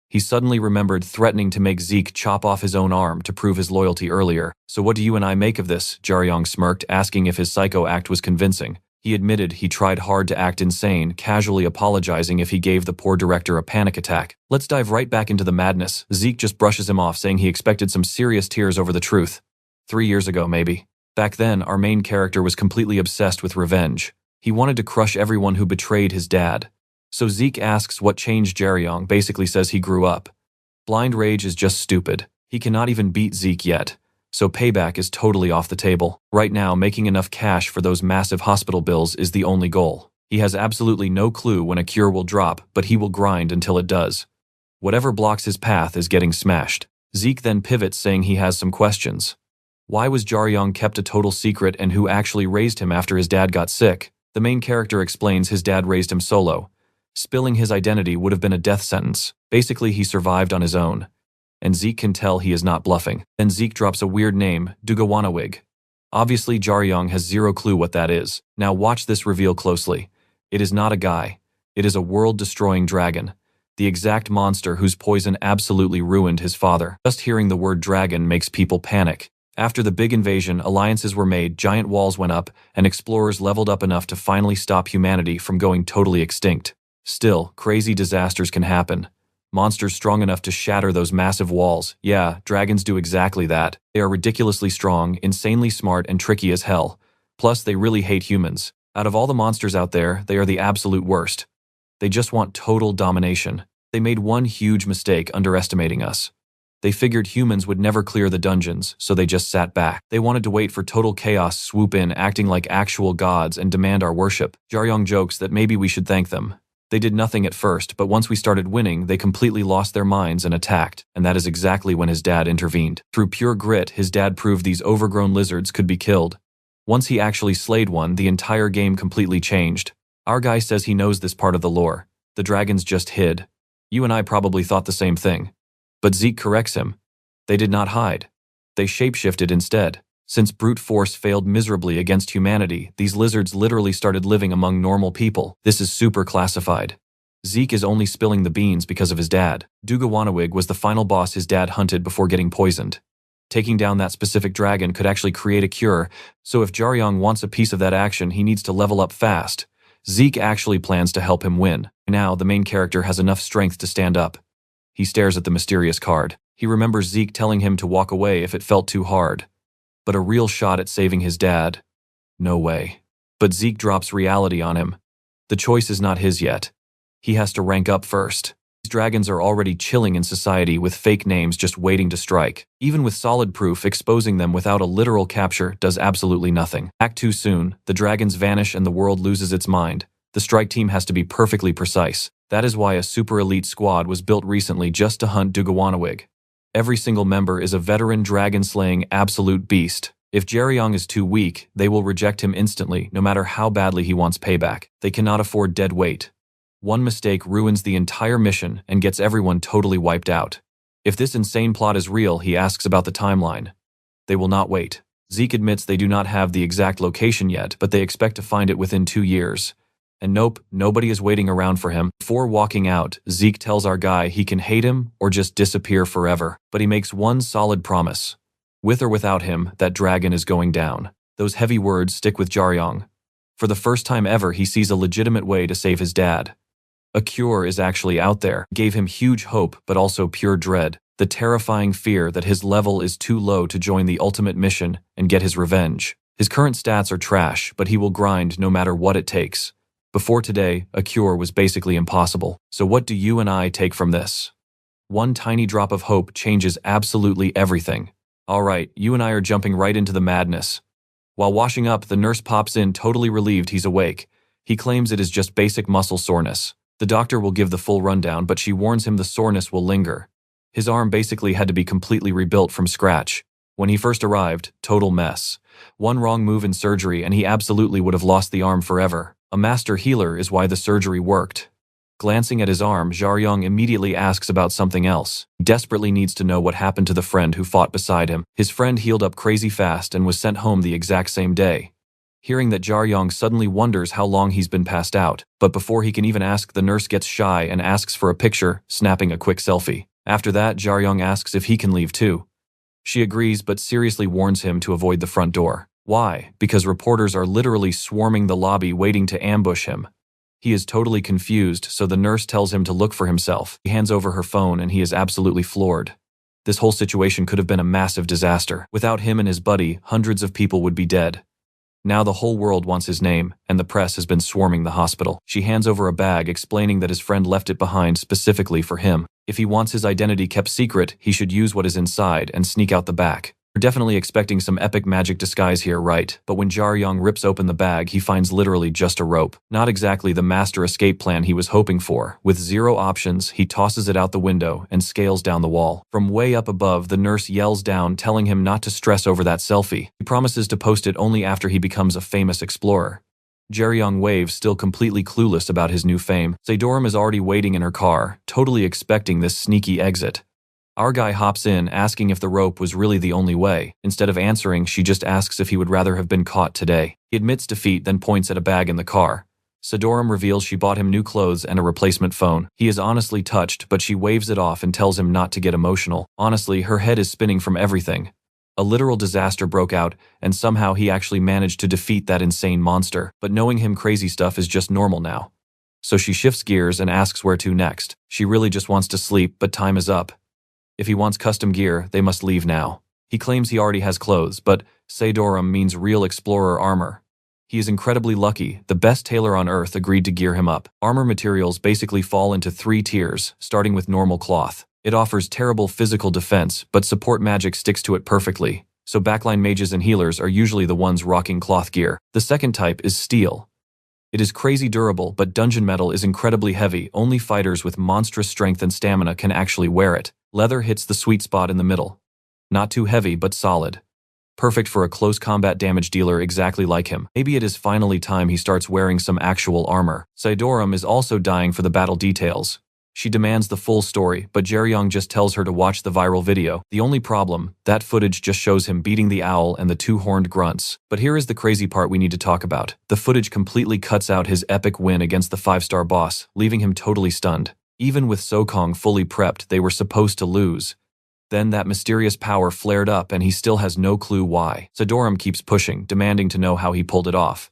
He suddenly remembered threatening to make Zeke chop off his own arm to prove his loyalty earlier. So what do you and I make of this? Jaerong smirked, asking if his psycho act was convincing. He admitted he tried hard to act insane, casually apologizing if he gave the poor director a panic attack. Let's dive right back into the madness. Zeke just brushes him off, saying he expected some serious tears over the truth. 3 years ago, maybe. Back then, our main character was completely obsessed with revenge. He wanted to crush everyone who betrayed his dad. So Zeke asks what changed. Jaeyun basically says he grew up. Blind rage is just stupid. He cannot even beat Zeke yet. So payback is totally off the table. Right now, making enough cash for those massive hospital bills is the only goal. He has absolutely no clue when a cure will drop, but he will grind until it does. Whatever blocks his path is getting smashed. Zeke then pivots, saying he has some questions. Why was Jaeyun kept a total secret, and who actually raised him after his dad got sick? The main character explains his dad raised him solo. Spilling his identity would have been a death sentence. Basically, he survived on his own. And Zeke can tell he is not bluffing. Then Zeke drops a weird name, Dugawanawig. Obviously, Jaeyun has zero clue what that is. Now watch this reveal closely. It is not a guy. It is a world-destroying dragon. The exact monster whose poison absolutely ruined his father. Just hearing the word dragon makes people panic. After the big invasion, alliances were made, giant walls went up, and explorers leveled up enough to finally stop humanity from going totally extinct. Still, crazy disasters can happen. Monsters strong enough to shatter those massive walls. Yeah, dragons do exactly that. They are ridiculously strong, insanely smart, and tricky as hell. Plus, they really hate humans. Out of all the monsters out there, they are the absolute worst. They just want total domination. They made one huge mistake underestimating us. They figured humans would never clear the dungeons, so they just sat back. They wanted to wait for total chaos swoop in, acting like actual gods, and demand our worship. Jaeyun jokes that maybe we should thank them. They did nothing at first, but once we started winning, they completely lost their minds and attacked, and that is exactly when his dad intervened. Through pure grit, his dad proved these overgrown lizards could be killed. Once he actually slayed one, the entire game completely changed. Our guy says he knows this part of the lore. The dragons just hid. You and I probably thought the same thing. But Zeke corrects him. They did not hide. They shapeshifted instead. Since brute force failed miserably against humanity, these lizards literally started living among normal people. This is super classified. Zeke is only spilling the beans because of his dad. Dugawanawig was the final boss his dad hunted before getting poisoned. Taking down that specific dragon could actually create a cure, so if Jaeyun wants a piece of that action, he needs to level up fast. Zeke actually plans to help him win. Now, the main character has enough strength to stand up. He stares at the mysterious card. He remembers Zeke telling him to walk away if it felt too hard. But a real shot at saving his dad? No way. But Zeke drops reality on him. The choice is not his yet. He has to rank up first. These dragons are already chilling in society with fake names just waiting to strike. Even with solid proof, exposing them without a literal capture does absolutely nothing. Act too soon, the dragons vanish and the world loses its mind. The strike team has to be perfectly precise. That is why a super elite squad was built recently just to hunt Dugawanawig. Every single member is a veteran dragon-slaying absolute beast. If Jaeyun is too weak, they will reject him instantly, no matter how badly he wants payback. They cannot afford dead weight. One mistake ruins the entire mission and gets everyone totally wiped out. If this insane plot is real, he asks about the timeline. They will not wait. Zeke admits they do not have the exact location yet, but they expect to find it within 2 years. And nope, nobody is waiting around for him. Before walking out, Zeke tells our guy he can hate him or just disappear forever. But he makes one solid promise. With or without him, that dragon is going down. Those heavy words stick with Jaeyun. For the first time ever, he sees a legitimate way to save his dad. A cure is actually out there. Gave him huge hope, but also pure dread. The terrifying fear that his level is too low to join the ultimate mission and get his revenge. His current stats are trash, but he will grind no matter what it takes. Before today, a cure was basically impossible. So what do you and I take from this? One tiny drop of hope changes absolutely everything. Alright, you and I are jumping right into the madness. While washing up, the nurse pops in totally relieved he's awake. He claims it is just basic muscle soreness. The doctor will give the full rundown, but she warns him the soreness will linger. His arm basically had to be completely rebuilt from scratch. When he first arrived, total mess. One wrong move in surgery and he absolutely would have lost the arm forever. A master healer is why the surgery worked. Glancing at his arm, Jaeyun immediately asks about something else. He desperately needs to know what happened to the friend who fought beside him. His friend healed up crazy fast and was sent home the exact same day. Hearing that, Jaeyun suddenly wonders how long he's been passed out. But before he can even ask, the nurse gets shy and asks for a picture, snapping a quick selfie. After that, Jaeyun asks if he can leave too. She agrees, but seriously warns him to avoid the front door. Why? Because reporters are literally swarming the lobby waiting to ambush him. He is totally confused, so the nurse tells him to look for himself. He hands over her phone and he is absolutely floored. This whole situation could have been a massive disaster. Without him and his buddy, hundreds of people would be dead. Now the whole world wants his name, and the press has been swarming the hospital. She hands over a bag explaining that his friend left it behind specifically for him. If he wants his identity kept secret, he should use what is inside and sneak out the back. We're definitely expecting some epic magic disguise here, right? But when Jaeyun rips open the bag, he finds literally just a rope. Not exactly the master escape plan he was hoping for. With 0 options, he tosses it out the window and scales down the wall. From way up above, the nurse yells down, telling him not to stress over that selfie. He promises to post it only after he becomes a famous explorer. Jaeyun waves, still completely clueless about his new fame. Saedoram is already waiting in her car, totally expecting this sneaky exit. Our guy hops in, asking if the rope was really the only way. Instead of answering, she just asks if he would rather have been caught today. He admits defeat, then points at a bag in the car. Saedoram reveals she bought him new clothes and a replacement phone. He is honestly touched, but she waves it off and tells him not to get emotional. Honestly, her head is spinning from everything. A literal disaster broke out, and somehow he actually managed to defeat that insane monster. But knowing him, crazy stuff is just normal now. So she shifts gears and asks where to next. She really just wants to sleep, but time is up. If he wants custom gear, they must leave now. He claims he already has clothes, but Saedoram means real explorer armor. He is incredibly lucky. The best tailor on Earth agreed to gear him up. Armor materials basically fall into 3 tiers, starting with normal cloth. It offers terrible physical defense, but support magic sticks to it perfectly. So backline mages and healers are usually the ones rocking cloth gear. The second type is steel. It is crazy durable, but dungeon metal is incredibly heavy. Only fighters with monstrous strength and stamina can actually wear it. Leather hits the sweet spot in the middle. Not too heavy, but solid. Perfect for a close combat damage dealer exactly like him. Maybe it is finally time he starts wearing some actual armor. Saedoram is also dying for the battle details. She demands the full story, but Jaeyun just tells her to watch the viral video. The only problem, that footage just shows him beating the owl and the 2 horned grunts. But here is the crazy part we need to talk about. The footage completely cuts out his epic win against the 5-star boss, leaving him totally stunned. Even with Sokong fully prepped, they were supposed to lose. Then that mysterious power flared up and he still has no clue why. Saedoram keeps pushing, demanding to know how he pulled it off.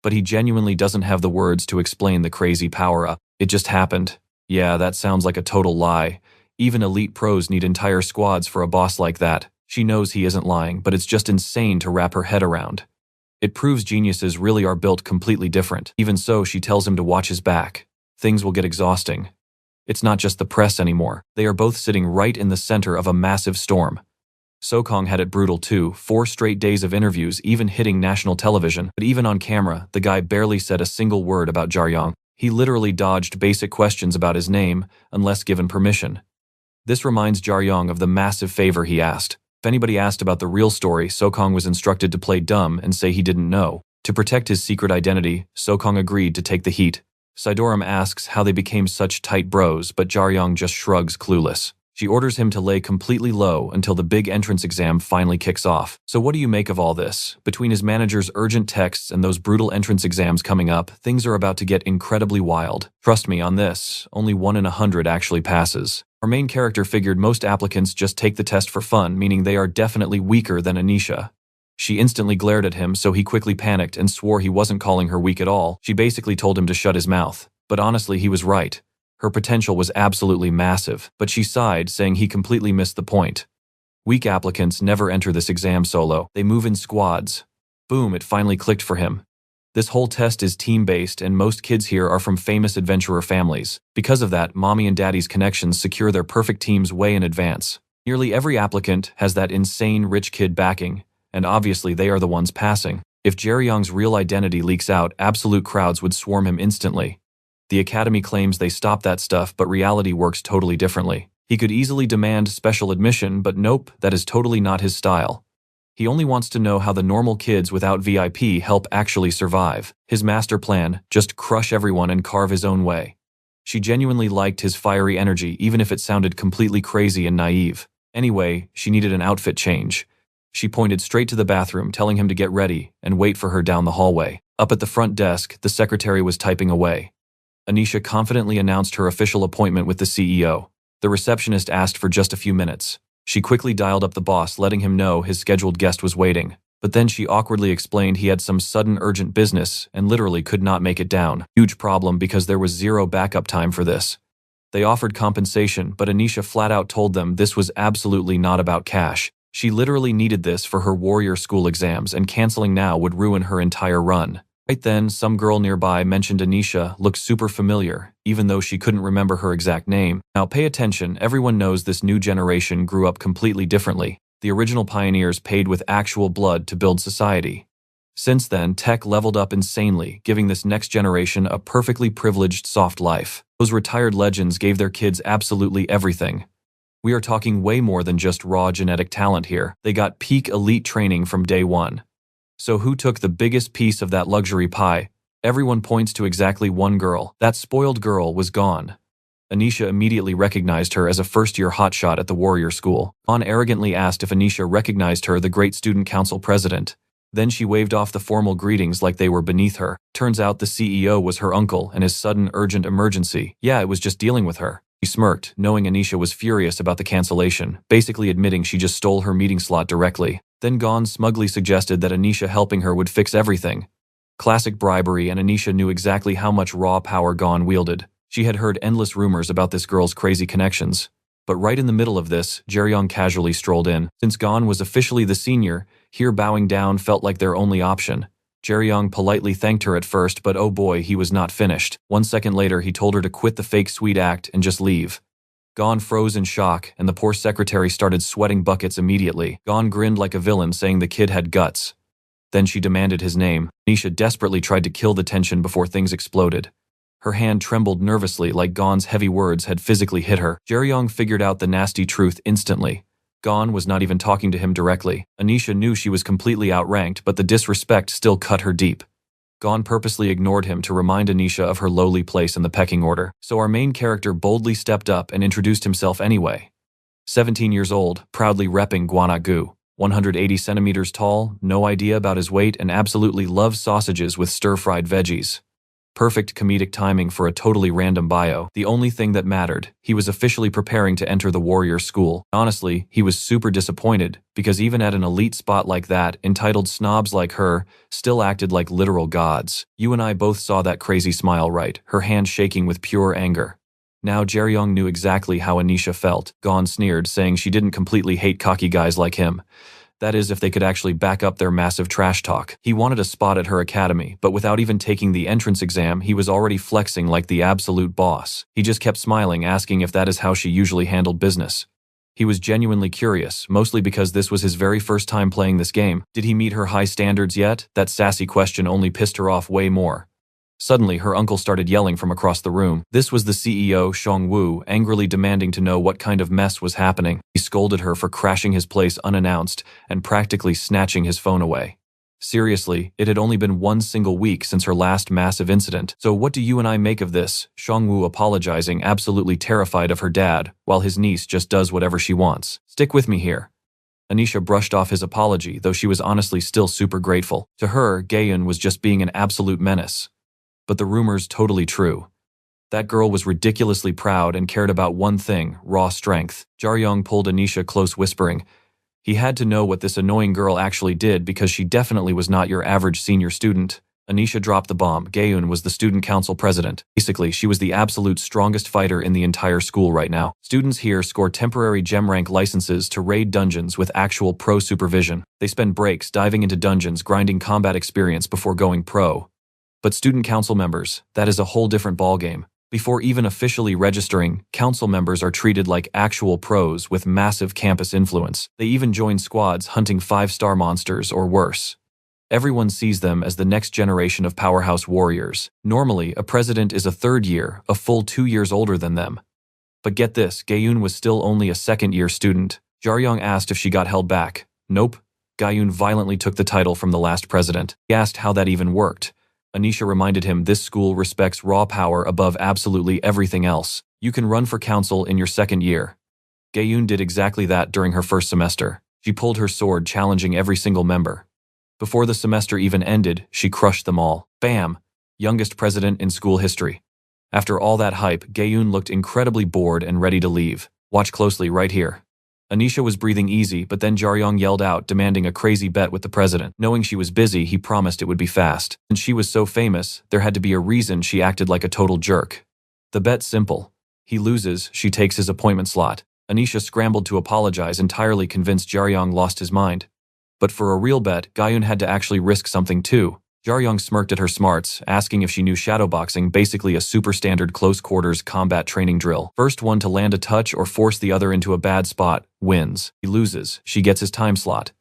But he genuinely doesn't have the words to explain the crazy power-up. It just happened. Yeah, that sounds like a total lie. Even elite pros need entire squads for a boss like that. She knows he isn't lying, but it's just insane to wrap her head around. It proves geniuses really are built completely different. Even so, she tells him to watch his back. Things will get exhausting. It's not just the press anymore. They are both sitting right in the center of a massive storm. Sokong had it brutal too, 4 straight days of interviews, even hitting national television. But even on camera, the guy barely said a single word about Jaeyun. He literally dodged basic questions about his name, unless given permission. This reminds Jaeyun of the massive favor he asked. If anybody asked about the real story, Sokong was instructed to play dumb and say he didn't know. To protect his secret identity, Sokong agreed to take the heat. Saedoram asks how they became such tight bros, but Jaeyun just shrugs, clueless. She orders him to lay completely low until the big entrance exam finally kicks off. So what do you make of all this? Between his manager's urgent texts and those brutal entrance exams coming up, things are about to get incredibly wild. Trust me on this, only 1 in 100 actually passes. Our main character figured most applicants just take the test for fun, meaning they are definitely weaker than Anisha. She instantly glared at him, so he quickly panicked and swore he wasn't calling her weak at all. She basically told him to shut his mouth. But honestly, he was right. Her potential was absolutely massive, but she sighed, saying he completely missed the point. Weak applicants never enter this exam solo. They move in squads. Boom, it finally clicked for him. This whole test is team-based, and most kids here are from famous adventurer families. Because of that, mommy and daddy's connections secure their perfect teams way in advance. Nearly every applicant has that insane rich kid backing, and obviously they are the ones passing. If Jaeyun's real identity leaks out, absolute crowds would swarm him instantly. The Academy claims they stop that stuff, but reality works totally differently. He could easily demand special admission, but nope, that is totally not his style. He only wants to know how the normal kids without VIP help actually survive. His master plan, just crush everyone and carve his own way. She genuinely liked his fiery energy, even if it sounded completely crazy and naive. Anyway, she needed an outfit change. She pointed straight to the bathroom, telling him to get ready and wait for her down the hallway. Up at the front desk, the secretary was typing away. Anisha confidently announced her official appointment with the CEO. The receptionist asked for just a few minutes. She quickly dialed up the boss, letting him know his scheduled guest was waiting. But then she awkwardly explained he had some sudden urgent business and literally could not make it down. Huge problem because there was 0 backup time for this. They offered compensation, but Anisha flat out told them this was absolutely not about cash. She literally needed this for her warrior school exams, and canceling now would ruin her entire run. Right then, some girl nearby mentioned Anisha looked super familiar, even though she couldn't remember her exact name. Now pay attention, everyone knows this new generation grew up completely differently. The original pioneers paid with actual blood to build society. Since then, tech leveled up insanely, giving this next generation a perfectly privileged soft life. Those retired legends gave their kids absolutely everything. We are talking way more than just raw genetic talent here. They got peak elite training from day one. So who took the biggest piece of that luxury pie? Everyone points to exactly one girl. That spoiled girl was gone. Anisha immediately recognized her as a first-year hotshot at the warrior school. Gon arrogantly asked if Anisha recognized her, the great student council president. Then she waved off the formal greetings like they were beneath her. Turns out the CEO was her uncle and his sudden urgent emergency. Yeah, it was just dealing with her. She smirked, knowing Anisha was furious about the cancellation, basically admitting she just stole her meeting slot directly. Then Gon smugly suggested that Anisha helping her would fix everything. Classic bribery, and Anisha knew exactly how much raw power Gon wielded. She had heard endless rumors about this girl's crazy connections. But right in the middle of this, Jaeyun casually strolled in. Since Gon was officially the senior, here bowing down felt like their only option. Jaeyun politely thanked her at first, but oh boy, he was not finished. 1 second later, he told her to quit the fake sweet act and just leave. Gon froze in shock, and the poor secretary started sweating buckets immediately. Gon grinned like a villain, saying the kid had guts. Then she demanded his name. Anisha desperately tried to kill the tension before things exploded. Her hand trembled nervously like Gon's heavy words had physically hit her. Jaeyun figured out the nasty truth instantly. Gon was not even talking to him directly. Anisha knew she was completely outranked, but the disrespect still cut her deep. Gon purposely ignored him to remind Anisha of her lowly place in the pecking order. So our main character boldly stepped up and introduced himself anyway. 17 years old, proudly repping Guanagu. 180 centimeters tall, no idea about his weight, and absolutely loves sausages with stir-fried veggies. Perfect comedic timing for a totally random bio. The only thing that mattered, he was officially preparing to enter the warrior school. Honestly, he was super disappointed, because even at an elite spot like that, entitled snobs like her still acted like literal gods. You and I both saw that crazy smile, right? Her hand shaking with pure anger. Now Jaeyun knew exactly how Anisha felt. Gon sneered, saying she didn't completely hate cocky guys like him. That is, if they could actually back up their massive trash talk. He wanted a spot at her academy, but without even taking the entrance exam, he was already flexing like the absolute boss. He just kept smiling, asking if that is how she usually handled business. He was genuinely curious, mostly because this was his very first time playing this game. Did he meet her high standards yet? That sassy question only pissed her off way more. Suddenly, her uncle started yelling from across the room. This was the CEO, Wu, angrily demanding to know what kind of mess was happening. He scolded her for crashing his place unannounced and practically snatching his phone away. Seriously, it had only been 1 single week since her last massive incident. So what do you and I make of this? Wu apologizing, absolutely terrified of her dad, while his niece just does whatever she wants. Stick with me here. Anisha brushed off his apology, though she was honestly still super grateful. To her, Jaeyun was just being an absolute menace. But the rumor's totally true. That girl was ridiculously proud and cared about one thing, raw strength. Jaeyun pulled Anisha close, whispering, he had to know what this annoying girl actually did, because she definitely was not your average senior student. Anisha dropped the bomb. Jaeyun was the student council president. Basically, she was the absolute strongest fighter in the entire school right now. Students here score temporary gem rank licenses to raid dungeons with actual pro supervision. They spend breaks diving into dungeons, grinding combat experience before going pro. But student council members, that is a whole different ballgame. Before even officially registering, council members are treated like actual pros with massive campus influence. They even join squads hunting 5-star monsters or worse. Everyone sees them as the next generation of powerhouse warriors. Normally, a president is a third year, a full 2 years older than them. But get this, Jaeyun was still only a second-year student. Jaeyun asked if she got held back. Nope. Jaeyun violently took the title from the last president. He asked how that even worked. Anisha reminded him this school respects raw power above absolutely everything else. You can run for council in your second year. Jaeyun did exactly that during her first semester. She pulled her sword, challenging every single member. Before the semester even ended, she crushed them all. Bam! Youngest president in school history. After all that hype, Jaeyun looked incredibly bored and ready to leave. Watch closely right here. Anisha was breathing easy, but then Jaeyun yelled out, demanding a crazy bet with the president. Knowing she was busy, he promised it would be fast. Since she was so famous, there had to be a reason she acted like a total jerk. The bet's simple. He loses, she takes his appointment slot. Anisha scrambled to apologize, entirely convinced Jaeyun lost his mind. But for a real bet, Jaeyun had to actually risk something too. Jaeyun smirked at her smarts, asking if she knew shadowboxing, basically a super standard close-quarters combat training drill. First one to land a touch or force the other into a bad spot wins. He loses, she gets his time slot.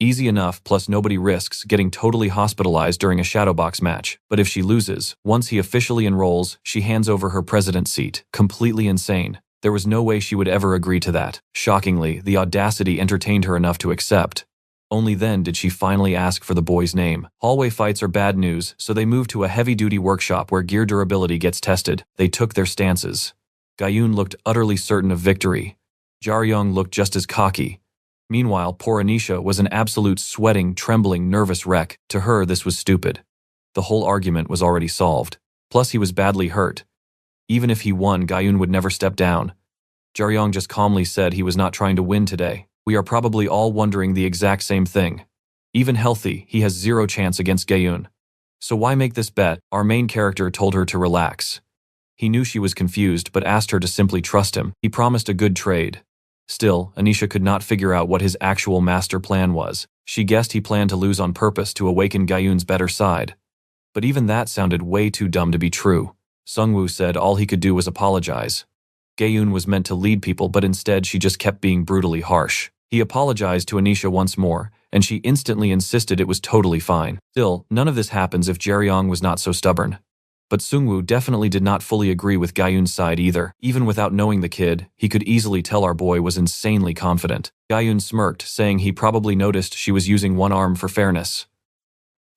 Easy enough, plus nobody risks getting totally hospitalized during a shadowbox match. But if she loses, once he officially enrolls, she hands over her president's seat. Completely insane. There was no way she would ever agree to that. Shockingly, the audacity entertained her enough to accept. Only then did she finally ask for the boy's name. Hallway fights are bad news, so they move to a heavy-duty workshop where gear durability gets tested. They took their stances. Jaeyun looked utterly certain of victory. Jaeyun looked just as cocky. Meanwhile, poor Anisha was an absolute sweating, trembling, nervous wreck. To her, this was stupid. The whole argument was already solved. Plus, he was badly hurt. Even if he won, Jaeyun would never step down. Jaeyun just calmly said he was not trying to win today. We are probably all wondering the exact same thing. Even healthy, he has zero chance against Jaeyun. So why make this bet? Our main character told her to relax. He knew she was confused, but asked her to simply trust him. He promised a good trade. Still, Anisha could not figure out what his actual master plan was. She guessed he planned to lose on purpose to awaken Jaeyun's better side. But even that sounded way too dumb to be true. Sungwoo said all he could do was apologize. Jaeyun was meant to lead people, but instead she just kept being brutally harsh. He apologized to Anisha once more, and she instantly insisted it was totally fine. Still, none of this happens if Jaeyun was not so stubborn. But Sungwoo definitely did not fully agree with Jaeyun's side either. Even without knowing the kid, he could easily tell our boy was insanely confident. Jaeyun smirked, saying he probably noticed she was using one arm for fairness.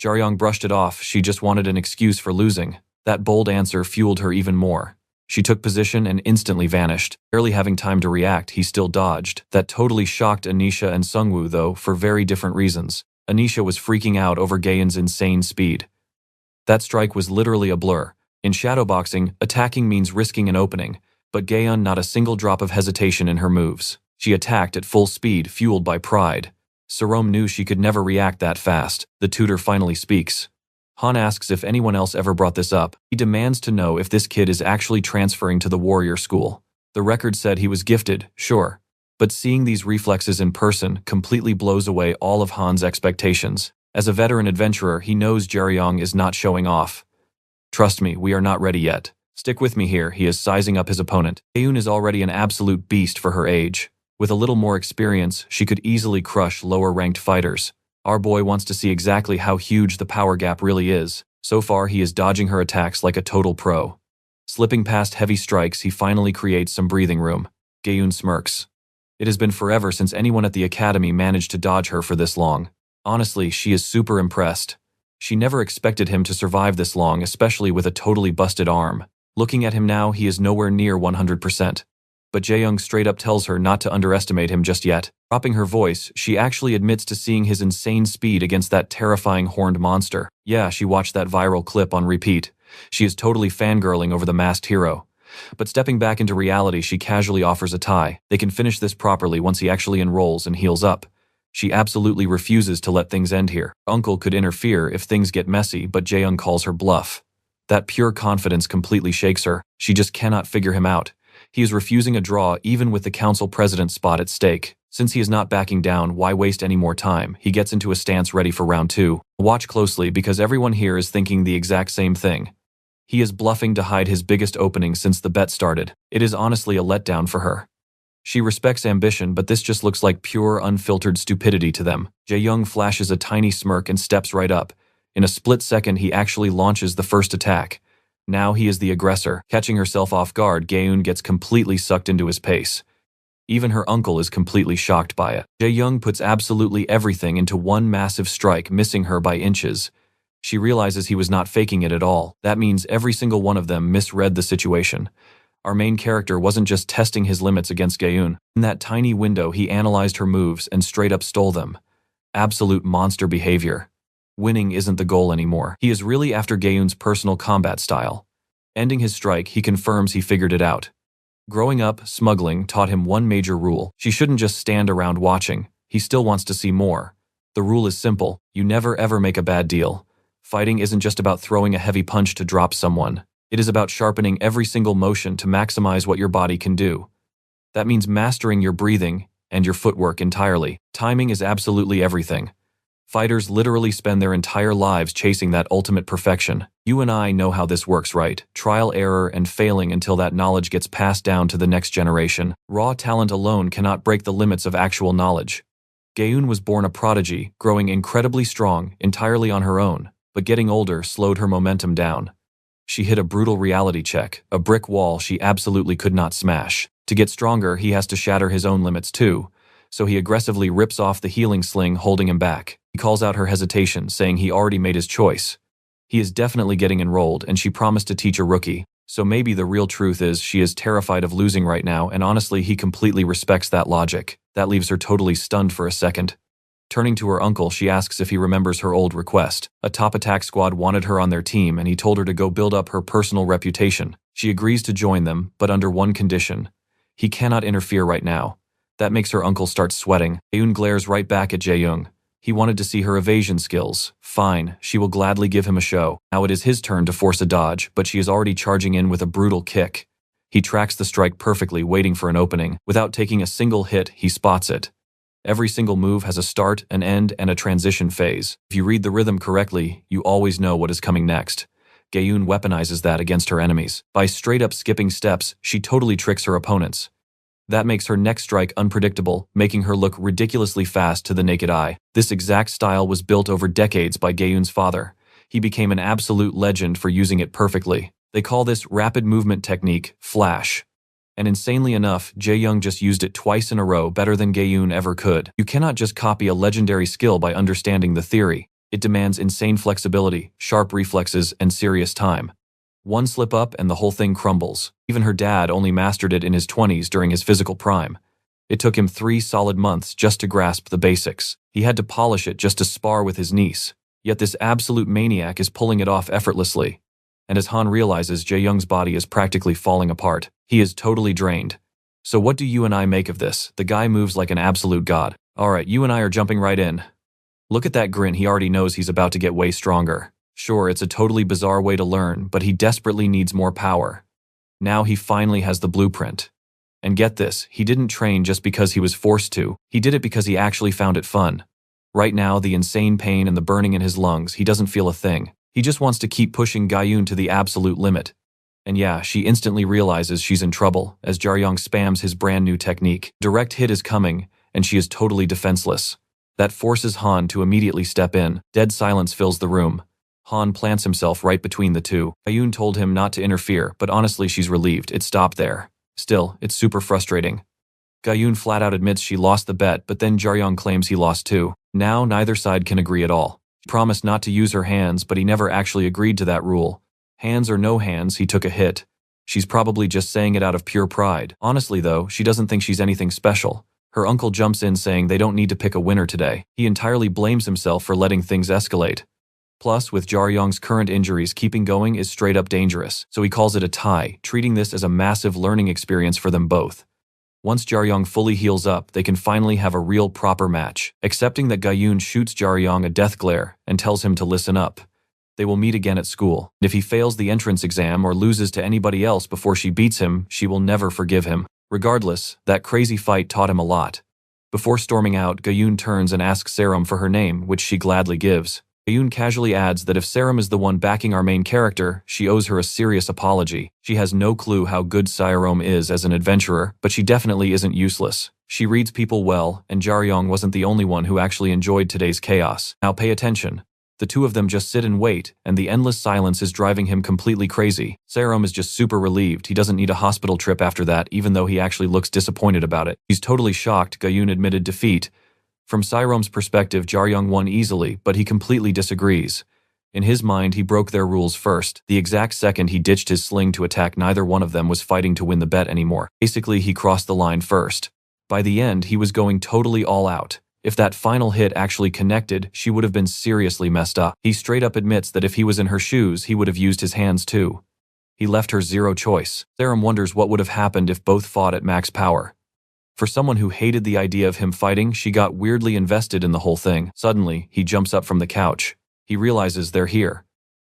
Jaeyun brushed it off, she just wanted an excuse for losing. That bold answer fueled her even more. She took position and instantly vanished. Barely having time to react, he still dodged. That totally shocked Anisha and Sungwoo, though, for very different reasons. Anisha was freaking out over Jaeyun's insane speed. That strike was literally a blur. In shadowboxing, attacking means risking an opening, but Jaeyun not a single drop of hesitation in her moves. She attacked at full speed, fueled by pride. Sarome knew she could never react that fast. The tutor finally speaks. Han asks if anyone else ever brought this up. He demands to know if this kid is actually transferring to the warrior school. The record said he was gifted, sure. But seeing these reflexes in person completely blows away all of Han's expectations. As a veteran adventurer, he knows Jaeyun is not showing off. Trust me, we are not ready yet. Stick with me here, he is sizing up his opponent. Jaeyun is already an absolute beast for her age. With a little more experience, she could easily crush lower-ranked fighters. Our boy wants to see exactly how huge the power gap really is. So far, he is dodging her attacks like a total pro. Slipping past heavy strikes, he finally creates some breathing room. Jaeyun smirks. It has been forever since anyone at the academy managed to dodge her for this long. Honestly, she is super impressed. She never expected him to survive this long, especially with a totally busted arm. Looking at him now, he is nowhere near 100%. But Jaeyun straight up tells her not to underestimate him just yet. Dropping her voice, she actually admits to seeing his insane speed against that terrifying horned monster. Yeah, she watched that viral clip on repeat. She is totally fangirling over the masked hero. But stepping back into reality, she casually offers a tie. They can finish this properly once he actually enrolls and heals up. She absolutely refuses to let things end here. Her uncle could interfere if things get messy, but Jaeyun calls her bluff. That pure confidence completely shakes her. She just cannot figure him out. He is refusing a draw even with the council president spot at stake. Since he is not backing down, why waste any more time? He gets into a stance ready for round 2. Watch closely because everyone here is thinking the exact same thing. He is bluffing to hide his biggest opening since the bet started. It is honestly a letdown for her. She respects ambition, but this just looks like pure, unfiltered stupidity to them. Jaeyun flashes a tiny smirk and steps right up. In a split second, he actually launches the first attack. Now he is the aggressor. Catching herself off guard, Jaeyun gets completely sucked into his pace. Even her uncle is completely shocked by it. Jaeyun puts absolutely everything into one massive strike, missing her by inches. She realizes he was not faking it at all. That means every single one of them misread the situation. Our main character wasn't just testing his limits against Jaeyun. In that tiny window, he analyzed her moves and straight up stole them. Absolute monster behavior. Winning isn't the goal anymore. He is really after Jaeyun's personal combat style. Ending his strike, he confirms he figured it out. Growing up, smuggling taught him one major rule. She shouldn't just stand around watching. He still wants to see more. The rule is simple. You never ever make a bad deal. Fighting isn't just about throwing a heavy punch to drop someone. It is about sharpening every single motion to maximize what your body can do. That means mastering your breathing and your footwork entirely. Timing is absolutely everything. Fighters literally spend their entire lives chasing that ultimate perfection. You and I know how this works, right? Trial, error, and failing until that knowledge gets passed down to the next generation. Raw talent alone cannot break the limits of actual knowledge. Jaeyun was born a prodigy, growing incredibly strong, entirely on her own, but getting older slowed her momentum down. She hit a brutal reality check, a brick wall she absolutely could not smash. To get stronger, he has to shatter his own limits too, so he aggressively rips off the healing sling holding him back. He calls out her hesitation, saying he already made his choice. He is definitely getting enrolled, and she promised to teach a rookie. So maybe the real truth is she is terrified of losing right now, and honestly, he completely respects that logic. That leaves her totally stunned for a second. Turning to her uncle, she asks if he remembers her old request. A top attack squad wanted her on their team, and he told her to go build up her personal reputation. She agrees to join them, but under one condition. He cannot interfere right now. That makes her uncle start sweating. Jaeyun glares right back at Jaeyun. He wanted to see her evasion skills. Fine, she will gladly give him a show. Now it is his turn to force a dodge, but she is already charging in with a brutal kick. He tracks the strike perfectly, waiting for an opening. Without taking a single hit, he spots it. Every single move has a start, an end, and a transition phase. If you read the rhythm correctly, you always know what is coming next. Jaeyun weaponizes that against her enemies. By straight-up skipping steps, she totally tricks her opponents. That makes her next strike unpredictable, making her look ridiculously fast to the naked eye. This exact style was built over decades by Jaeyun's father. He became an absolute legend for using it perfectly. They call this rapid movement technique Flash. And insanely enough, Jaeyun just used it twice in a row better than Jaeyun ever could. You cannot just copy a legendary skill by understanding the theory. It demands insane flexibility, sharp reflexes, and serious time. One slip up and the whole thing crumbles. Even her dad only mastered it in his 20s during his physical prime. It took him 3 solid months just to grasp the basics. He had to polish it just to spar with his niece. Yet this absolute maniac is pulling it off effortlessly. And as Han realizes, Jaeyun's body is practically falling apart. He is totally drained. So what do you and I make of this? The guy moves like an absolute god. Alright, you and I are jumping right in. Look at that grin, he already knows he's about to get way stronger. Sure, it's a totally bizarre way to learn, but he desperately needs more power. Now he finally has the blueprint. And get this, he didn't train just because he was forced to. He did it because he actually found it fun. Right now, the insane pain and the burning in his lungs, he doesn't feel a thing. He just wants to keep pushing Jaeyun to the absolute limit. And yeah, she instantly realizes she's in trouble as Jaeyun spams his brand new technique. Direct hit is coming, and she is totally defenseless. That forces Han to immediately step in. Dead silence fills the room. Han plants himself right between the two. Jaeyun told him not to interfere, but honestly she's relieved it stopped there. Still, it's super frustrating. Jaeyun flat out admits she lost the bet, but then Jaeyun claims he lost too. Now neither side can agree at all. She promised not to use her hands, but he never actually agreed to that rule. Hands or no hands, he took a hit. She's probably just saying it out of pure pride. Honestly though, she doesn't think she's anything special. Her uncle jumps in saying they don't need to pick a winner today. He entirely blames himself for letting things escalate. Plus, with Jaeyun's current injuries, keeping going is straight up dangerous, so he calls it a tie, treating this as a massive learning experience for them both. Once Jaeyun fully heals up, they can finally have a real proper match. Accepting that Jaeyun shoots Jaeyun a death glare and tells him to listen up. They will meet again at school. If he fails the entrance exam or loses to anybody else before she beats him, she will never forgive him. Regardless, that crazy fight taught him a lot. Before storming out, Jaeyun turns and asks Serum for her name, which she gladly gives. Jaeyun casually adds that if Serum is the one backing our main character, she owes her a serious apology. She has no clue how good Serum is as an adventurer, but she definitely isn't useless. She reads people well, and Jaeyun wasn't the only one who actually enjoyed today's chaos. Now pay attention. The two of them just sit and wait, and the endless silence is driving him completely crazy. Serum is just super relieved he doesn't need a hospital trip after that, even though he actually looks disappointed about it. He's totally shocked Jaeyun admitted defeat. From Serum's perspective, Jaeyun won easily, but he completely disagrees. In his mind, he broke their rules first. The exact second he ditched his sling to attack, neither one of them was fighting to win the bet anymore. Basically, he crossed the line first. By the end, he was going totally all out. If that final hit actually connected, she would have been seriously messed up. He straight up admits that if he was in her shoes, he would have used his hands too. He left her zero choice. Serum wonders what would have happened if both fought at max power. For someone who hated the idea of him fighting, she got weirdly invested in the whole thing. Suddenly, he jumps up from the couch. He realizes they're here.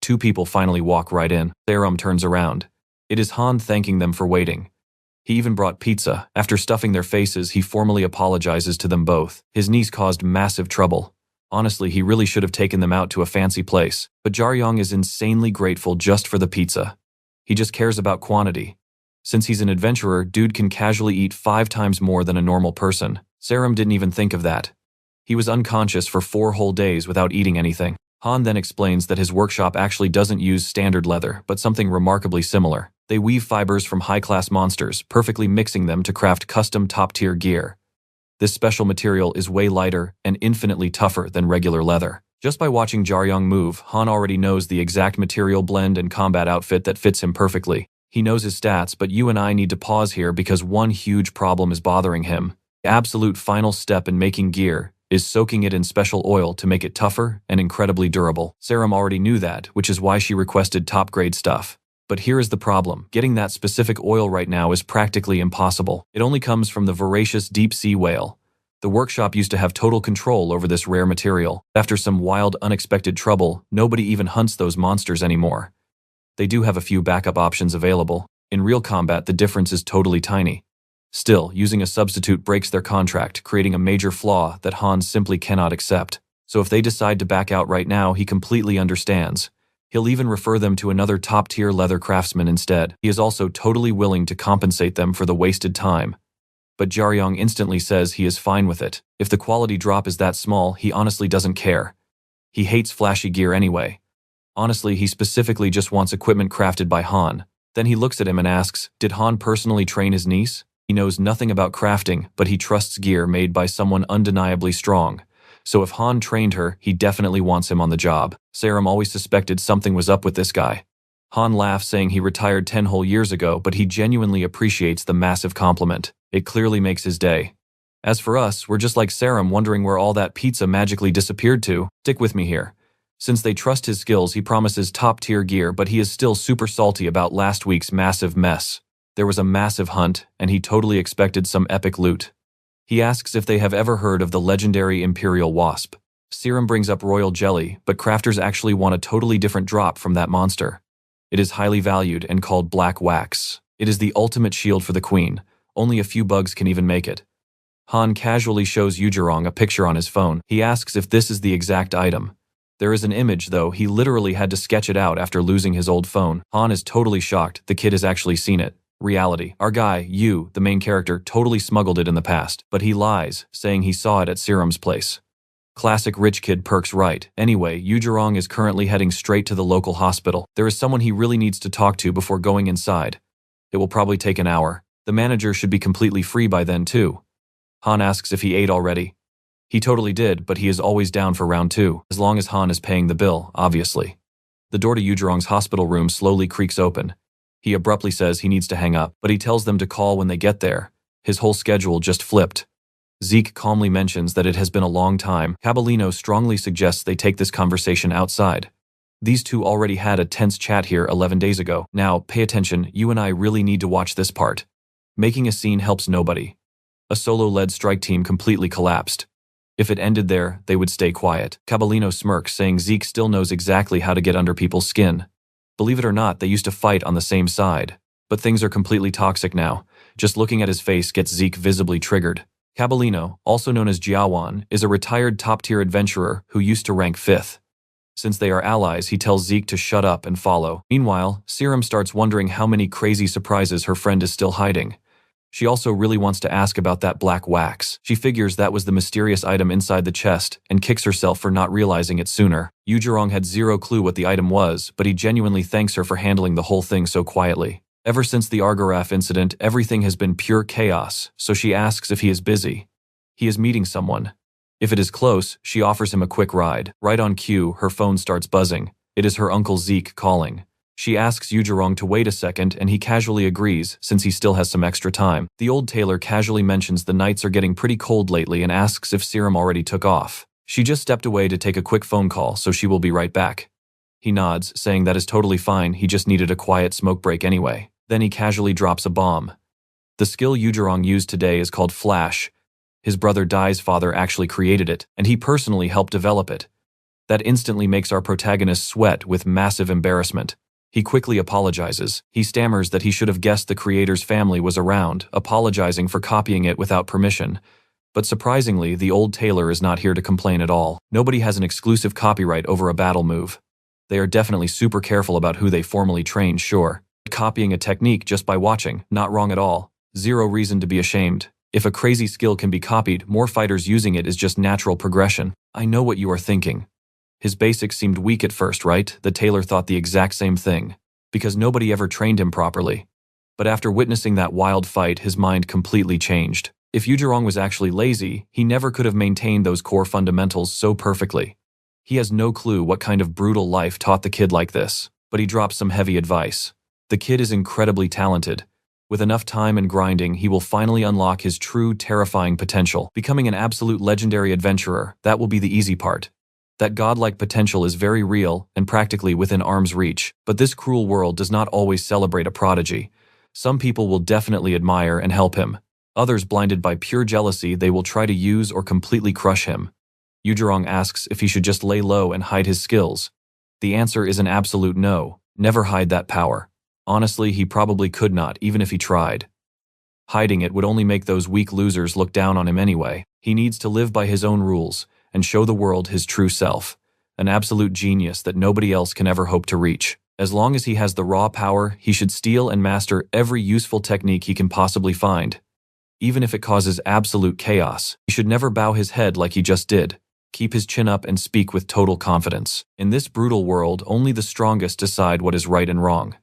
Two people finally walk right in. Serum turns around. It is Han thanking them for waiting. He even brought pizza. After stuffing their faces, he formally apologizes to them both. His niece caused massive trouble. Honestly, he really should have taken them out to a fancy place. But Jaeyun is insanely grateful just for the pizza. He just cares about quantity. Since he's an adventurer, dude can casually eat 5 times more than a normal person. Serum didn't even think of that. He was unconscious for 4 whole days without eating anything. Han then explains that his workshop actually doesn't use standard leather, but something remarkably similar. They weave fibers from high-class monsters, perfectly mixing them to craft custom top-tier gear. This special material is way lighter and infinitely tougher than regular leather. Just by watching Jaeyun move, Han already knows the exact material blend and combat outfit that fits him perfectly. He knows his stats, but you and I need to pause here because one huge problem is bothering him. The absolute final step in making gear is soaking it in special oil to make it tougher and incredibly durable. Serum already knew that, which is why she requested top-grade stuff. But here is the problem. Getting that specific oil right now is practically impossible. It only comes from the voracious deep-sea whale. The workshop used to have total control over this rare material. After some wild, unexpected trouble, nobody even hunts those monsters anymore. They do have a few backup options available. In real combat, the difference is totally tiny. Still, using a substitute breaks their contract, creating a major flaw that Han simply cannot accept. So if they decide to back out right now, he completely understands. He'll even refer them to another top-tier leather craftsman instead. He is also totally willing to compensate them for the wasted time. But Jaeyun instantly says he is fine with it. If the quality drop is that small, he honestly doesn't care. He hates flashy gear anyway. Honestly, he specifically just wants equipment crafted by Han. Then he looks at him and asks, did Han personally train his niece? He knows nothing about crafting, but he trusts gear made by someone undeniably strong. So if Han trained her, he definitely wants him on the job. Serum always suspected something was up with this guy. Han laughs, saying he retired 10 whole years ago, but he genuinely appreciates the massive compliment. It clearly makes his day. As for us, we're just like Serum, wondering where all that pizza magically disappeared to. Stick with me here. Since they trust his skills, he promises top-tier gear, but he is still super salty about last week's massive mess. There was a massive hunt, and he totally expected some epic loot. He asks if they have ever heard of the legendary Imperial Wasp. Serum brings up royal jelly, but crafters actually want a totally different drop from that monster. It is highly valued and called black wax. It is the ultimate shield for the queen. Only a few bugs can even make it. Han casually shows Yujirong a picture on his phone. He asks if this is the exact item. There is an image, though. He literally had to sketch it out after losing his old phone. Han is totally shocked. The kid has actually seen it. Reality. Our guy, Yu, the main character, totally smuggled it in the past, but he lies, saying he saw it at Serum's place. Classic rich kid perks right. Anyway, Yujirong is currently heading straight to the local hospital. There is someone he really needs to talk to before going inside. It will probably take an hour. The manager should be completely free by then too. Han asks if he ate already. He totally did, but he is always down for round 2, as long as Han is paying the bill, obviously. The door to Yujirong's hospital room slowly creaks open. He abruptly says he needs to hang up, but he tells them to call when they get there. His whole schedule just flipped. Zeke calmly mentions that it has been a long time. Caballino strongly suggests they take this conversation outside. These two already had a tense chat here 11 days ago. Now, pay attention, you and I really need to watch this part. Making a scene helps nobody. A solo-led strike team completely collapsed. If it ended there, they would stay quiet. Caballino smirks, saying Zeke still knows exactly how to get under people's skin. Believe it or not, they used to fight on the same side. But things are completely toxic now. Just looking at his face gets Zeke visibly triggered. Caballino, also known as Jaeyun, is a retired top-tier adventurer who used to rank 5th. Since they are allies, he tells Zeke to shut up and follow. Meanwhile, Serum starts wondering how many crazy surprises her friend is still hiding. She also really wants to ask about that black wax. She figures that was the mysterious item inside the chest and kicks herself for not realizing it sooner. Yujirong had zero clue what the item was, but he genuinely thanks her for handling the whole thing so quietly. Ever since the Argoraf incident, everything has been pure chaos, so she asks if he is busy. He is meeting someone. If it is close, she offers him a quick ride. Right on cue, her phone starts buzzing. It is her uncle Zeke calling. She asks Yujirong to wait a second, and he casually agrees, since he still has some extra time. The old tailor casually mentions the nights are getting pretty cold lately and asks if Serum already took off. She just stepped away to take a quick phone call, so she will be right back. He nods, saying that is totally fine, he just needed a quiet smoke break anyway. Then he casually drops a bomb. The skill Yujirong used today is called Flash. His brother Dai's father actually created it, and he personally helped develop it. That instantly makes our protagonist sweat with massive embarrassment. He quickly apologizes. He stammers that he should have guessed the creator's family was around, apologizing for copying it without permission. But surprisingly, the old tailor is not here to complain at all. Nobody has an exclusive copyright over a battle move. They are definitely super careful about who they formally train, sure. Copying a technique just by watching, not wrong at all. Zero reason to be ashamed. If a crazy skill can be copied, more fighters using it is just natural progression. I know what you are thinking. His basics seemed weak at first, right? The tailor thought the exact same thing. Because nobody ever trained him properly. But after witnessing that wild fight, his mind completely changed. If Yujirong was actually lazy, he never could have maintained those core fundamentals so perfectly. He has no clue what kind of brutal life taught the kid like this, but he drops some heavy advice. The kid is incredibly talented. With enough time and grinding, he will finally unlock his true, terrifying potential, becoming an absolute legendary adventurer. That will be the easy part. That godlike potential is very real and practically within arm's reach, but this cruel world does not always celebrate a prodigy. Some people will definitely admire and help him. Others, blinded by pure jealousy, they will try to use or completely crush him. Yujirong asks if he should just lay low and hide his skills. The answer is an absolute no. Never hide that power. Honestly, he probably could not, even if he tried. Hiding it would only make those weak losers look down on him anyway. He needs to live by his own rules and show the world his true self. An absolute genius that nobody else can ever hope to reach. As long as he has the raw power, he should steal and master every useful technique he can possibly find. Even if it causes absolute chaos, he should never bow his head like he just did. Keep his chin up and speak with total confidence. In this brutal world, only the strongest decide what is right and wrong.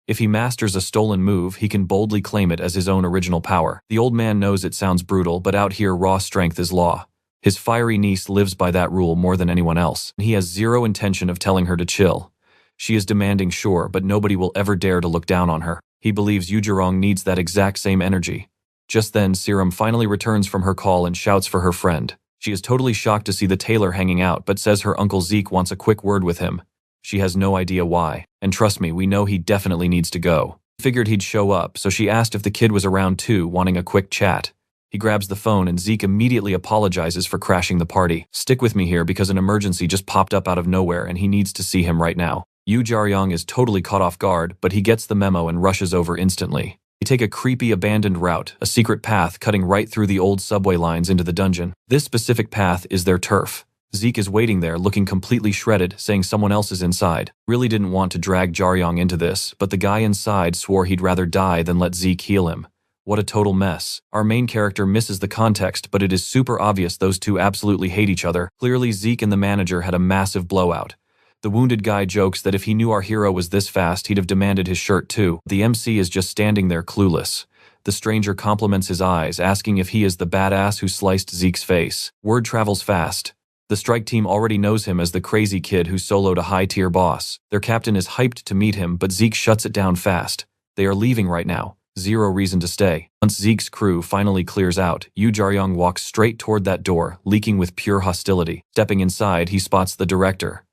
If he masters a stolen move, he can boldly claim it as his own original power. The old man knows it sounds brutal, but out here raw strength is law. His fiery niece lives by that rule more than anyone else. He has zero intention of telling her to chill. She is demanding, sure, but nobody will ever dare to look down on her. He believes Yujirong needs that exact same energy. Just then, Serum finally returns from her call and shouts for her friend. She is totally shocked to see the tailor hanging out, but says her Uncle Zeke wants a quick word with him. She has no idea why. And trust me, we know he definitely needs to go. Figured he'd show up, so she asked if the kid was around too, wanting a quick chat. He grabs the phone and Zeke immediately apologizes for crashing the party. Stick with me here because an emergency just popped up out of nowhere and he needs to see him right now. Yu Jaryong is totally caught off guard, but he gets the memo and rushes over instantly. They take a creepy abandoned route, a secret path cutting right through the old subway lines into the dungeon. This specific path is their turf. Zeke is waiting there, looking completely shredded, saying someone else is inside. Really didn't want to drag Jaryong into this, but the guy inside swore he'd rather die than let Zeke heal him. What a total mess. Our main character misses the context, but it is super obvious those two absolutely hate each other. Clearly, Zeke and the manager had a massive blowout. The wounded guy jokes that if he knew our hero was this fast, he'd have demanded his shirt too. The MC is just standing there clueless. The stranger compliments his eyes, asking if he is the badass who sliced Zeke's face. Word travels fast. The strike team already knows him as the crazy kid who soloed a high-tier boss. Their captain is hyped to meet him, but Zeke shuts it down fast. They are leaving right now. Zero reason to stay. Once Zeke's crew finally clears out, Yu Jaryong walks straight toward that door, leaking with pure hostility. Stepping inside, he spots the director.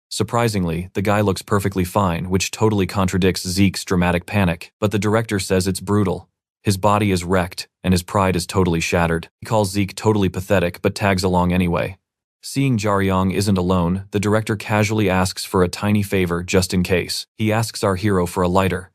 Surprisingly, the guy looks perfectly fine, which totally contradicts Zeke's dramatic panic. But the director says it's brutal. His body is wrecked, and his pride is totally shattered. He calls Zeke totally pathetic, but tags along anyway. Seeing Jaryong isn't alone, the director casually asks for a tiny favor just in case. He asks our hero for a lighter.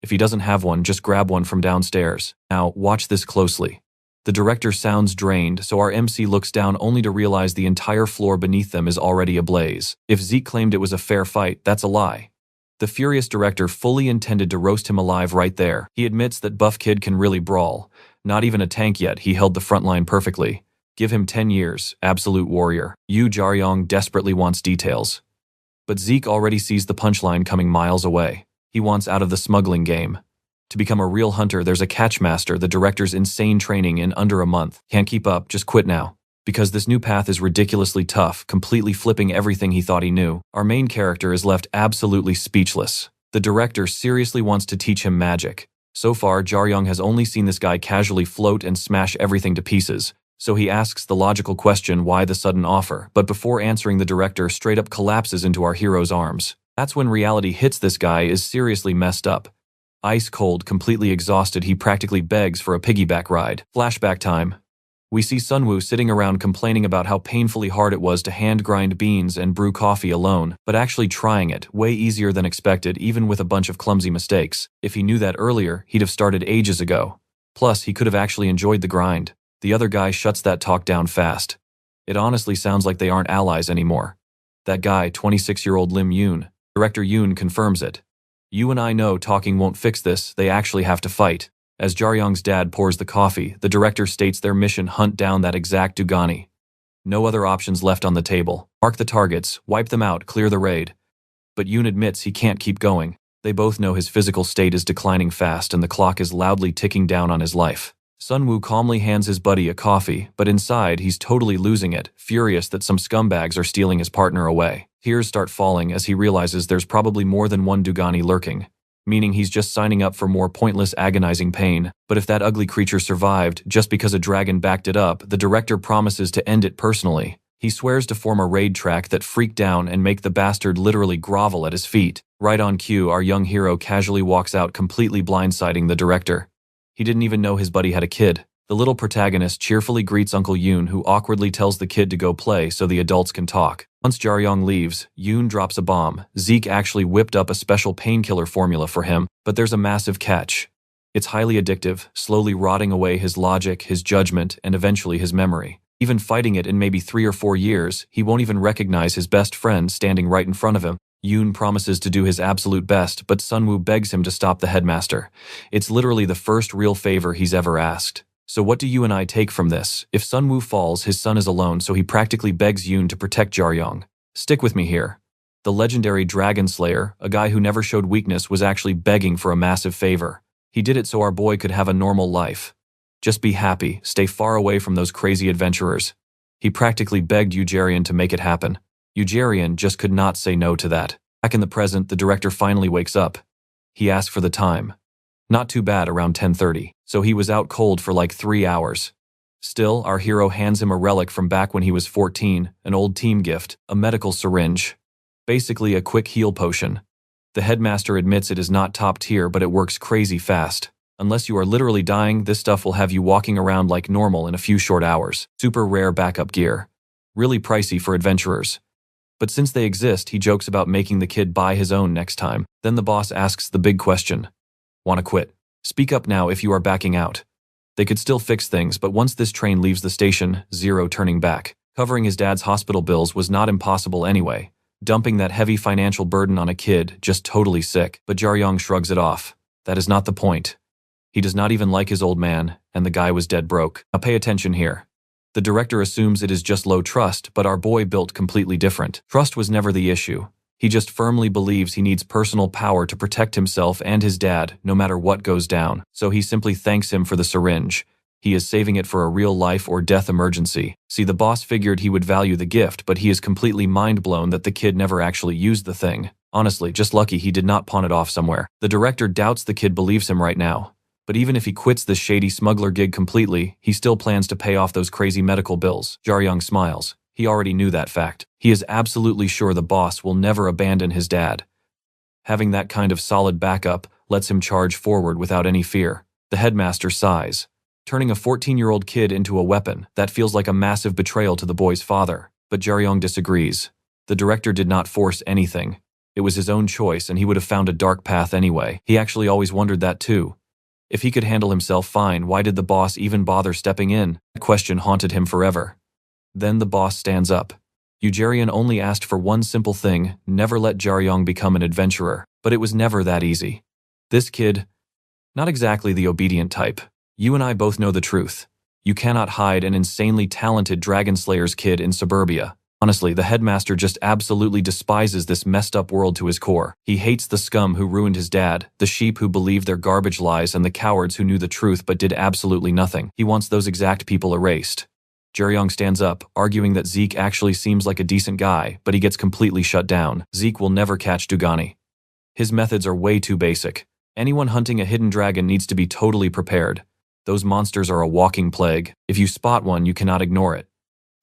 If he doesn't have one, just grab one from downstairs. Now, watch this closely. The director sounds drained, so our MC looks down only to realize the entire floor beneath them is already ablaze. If Zeke claimed it was a fair fight, that's a lie. The furious director fully intended to roast him alive right there. He admits that Buff Kid can really brawl. Not even a tank yet, he held the front line perfectly. Give him 10 years, absolute warrior. Yu Jaryong desperately wants details. But Zeke already sees the punchline coming miles away. He wants out of the smuggling game. To become a real hunter, there's a catchmaster, the director's insane training in under a month. Can't keep up, just quit now. Because this new path is ridiculously tough, completely flipping everything he thought he knew. Our main character is left absolutely speechless. The director seriously wants to teach him magic. So far, Jaryong has only seen this guy casually float and smash everything to pieces. So he asks the logical question, why the sudden offer? But before answering, the director straight up collapses into our hero's arms. That's when reality hits. This guy is seriously messed up. Ice cold, completely exhausted, he practically begs for a piggyback ride. Flashback time. We see Sunwoo sitting around complaining about how painfully hard it was to hand grind beans and brew coffee alone, but actually trying it, way easier than expected even with a bunch of clumsy mistakes. If he knew that earlier, he'd have started ages ago. Plus, he could have actually enjoyed the grind. The other guy shuts that talk down fast. It honestly sounds like they aren't allies anymore. That guy, 26-year-old Lim Yoon. Director Yoon confirms it. You and I know talking won't fix this, they actually have to fight. As Jaryong's dad pours the coffee, the director states their mission: hunt down that exact Dugani. No other options left on the table. Mark the targets, wipe them out, clear the raid. But Yoon admits he can't keep going. They both know his physical state is declining fast and the clock is loudly ticking down on his life. Sunwoo calmly hands his buddy a coffee, but inside he's totally losing it, furious that some scumbags are stealing his partner away. Tears start falling as he realizes there's probably more than one Dugani lurking, meaning he's just signing up for more pointless, agonizing pain. But if that ugly creature survived just because a dragon backed it up, the director promises to end it personally. He swears to form a raid track that freak down and make the bastard literally grovel at his feet. Right on cue, our young hero casually walks out, completely blindsiding the director. He didn't even know his buddy had a kid. The little protagonist cheerfully greets Uncle Yoon, who awkwardly tells the kid to go play so the adults can talk. Once Jaryong leaves, Yoon drops a bomb. Zeke actually whipped up a special painkiller formula for him, but there's a massive catch. It's highly addictive, slowly rotting away his logic, his judgment, and eventually his memory. Even fighting it in maybe 3 or 4 years, he won't even recognize his best friend standing right in front of him. Yoon promises to do his absolute best, but Sunwoo begs him to stop the headmaster. It's literally the first real favor he's ever asked. So what do you and I take from this? If Sunwoo falls, his son is alone, so he practically begs Yoon to protect Jaryong. Stick with me here. The legendary Dragon Slayer, a guy who never showed weakness, was actually begging for a massive favor. He did it so our boy could have a normal life. Just be happy, stay far away from those crazy adventurers. He practically begged Jaeyun to make it happen. Jaeyun just could not say no to that. Back in the present, the director finally wakes up. He asks for the time. Not too bad, around 10:30, so he was out cold for like 3 hours. Still, our hero hands him a relic from back when he was 14, an old team gift, a medical syringe. Basically a quick heal potion. The headmaster admits it is not top tier, but it works crazy fast. Unless you are literally dying, this stuff will have you walking around like normal in a few short hours. Super rare backup gear. Really pricey for adventurers. But since they exist, he jokes about making the kid buy his own next time. Then the boss asks the big question. Wanna quit? Speak up now if you are backing out. They could still fix things, but once this train leaves the station, zero turning back. Covering his dad's hospital bills was not impossible anyway. Dumping that heavy financial burden on a kid, just totally sick. But Jaryong shrugs it off. That is not the point. He does not even like his old man, and the guy was dead broke. Now pay attention here. The director assumes it is just low trust, but our boy built completely different. Trust was never the issue. He just firmly believes he needs personal power to protect himself and his dad, no matter what goes down. So he simply thanks him for the syringe. He is saving it for a real life or death emergency. See, the boss figured he would value the gift, but he is completely mind-blown that the kid never actually used the thing. Honestly, just lucky he did not pawn it off somewhere. The director doubts the kid believes him right now. But even if he quits this shady smuggler gig completely, he still plans to pay off those crazy medical bills. Jaryong smiles. He already knew that fact. He is absolutely sure the boss will never abandon his dad. Having that kind of solid backup lets him charge forward without any fear. The headmaster sighs. Turning a 14-year-old kid into a weapon, that feels like a massive betrayal to the boy's father. But Jaryong disagrees. The director did not force anything. It was his own choice, and he would have found a dark path anyway. He actually always wondered that too. If he could handle himself fine, why did the boss even bother stepping in? That question haunted him forever. Then the boss stands up. Jaeyun only asked for one simple thing: never let Jaryong become an adventurer. But it was never that easy. This kid, not exactly the obedient type. You and I both know the truth. You cannot hide an insanely talented Dragon Slayer's kid in suburbia. Honestly, the headmaster just absolutely despises this messed up world to his core. He hates the scum who ruined his dad, the sheep who believed their garbage lies, and the cowards who knew the truth but did absolutely nothing. He wants those exact people erased. Jaryong stands up, arguing that Zeke actually seems like a decent guy, but he gets completely shut down. Zeke will never catch Dugani. His methods are way too basic. Anyone hunting a hidden dragon needs to be totally prepared. Those monsters are a walking plague. If you spot one, you cannot ignore it.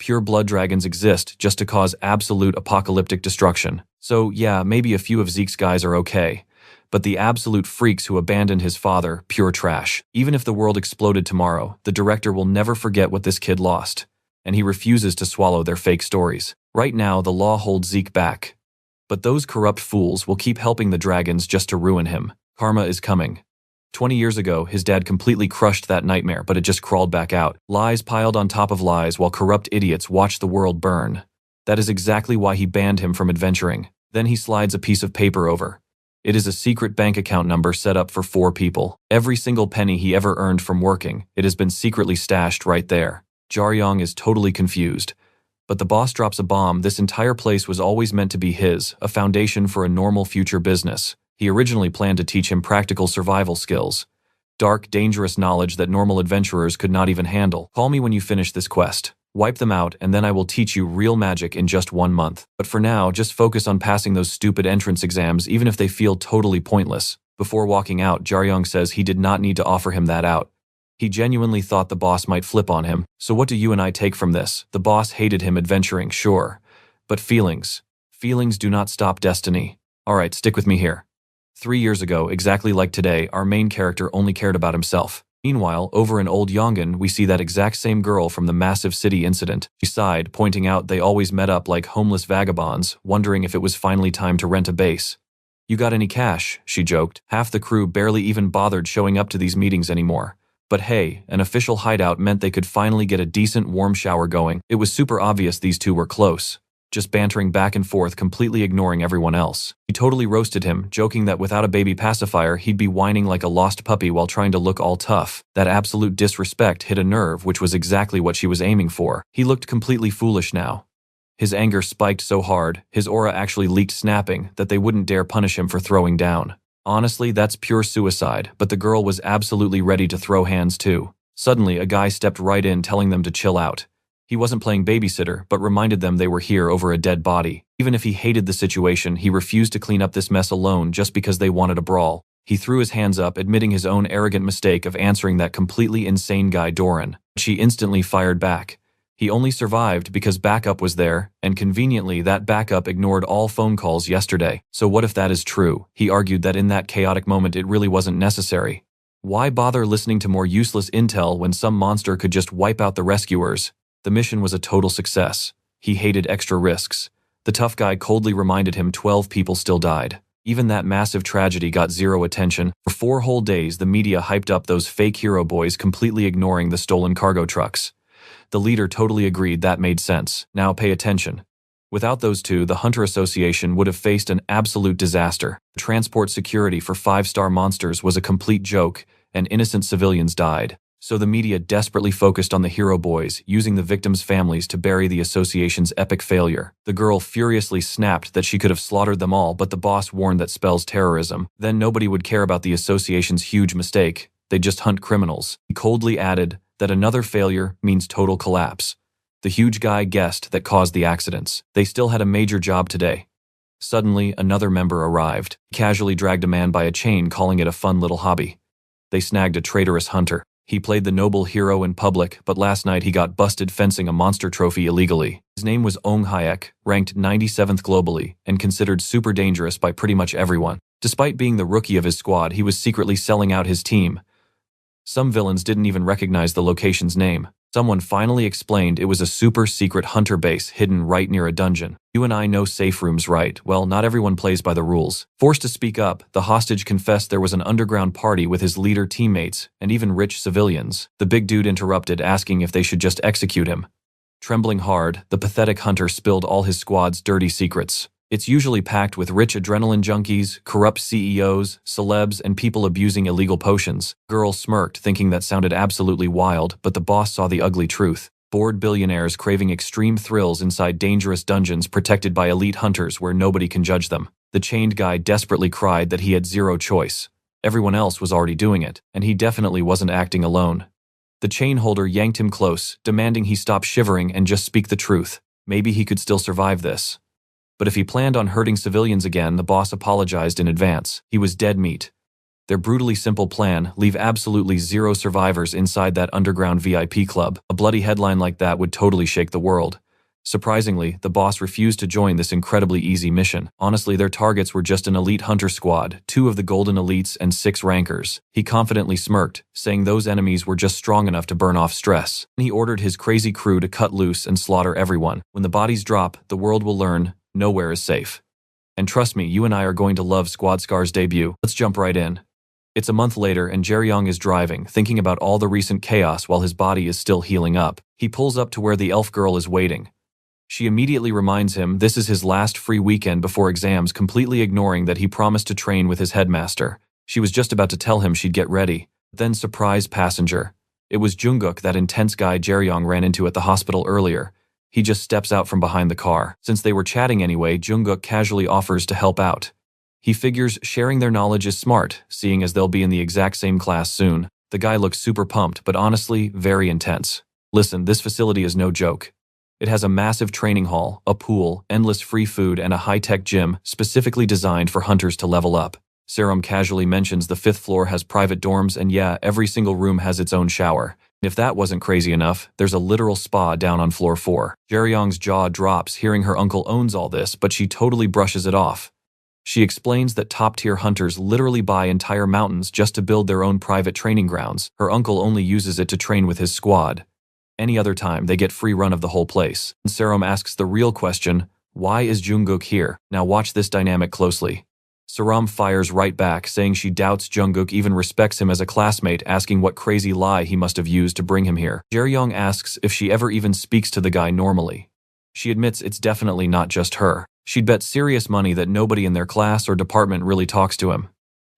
Pure blood dragons exist just to cause absolute apocalyptic destruction. So yeah, maybe a few of Zeke's guys are okay, But the absolute freaks who abandoned his father, pure trash. Even if the world exploded tomorrow, the director will never forget what this kid lost. And he refuses to swallow their fake stories. Right now, the law holds Zeke back. But those corrupt fools will keep helping the dragons just to ruin him. Karma is coming. 20 years ago, his dad completely crushed that nightmare, but it just crawled back out. Lies piled on top of lies while corrupt idiots watch the world burn. That is exactly why he banned him from adventuring. Then he slides a piece of paper over. It is a secret bank account number set up for 4 people. Every single penny he ever earned from working, it has been secretly stashed right there. Jaeyun is totally confused. But the boss drops a bomb. This entire place was always meant to be his, a foundation for a normal future business. He originally planned to teach him practical survival skills. Dark, dangerous knowledge that normal adventurers could not even handle. Call me when you finish this quest. Wipe them out, and then I will teach you real magic in just 1 month. But for now, just focus on passing those stupid entrance exams even if they feel totally pointless. Before walking out, Jaeyun says he did not need to offer him that out. He genuinely thought the boss might flip on him. So what do you and I take from this? The boss hated him adventuring, sure. But feelings. Feelings do not stop destiny. Alright, stick with me here. 3 years ago, exactly like today, our main character only cared about himself. Meanwhile, over in Old Yongan, we see that exact same girl from the massive city incident. She sighed, pointing out they always met up like homeless vagabonds, wondering if it was finally time to rent a base. You got any cash? She joked. Half the crew barely even bothered showing up to these meetings anymore. But hey, an official hideout meant they could finally get a decent warm shower going. It was super obvious these two were close. Just bantering back and forth, completely ignoring everyone else. He totally roasted him, joking that without a baby pacifier, he'd be whining like a lost puppy while trying to look all tough. That absolute disrespect hit a nerve, which was exactly what she was aiming for. He looked completely foolish now. His anger spiked so hard, his aura actually leaked snapping, that they wouldn't dare punish him for throwing down. Honestly, that's pure suicide, but the girl was absolutely ready to throw hands too. Suddenly, a guy stepped right in telling them to chill out. He wasn't playing babysitter, but reminded them they were here over a dead body. Even if he hated the situation, he refused to clean up this mess alone just because they wanted a brawl. He threw his hands up, admitting his own arrogant mistake of answering that completely insane guy Doran. She instantly fired back. He only survived because backup was there, and conveniently that backup ignored all phone calls yesterday. So what if that is true? He argued that in that chaotic moment it really wasn't necessary. Why bother listening to more useless intel when some monster could just wipe out the rescuers? The mission was a total success. He hated extra risks. The tough guy coldly reminded him 12 people still died. Even that massive tragedy got zero attention. For 4 whole days, the media hyped up those fake hero boys, completely ignoring the stolen cargo trucks. The leader totally agreed that made sense. Now pay attention. Without those two, the Hunter Association would have faced an absolute disaster. Transport security for 5-star monsters was a complete joke, and innocent civilians died. So the media desperately focused on the hero boys, using the victims' families to bury the association's epic failure. The girl furiously snapped that she could have slaughtered them all, but the boss warned that spells terrorism. Then nobody would care about the association's huge mistake. They'd just hunt criminals. He coldly added that another failure means total collapse. The huge guy guessed that caused the accidents. They still had a major job today. Suddenly, another member arrived. He casually dragged a man by a chain, calling it a fun little hobby. They snagged a traitorous hunter. He played the noble hero in public, but last night he got busted fencing a monster trophy illegally. His name was Ong Hayek, ranked 97th globally, and considered super dangerous by pretty much everyone. Despite being the rookie of his squad, he was secretly selling out his team. Some villains didn't even recognize the location's name. Someone finally explained it was a super secret hunter base hidden right near a dungeon. You and I know safe rooms, right? Well, not everyone plays by the rules. Forced to speak up, the hostage confessed there was an underground party with his leader, teammates, and even rich civilians. The big dude interrupted, asking if they should just execute him. Trembling hard, the pathetic hunter spilled all his squad's dirty secrets. It's usually packed with rich adrenaline junkies, corrupt CEOs, celebs, and people abusing illegal potions. Girl smirked, thinking that sounded absolutely wild, but the boss saw the ugly truth. Bored billionaires craving extreme thrills inside dangerous dungeons protected by elite hunters where nobody can judge them. The chained guy desperately cried that he had zero choice. Everyone else was already doing it, and he definitely wasn't acting alone. The chain holder yanked him close, demanding he stop shivering and just speak the truth. Maybe he could still survive this. But if he planned on hurting civilians again, the boss apologized in advance. He was dead meat. Their brutally simple plan: leave absolutely zero survivors inside that underground VIP club. A bloody headline like that would totally shake the world. Surprisingly, the boss refused to join this incredibly easy mission. Honestly, their targets were just an elite hunter squad, 2 of the golden elites and 6 rankers. He confidently smirked, saying those enemies were just strong enough to burn off stress. He ordered his crazy crew to cut loose and slaughter everyone. When the bodies drop, the world will learn, nowhere is safe. And trust me, you and I are going to love Squad Scar's debut. Let's jump right in. It's a month later and Jaeyun is driving, thinking about all the recent chaos while his body is still healing up. He pulls up to where the elf girl is waiting. She immediately reminds him this is his last free weekend before exams, completely ignoring that he promised to train with his headmaster. She was just about to tell him she'd get ready. Then surprise passenger. It was Jungkook, that intense guy Jaeyun ran into at the hospital earlier. He just steps out from behind the car. Since they were chatting anyway, Jungkook casually offers to help out. He figures sharing their knowledge is smart, seeing as they'll be in the exact same class soon. The guy looks super pumped, but honestly, very intense. Listen, this facility is no joke. It has a massive training hall, a pool, endless free food, and a high-tech gym specifically designed for hunters to level up. Serum casually mentions the 5th floor has private dorms, and yeah, every single room has its own shower. If that wasn't crazy enough, there's a literal spa down on floor 4. Jaeyung's jaw drops hearing her uncle owns all this, but she totally brushes it off. She explains that top-tier hunters literally buy entire mountains just to build their own private training grounds. Her uncle only uses it to train with his squad. Any other time, they get free run of the whole place. Serum asks the real question, why is Jungkook here? Now watch this dynamic closely. Serum fires right back, saying she doubts Jungkook even respects him as a classmate, asking what crazy lie he must have used to bring him here. Jaeyun asks if she ever even speaks to the guy normally. She admits it's definitely not just her. She'd bet serious money that nobody in their class or department really talks to him.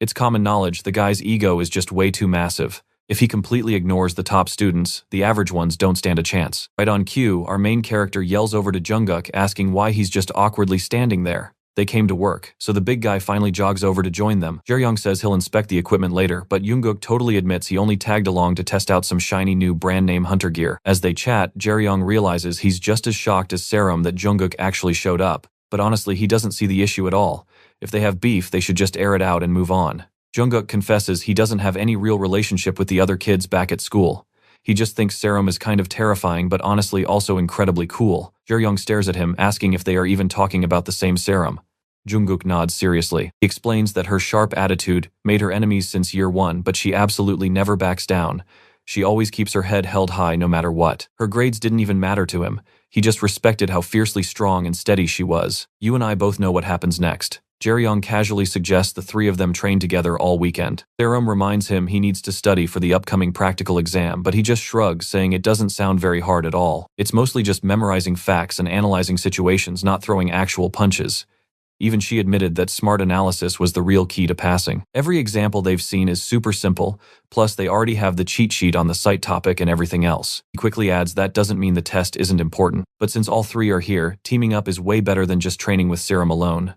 It's common knowledge the guy's ego is just way too massive. If he completely ignores the top students, the average ones don't stand a chance. Right on cue, our main character yells over to Jungkook asking why he's just awkwardly standing there. They came to work, so the big guy finally jogs over to join them. Jaeyun says he'll inspect the equipment later, but Jungkook totally admits he only tagged along to test out some shiny new brand name hunter gear. As they chat, Jaeyun realizes he's just as shocked as Serum that Jungkook actually showed up. But honestly, he doesn't see the issue at all. If they have beef, they should just air it out and move on. Jungkook confesses he doesn't have any real relationship with the other kids back at school. He just thinks Serum is kind of terrifying but honestly also incredibly cool. Jaeyun stares at him, asking if they are even talking about the same Serum. Jungkook nods seriously. He explains that her sharp attitude made her enemies since year 1, but she absolutely never backs down. She always keeps her head held high no matter what. Her grades didn't even matter to him. He just respected how fiercely strong and steady she was. You and I both know what happens next. Jaeyun casually suggests the 3 of them train together all weekend. Serum reminds him he needs to study for the upcoming practical exam, but he just shrugs, saying it doesn't sound very hard at all. It's mostly just memorizing facts and analyzing situations, not throwing actual punches. Even she admitted that smart analysis was the real key to passing. Every example they've seen is super simple, plus they already have the cheat sheet on the site topic and everything else. He quickly adds that doesn't mean the test isn't important, but since all 3 are here, teaming up is way better than just training with Serum alone.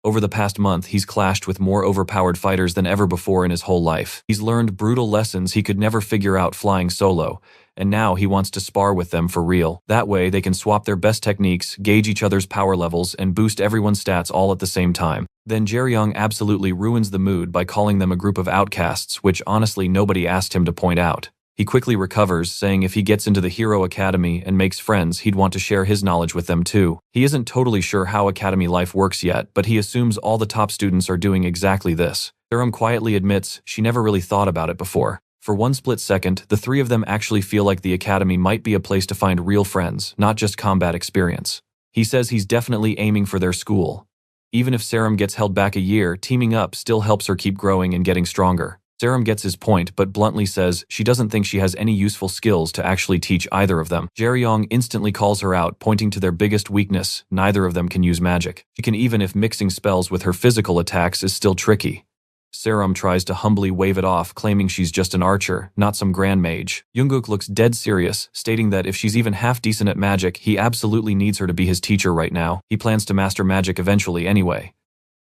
Over the past month, he's clashed with more overpowered fighters than ever before in his whole life. He's learned brutal lessons he could never figure out flying solo, and now he wants to spar with them for real. That way, they can swap their best techniques, gauge each other's power levels, and boost everyone's stats all at the same time. Then Jaeyun absolutely ruins the mood by calling them a group of outcasts, which honestly nobody asked him to point out. He quickly recovers, saying if he gets into the Hero Academy and makes friends, he'd want to share his knowledge with them too. He isn't totally sure how academy life works yet, but he assumes all the top students are doing exactly this. Serum quietly admits she never really thought about it before. For one split second, the 3 of them actually feel like the academy might be a place to find real friends, not just combat experience. He says he's definitely aiming for their school. Even if Serum gets held back a year, teaming up still helps her keep growing and getting stronger. Serum gets his point, but bluntly says she doesn't think she has any useful skills to actually teach either of them. Jaeyun instantly calls her out, pointing to their biggest weakness: neither of them can use magic. She can, even if mixing spells with her physical attacks is still tricky. Serum tries to humbly wave it off, claiming she's just an archer, not some grand mage. Jungkook looks dead serious, stating that if she's even half decent at magic, he absolutely needs her to be his teacher right now. He plans to master magic eventually anyway.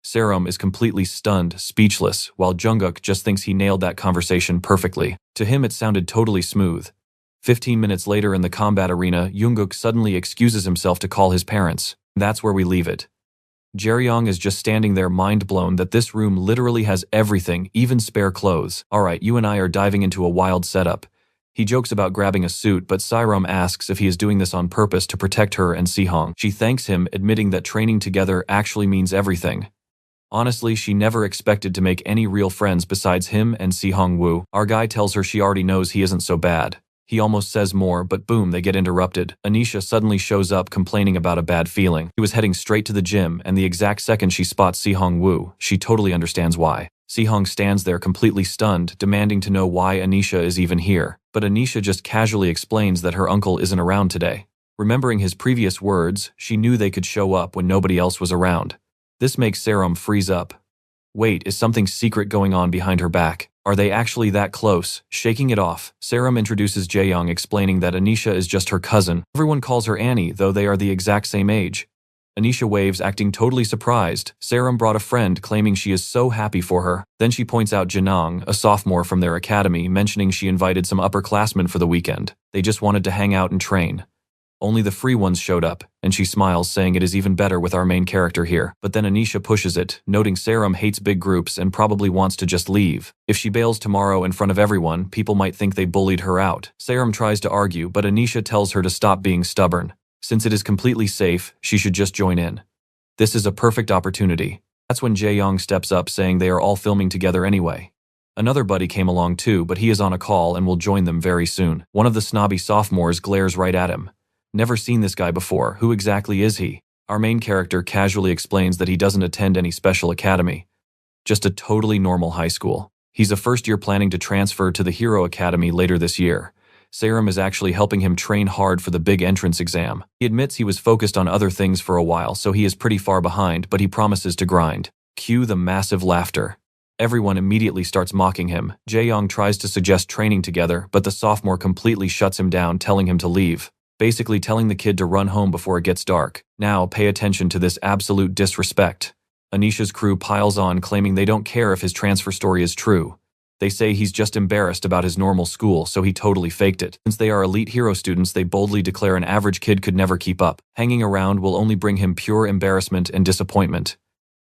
Serum is completely stunned, speechless, while Jungkook just thinks he nailed that conversation perfectly. To him it sounded totally smooth. 15 minutes later in the combat arena, Jungkook suddenly excuses himself to call his parents. That's where we leave it. Jaeyun is just standing there, mind blown that this room literally has everything, even spare clothes. Alright, you and I are diving into a wild setup. He jokes about grabbing a suit, but Sairam asks if he is doing this on purpose to protect her and Sehong. She thanks him, admitting that training together actually means everything. Honestly, she never expected to make any real friends besides him and Sehong Woo. Our guy tells her she already knows he isn't so bad. He almost says more, but boom, they get interrupted. Anisha suddenly shows up complaining about a bad feeling. He was heading straight to the gym, and the exact second she spots Sehong Woo, she totally understands why. Sehong stands there completely stunned, demanding to know why Anisha is even here. But Anisha just casually explains that her uncle isn't around today. Remembering his previous words, she knew they could show up when nobody else was around. This makes Sairam freeze up. Wait, is something secret going on behind her back? Are they actually that close? Shaking it off, Sairam introduces Jaeyun, explaining that Anisha is just her cousin. Everyone calls her Annie, though they are the exact same age. Anisha waves, acting totally surprised. Sairam brought a friend, claiming she is so happy for her. Then she points out Janang, a sophomore from their academy, mentioning she invited some upperclassmen for the weekend. They just wanted to hang out and train. Only the free ones showed up, and she smiles, saying it is even better with our main character here. But then Anisha pushes it, noting Sairam hates big groups and probably wants to just leave. If she bails tomorrow in front of everyone, people might think they bullied her out. Sairam tries to argue, but Anisha tells her to stop being stubborn. Since it is completely safe, she should just join in. This is a perfect opportunity. That's when Jaeyun steps up, saying they are all filming together anyway. Another buddy came along too, but he is on a call and will join them very soon. One of the snobby sophomores glares right at him. Never seen this guy before, who exactly is he? Our main character casually explains that he doesn't attend any special academy. Just a totally normal high school. He's a first year planning to transfer to the Hero Academy later this year. Sairam is actually helping him train hard for the big entrance exam. He admits he was focused on other things for a while, so he is pretty far behind, but he promises to grind. Cue the massive laughter. Everyone immediately starts mocking him. Jaeyun tries to suggest training together, but the sophomore completely shuts him down, telling him to leave. Basically telling the kid to run home before it gets dark. Now, pay attention to this absolute disrespect. Anisha's crew piles on, claiming they don't care if his transfer story is true. They say he's just embarrassed about his normal school, so he totally faked it. Since they are elite hero students, they boldly declare an average kid could never keep up. Hanging around will only bring him pure embarrassment and disappointment.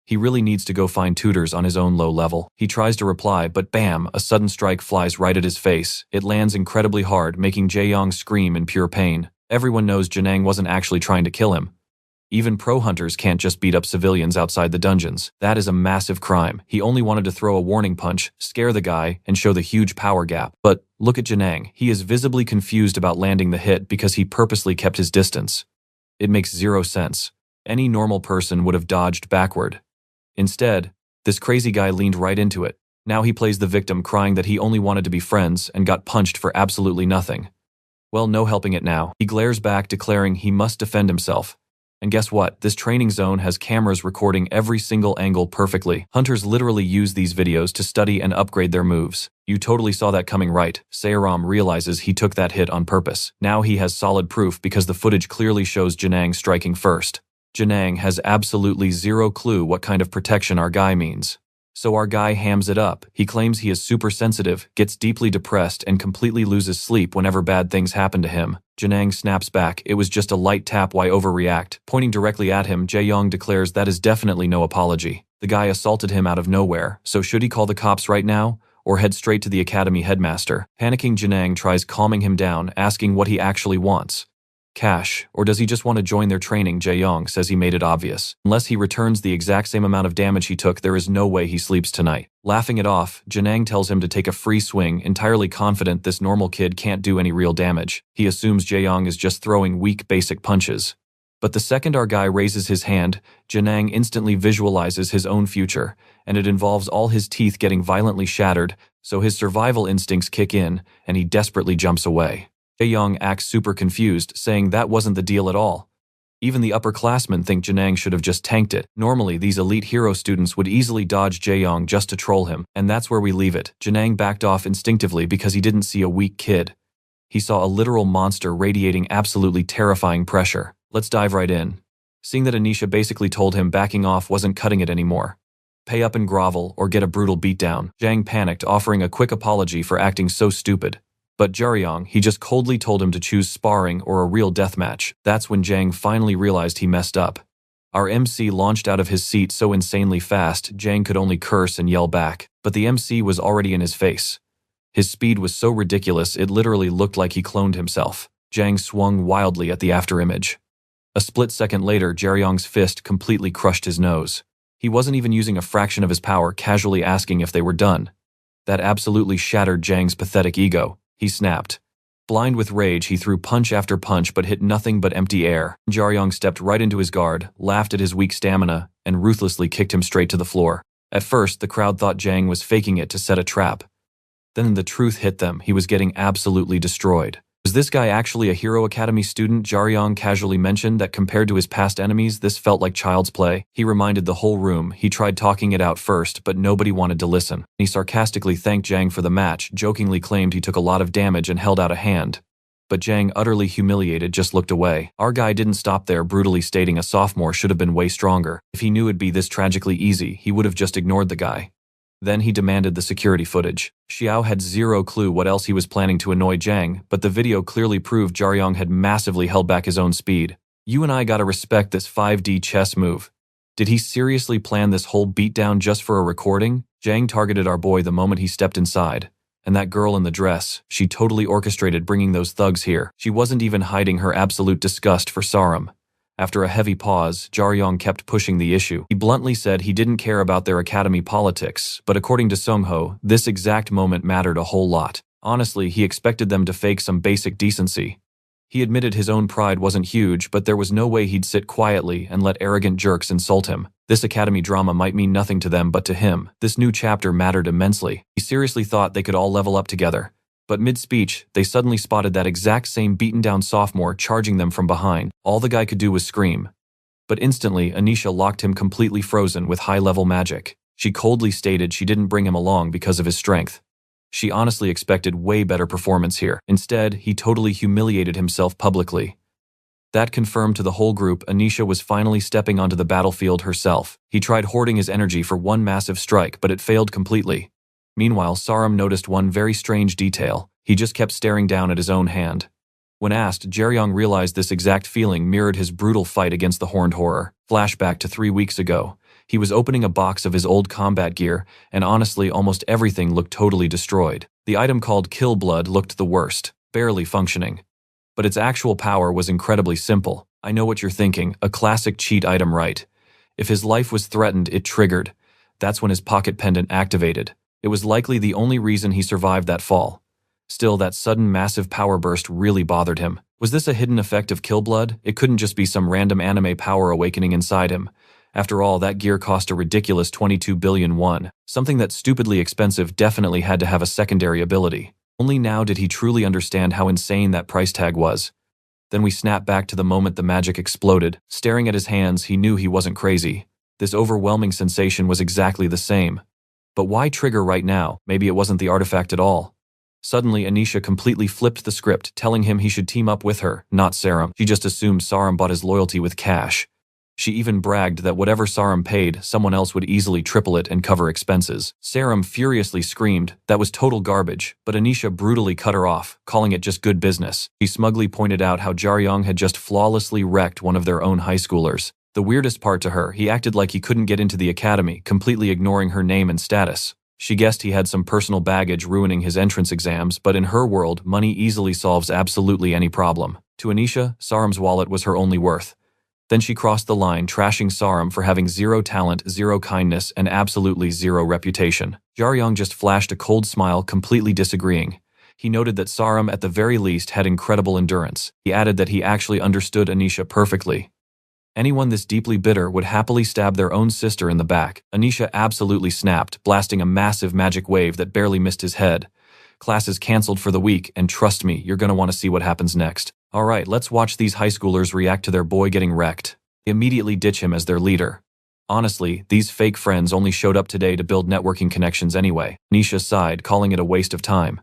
He really needs to go find tutors on his own low level. He tries to reply, but bam, a sudden strike flies right at his face. It lands incredibly hard, making Jaeyun scream in pure pain. Everyone knows Janang wasn't actually trying to kill him. Even pro hunters can't just beat up civilians outside the dungeons. That is a massive crime. He only wanted to throw a warning punch, scare the guy, and show the huge power gap. But look at Janang. He is visibly confused about landing the hit because he purposely kept his distance. It makes zero sense. Any normal person would have dodged backward. Instead, this crazy guy leaned right into it. Now he plays the victim, crying that he only wanted to be friends and got punched for absolutely nothing. Well, no helping it now. He glares back, declaring he must defend himself. And guess what? This training zone has cameras recording every single angle perfectly. Hunters literally use these videos to study and upgrade their moves. You totally saw that coming, right? Sairam realizes he took that hit on purpose. Now he has solid proof because the footage clearly shows Janang striking first. Janang has absolutely zero clue what kind of protection our guy means. So our guy hams it up. He claims he is super sensitive, gets deeply depressed, and completely loses sleep whenever bad things happen to him. Janang snaps back. It was just a light tap, why overreact? Pointing directly at him, Jaeyun declares that is definitely no apology. The guy assaulted him out of nowhere, so should he call the cops right now? Or head straight to the academy headmaster? Panicking, Janang tries calming him down, asking what he actually wants. Cash, or does he just want to join their training? Jaeyun says he made it obvious. Unless he returns the exact same amount of damage he took, there is no way he sleeps tonight. Laughing it off, Janang tells him to take a free swing, entirely confident this normal kid can't do any real damage. He assumes Jaeyun is just throwing weak basic punches. But the second our guy raises his hand, Janang instantly visualizes his own future, and it involves all his teeth getting violently shattered, so his survival instincts kick in, and he desperately jumps away. Jaeyun acts super confused, saying that wasn't the deal at all. Even the upperclassmen think Janang should have just tanked it. Normally, these elite hero students would easily dodge Jaeyun just to troll him, and that's where we leave it. Janang backed off instinctively because he didn't see a weak kid. He saw a literal monster radiating absolutely terrifying pressure. Let's dive right in. Seeing that Anisha basically told him backing off wasn't cutting it anymore. Pay up and grovel or get a brutal beatdown. Jang panicked, offering a quick apology for acting so stupid. But Jaeyun, he just coldly told him to choose sparring or a real deathmatch. That's when Jang finally realized he messed up. Our MC launched out of his seat so insanely fast, Jang could only curse and yell back. But the MC was already in his face. His speed was so ridiculous it literally looked like he cloned himself. Jaeyun swung wildly at the afterimage. A split second later, Jaeyung's fist completely crushed his nose. He wasn't even using a fraction of his power, casually asking if they were done. That absolutely shattered Jaeyung's pathetic ego. He snapped. Blind with rage, he threw punch after punch but hit nothing but empty air. Jaeyun stepped right into his guard, laughed at his weak stamina, and ruthlessly kicked him straight to the floor. At first, the crowd thought Jaeyun was faking it to set a trap. Then the truth hit them. He was getting absolutely destroyed. Was this guy actually a Hero Academy student? Jaeyun casually mentioned that compared to his past enemies, this felt like child's play. He reminded the whole room. He tried talking it out first, but nobody wanted to listen. He sarcastically thanked Jaeyun for the match, jokingly claimed he took a lot of damage and held out a hand. But Jaeyun, utterly humiliated, just looked away. Our guy didn't stop there, brutally stating a sophomore should have been way stronger. If he knew it'd be this tragically easy, he would have just ignored the guy. Then he demanded the security footage. Xiao had zero clue what else he was planning to annoy Jaeyun, but the video clearly proved Jaeyun had massively held back his own speed. You and I gotta respect this 5D chess move. Did he seriously plan this whole beatdown just for a recording? Jaeyun targeted our boy the moment he stepped inside. And that girl in the dress, she totally orchestrated bringing those thugs here. She wasn't even hiding her absolute disgust for Sarum. After a heavy pause, Jaeyun kept pushing the issue. He bluntly said he didn't care about their academy politics, but according to Sungho, this exact moment mattered a whole lot. Honestly, he expected them to fake some basic decency. He admitted his own pride wasn't huge, but there was no way he'd sit quietly and let arrogant jerks insult him. This academy drama might mean nothing to them, but to him, this new chapter mattered immensely. He seriously thought they could all level up together. But mid-speech, they suddenly spotted that exact same beaten-down sophomore charging them from behind. All the guy could do was scream. But instantly, Anisha locked him completely frozen with high-level magic. She coldly stated she didn't bring him along because of his strength. She honestly expected way better performance here. Instead, he totally humiliated himself publicly. That confirmed to the whole group Anisha was finally stepping onto the battlefield herself. He tried hoarding his energy for one massive strike, but it failed completely. Meanwhile, Sarum noticed one very strange detail. He just kept staring down at his own hand. When asked, Jaeyun realized this exact feeling mirrored his brutal fight against the Horned Horror. Flashback to 3 weeks ago. He was opening a box of his old combat gear, and honestly, almost everything looked totally destroyed. The item called Kill Blood looked the worst, barely functioning. But its actual power was incredibly simple. I know what you're thinking, a classic cheat item, right? If his life was threatened, it triggered. That's when his pocket pendant activated. It was likely the only reason he survived that fall. Still, that sudden massive power burst really bothered him. Was this a hidden effect of Kill Blood? It couldn't just be some random anime power awakening inside him. After all, that gear cost a ridiculous 22 billion won. Something that stupidly expensive definitely had to have a secondary ability. Only now did he truly understand how insane that price tag was. Then we snapped back to the moment the magic exploded. Staring at his hands, he knew he wasn't crazy. This overwhelming sensation was exactly the same. But why trigger right now? Maybe it wasn't the artifact at all. Suddenly, Anisha completely flipped the script, telling him he should team up with her, not Sarum. She just assumed Sarum bought his loyalty with cash. She even bragged that whatever Sarum paid, someone else would easily triple it and cover expenses. Sarum furiously screamed that was total garbage, but Anisha brutally cut her off, calling it just good business. She smugly pointed out how Jaeyun had just flawlessly wrecked one of their own high schoolers. The weirdest part to her, he acted like he couldn't get into the academy, completely ignoring her name and status. She guessed he had some personal baggage ruining his entrance exams, but in her world, money easily solves absolutely any problem. To Anisha, Sarum's wallet was her only worth. Then she crossed the line, trashing Sarum for having zero talent, zero kindness, and absolutely zero reputation. Jaeyun just flashed a cold smile, completely disagreeing. He noted that Sarum at the very least had incredible endurance. He added that he actually understood Anisha perfectly. Anyone this deeply bitter would happily stab their own sister in the back. Anisha absolutely snapped, blasting a massive magic wave that barely missed his head. Class is cancelled for the week, and trust me, you're gonna want to see what happens next. Alright, let's watch these high schoolers react to their boy getting wrecked. They immediately ditch him as their leader. Honestly, these fake friends only showed up today to build networking connections anyway. Anisha sighed, calling it a waste of time.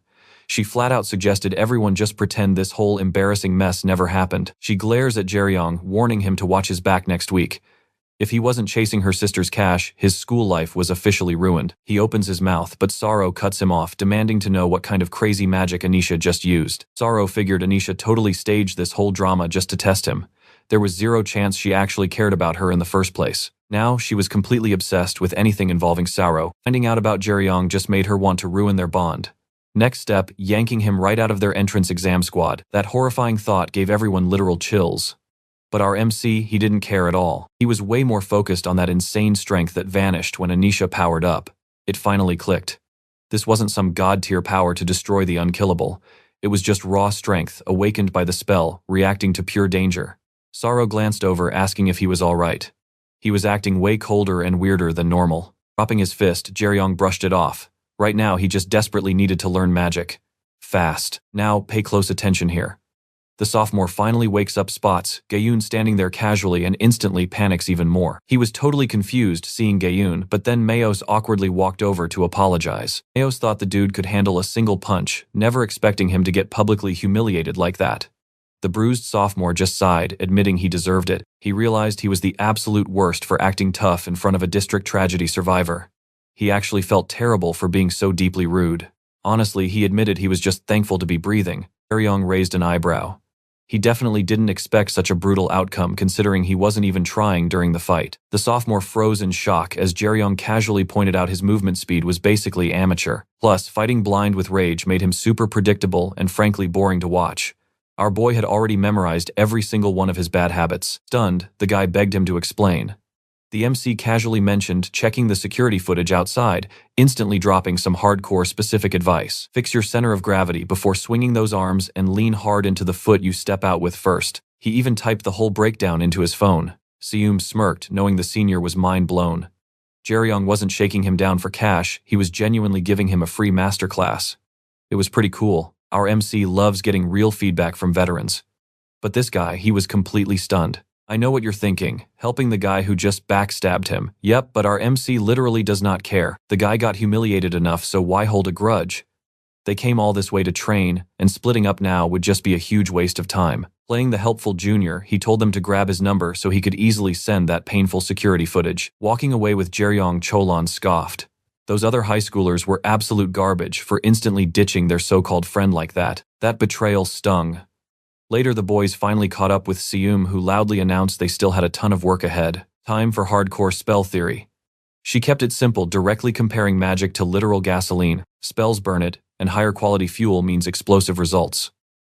She flat out suggested everyone just pretend this whole embarrassing mess never happened. She glares at Jaeyun, warning him to watch his back next week. If he wasn't chasing her sister's cash, his school life was officially ruined. He opens his mouth, but Sorrow cuts him off, demanding to know what kind of crazy magic Anisha just used. Sorrow figured Anisha totally staged this whole drama just to test him. There was zero chance she actually cared about her in the first place. Now, she was completely obsessed with anything involving Sorrow. Finding out about Jaeyun just made her want to ruin their bond. Next step, yanking him right out of their entrance exam squad. That horrifying thought gave everyone literal chills. But our MC, he didn't care at all. He was way more focused on that insane strength that vanished when Anisha powered up. It finally clicked. This wasn't some god-tier power to destroy the unkillable. It was just raw strength, awakened by the spell, reacting to pure danger. Saro glanced over, asking if he was all right. He was acting way colder and weirder than normal. Dropping his fist, Jaeyun brushed it off. Right now, he just desperately needed to learn magic. Fast. Now, pay close attention here. The sophomore finally wakes up spots Jaeyun standing there casually and instantly panics even more. He was totally confused seeing Jaeyun, but then Mayos awkwardly walked over to apologize. Mayos thought the dude could handle a single punch, never expecting him to get publicly humiliated like that. The bruised sophomore just sighed, admitting he deserved it. He realized he was the absolute worst for acting tough in front of a district tragedy survivor. He actually felt terrible for being so deeply rude. Honestly, he admitted he was just thankful to be breathing. Jaeyun raised an eyebrow. He definitely didn't expect such a brutal outcome considering he wasn't even trying during the fight. The sophomore froze in shock as Jaeyun casually pointed out his movement speed was basically amateur. Plus, fighting blind with rage made him super predictable and frankly boring to watch. Our boy had already memorized every single one of his bad habits. Stunned, the guy begged him to explain. The MC casually mentioned checking the security footage outside, instantly dropping some hardcore specific advice. Fix your center of gravity before swinging those arms and lean hard into the foot you step out with first. He even typed the whole breakdown into his phone. Seyum smirked, knowing the senior was mind blown. Jaeyun wasn't shaking him down for cash, he was genuinely giving him a free masterclass. It was pretty cool. Our MC loves getting real feedback from veterans. But this guy, he was completely stunned. I know what you're thinking, helping the guy who just backstabbed him. Yep, but our MC literally does not care. The guy got humiliated enough, so why hold a grudge? They came all this way to train, and splitting up now would just be a huge waste of time. Playing the helpful junior, he told them to grab his number so he could easily send that painful security footage. Walking away with Jaeyun, Cholan scoffed. Those other high schoolers were absolute garbage for instantly ditching their so-called friend like that. That betrayal stung. Later, the boys finally caught up with Seyum, who loudly announced they still had a ton of work ahead. Time for hardcore spell theory. She kept it simple, directly comparing magic to literal gasoline. Spells burn it, and higher quality fuel means explosive results.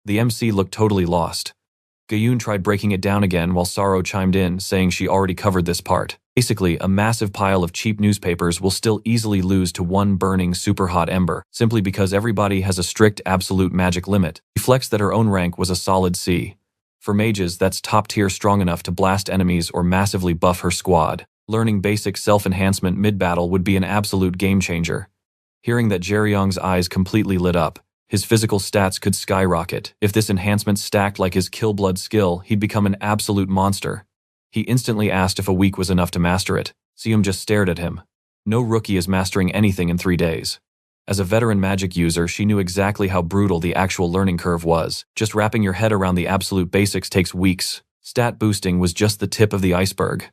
The MC looked totally lost. Jaeyun tried breaking it down again while Saro chimed in, saying she already covered this part. Basically, a massive pile of cheap newspapers will still easily lose to one burning super hot ember, simply because everybody has a strict absolute magic limit. She flexed that her own rank was a solid C. For mages, that's top tier strong enough to blast enemies or massively buff her squad. Learning basic self-enhancement mid-battle would be an absolute game changer. Hearing that, Jaeyun's eyes completely lit up. His physical stats could skyrocket. If this enhancement stacked like his kill blood skill, he'd become an absolute monster. He instantly asked if a week was enough to master it. Seyum just stared at him. No rookie is mastering anything in 3 days. As a veteran magic user, she knew exactly how brutal the actual learning curve was. Just wrapping your head around the absolute basics takes weeks. Stat boosting was just the tip of the iceberg.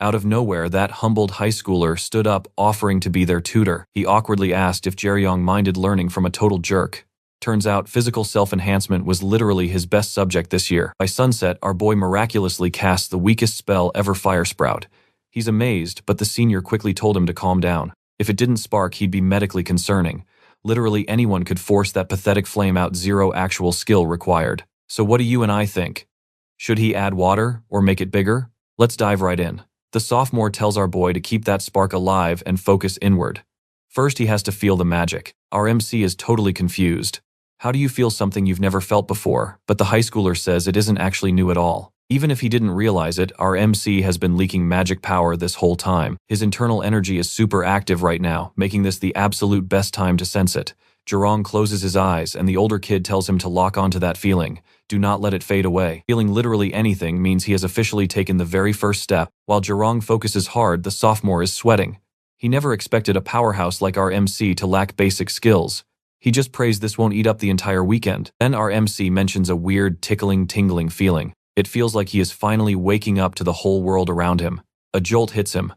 Out of nowhere, that humbled high schooler stood up, offering to be their tutor. He awkwardly asked if Jaeyun minded learning from a total jerk. Turns out physical self-enhancement was literally his best subject this year. By sunset, our boy miraculously cast the weakest spell ever, Fire Sprout. He's amazed, but the senior quickly told him to calm down. If it didn't spark, he'd be medically concerning. Literally anyone could force that pathetic flame out, zero actual skill required. So what do you and I think? Should he add water or make it bigger? Let's dive right in. The sophomore tells our boy to keep that spark alive and focus inward. First, he has to feel the magic. Our MC is totally confused. How do you feel something you've never felt before? But the high schooler says it isn't actually new at all. Even if he didn't realize it, our MC has been leaking magic power this whole time. His internal energy is super active right now, making this the absolute best time to sense it. Jaeyun closes his eyes and the older kid tells him to lock onto that feeling. Do not let it fade away. Feeling literally anything means he has officially taken the very first step. While Jaeyun focuses hard, the sophomore is sweating. He never expected a powerhouse like our MC to lack basic skills. He just prays this won't eat up the entire weekend. Then our MC mentions a weird, tickling, tingling feeling. It feels like he is finally waking up to the whole world around him. A jolt hits him.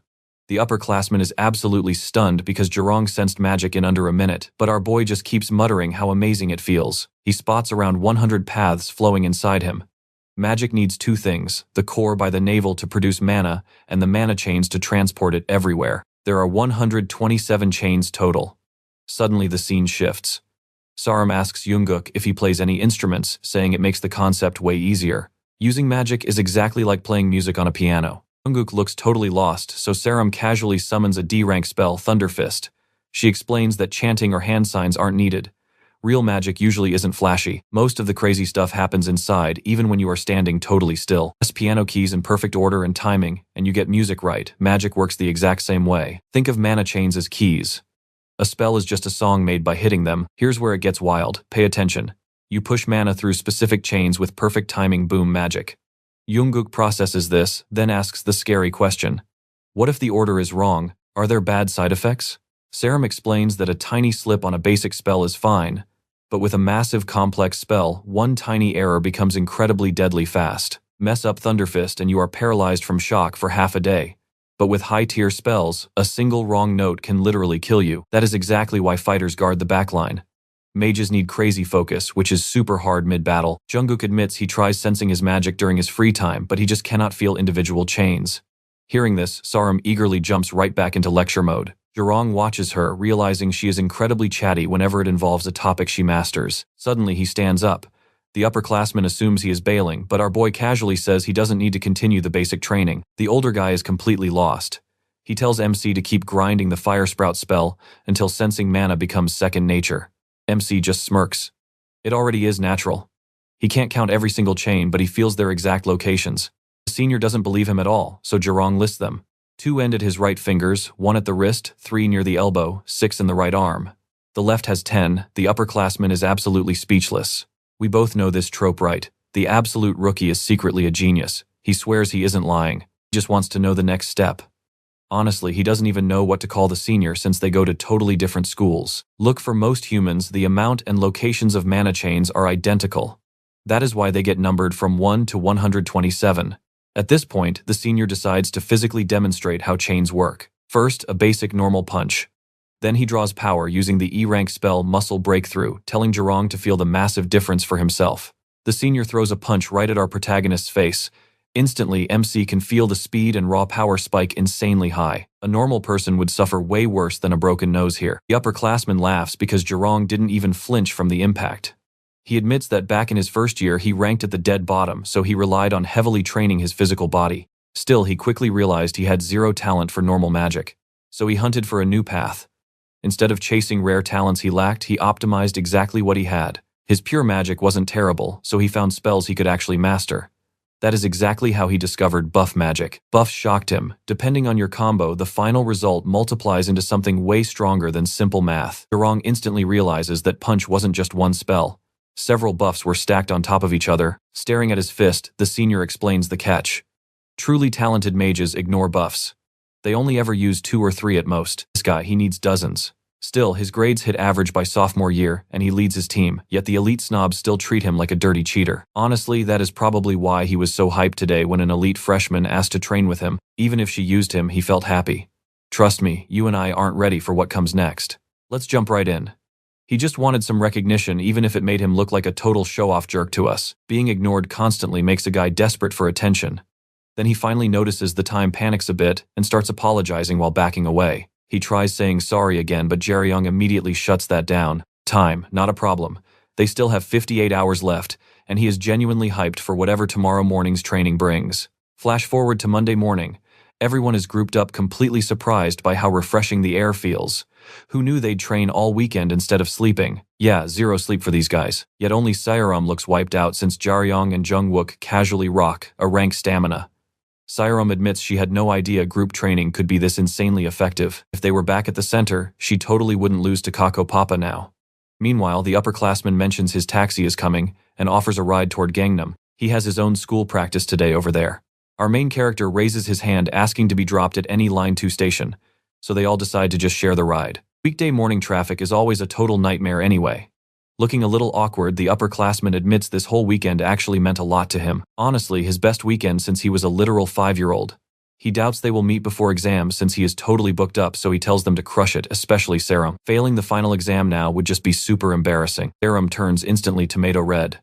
The upperclassman is absolutely stunned because Jaeyun sensed magic in under a minute, but our boy just keeps muttering how amazing it feels. He spots around 100 paths flowing inside him. Magic needs 2 things, the core by the navel to produce mana, and the mana chains to transport it everywhere. There are 127 chains total. Suddenly the scene shifts. Saram asks Jungkook if he plays any instruments, saying it makes the concept way easier. Using magic is exactly like playing music on a piano. Jungkook looks totally lost, so Saram casually summons a D-rank spell, Thunder Fist. She explains that chanting or hand signs aren't needed. Real magic usually isn't flashy. Most of the crazy stuff happens inside, even when you are standing totally still. Press piano keys in perfect order and timing, and you get music right. Magic works the exact same way. Think of mana chains as keys. A spell is just a song made by hitting them. Here's where it gets wild. Pay attention. You push mana through specific chains with perfect timing, boom, magic. Jungkook processes this, then asks the scary question. What if the order is wrong? Are there bad side effects? Saram explains that a tiny slip on a basic spell is fine, but with a massive complex spell, one tiny error becomes incredibly deadly fast. Mess up Thunder Fist and you are paralyzed from shock for half a day. But with high-tier spells, a single wrong note can literally kill you. That is exactly why fighters guard the backline. Mages need crazy focus, which is super hard mid-battle. Jungkook admits he tries sensing his magic during his free time, but he just cannot feel individual chains. Hearing this, Saram eagerly jumps right back into lecture mode. Jaeyun watches her, realizing she is incredibly chatty whenever it involves a topic she masters. Suddenly, he stands up. The upperclassman assumes he is bailing, but our boy casually says he doesn't need to continue the basic training. The older guy is completely lost. He tells MC to keep grinding the Fire Sprout spell until sensing mana becomes second nature. MC just smirks. It already is natural. He can't count every single chain, but he feels their exact locations. The senior doesn't believe him at all, so Jaeyun lists them. 2 end at his right fingers, 1 at the wrist, 3 near the elbow, 6 in the right arm. The left has 10, the upperclassman is absolutely speechless. We both know this trope, right? The absolute rookie is secretly a genius. He swears he isn't lying. He just wants to know the next step. Honestly, he doesn't even know what to call the senior since they go to totally different schools. Look, for most humans, the amount and locations of mana chains are identical. That is why they get numbered from 1 to 127. At this point, the senior decides to physically demonstrate how chains work. First, a basic normal punch. Then he draws power using the E-rank spell Muscle Breakthrough, telling Jaeyun to feel the massive difference for himself. The senior throws a punch right at our protagonist's face. Instantly, MC can feel the speed and raw power spike insanely high. A normal person would suffer way worse than a broken nose here. The upperclassman laughs because Jaeyun didn't even flinch from the impact. He admits that back in his first year he ranked at the dead bottom, so he relied on heavily training his physical body. Still, he quickly realized he had zero talent for normal magic. So he hunted for a new path. Instead of chasing rare talents he lacked, he optimized exactly what he had. His pure magic wasn't terrible, so he found spells he could actually master. That is exactly how he discovered buff magic. Buffs shocked him. Depending on your combo, the final result multiplies into something way stronger than simple math. Jaeyun instantly realizes that punch wasn't just one spell. Several buffs were stacked on top of each other. Staring at his fist, the senior explains the catch. Truly talented mages ignore buffs. They only ever use 2 or 3 at most. This guy, he needs dozens. Still, his grades hit average by sophomore year, and he leads his team, yet the elite snobs still treat him like a dirty cheater. Honestly, that is probably why he was so hyped today when an elite freshman asked to train with him. Even if she used him, he felt happy. Trust me, you and I aren't ready for what comes next. Let's jump right in. He just wanted some recognition, even if it made him look like a total show-off jerk to us. Being ignored constantly makes a guy desperate for attention. Then he finally notices the time, panics a bit, and starts apologizing while backing away. He tries saying sorry again, but Jaeyun immediately shuts that down. Time, not a problem. They still have 58 hours left, and he is genuinely hyped for whatever tomorrow morning's training brings. Flash forward to Monday morning. Everyone is grouped up, completely surprised by how refreshing the air feels. Who knew they'd train all weekend instead of sleeping? Yeah, zero sleep for these guys. Yet only Saram looks wiped out since Jaeyun and Jungwook casually rock a rank stamina. Saram admits she had no idea group training could be this insanely effective. If they were back at the center, she totally wouldn't lose to Kako Papa now. Meanwhile, the upperclassman mentions his taxi is coming and offers a ride toward Gangnam. He has his own school practice today over there. Our main character raises his hand asking to be dropped at any Line 2 station, so they all decide to just share the ride. Weekday morning traffic is always a total nightmare anyway. Looking a little awkward, the upperclassman admits this whole weekend actually meant a lot to him. Honestly, his best weekend since he was a literal 5-year-old. He doubts they will meet before exams since he is totally booked up, so he tells them to crush it, especially Saram. Failing the final exam now would just be super embarrassing. Saram turns instantly tomato red.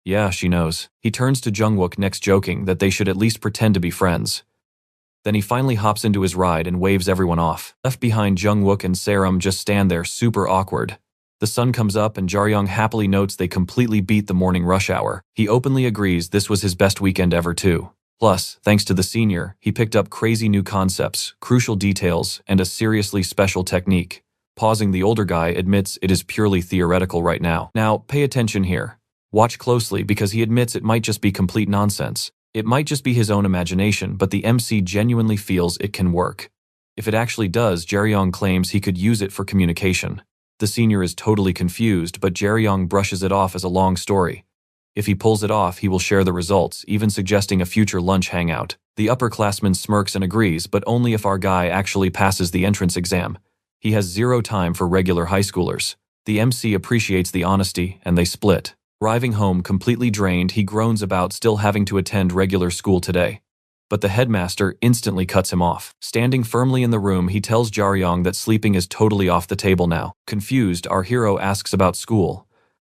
Yeah, she knows. He turns to Jungwook next, joking that they should at least pretend to be friends. Then he finally hops into his ride and waves everyone off. Left behind, Jungwook and Saram just stand there super awkward. The sun comes up and Jaeyun happily notes they completely beat the morning rush hour. He openly agrees this was his best weekend ever too. Plus, thanks to the senior, he picked up crazy new concepts, crucial details, and a seriously special technique. Pausing, the older guy admits it is purely theoretical right now. Now, pay attention here. Watch closely because he admits it might just be complete nonsense. It might just be his own imagination, but the MC genuinely feels it can work. If it actually does, Jaeyun claims he could use it for communication. The senior is totally confused, but Jaeyun brushes it off as a long story. If he pulls it off, he will share the results, even suggesting a future lunch hangout. The upperclassman smirks and agrees, but only if our guy actually passes the entrance exam. He has zero time for regular high schoolers. The MC appreciates the honesty, and they split. Arriving home completely drained, he groans about still having to attend regular school today. But the headmaster instantly cuts him off. Standing firmly in the room, he tells Jaeyun that sleeping is totally off the table now. Confused, our hero asks about school.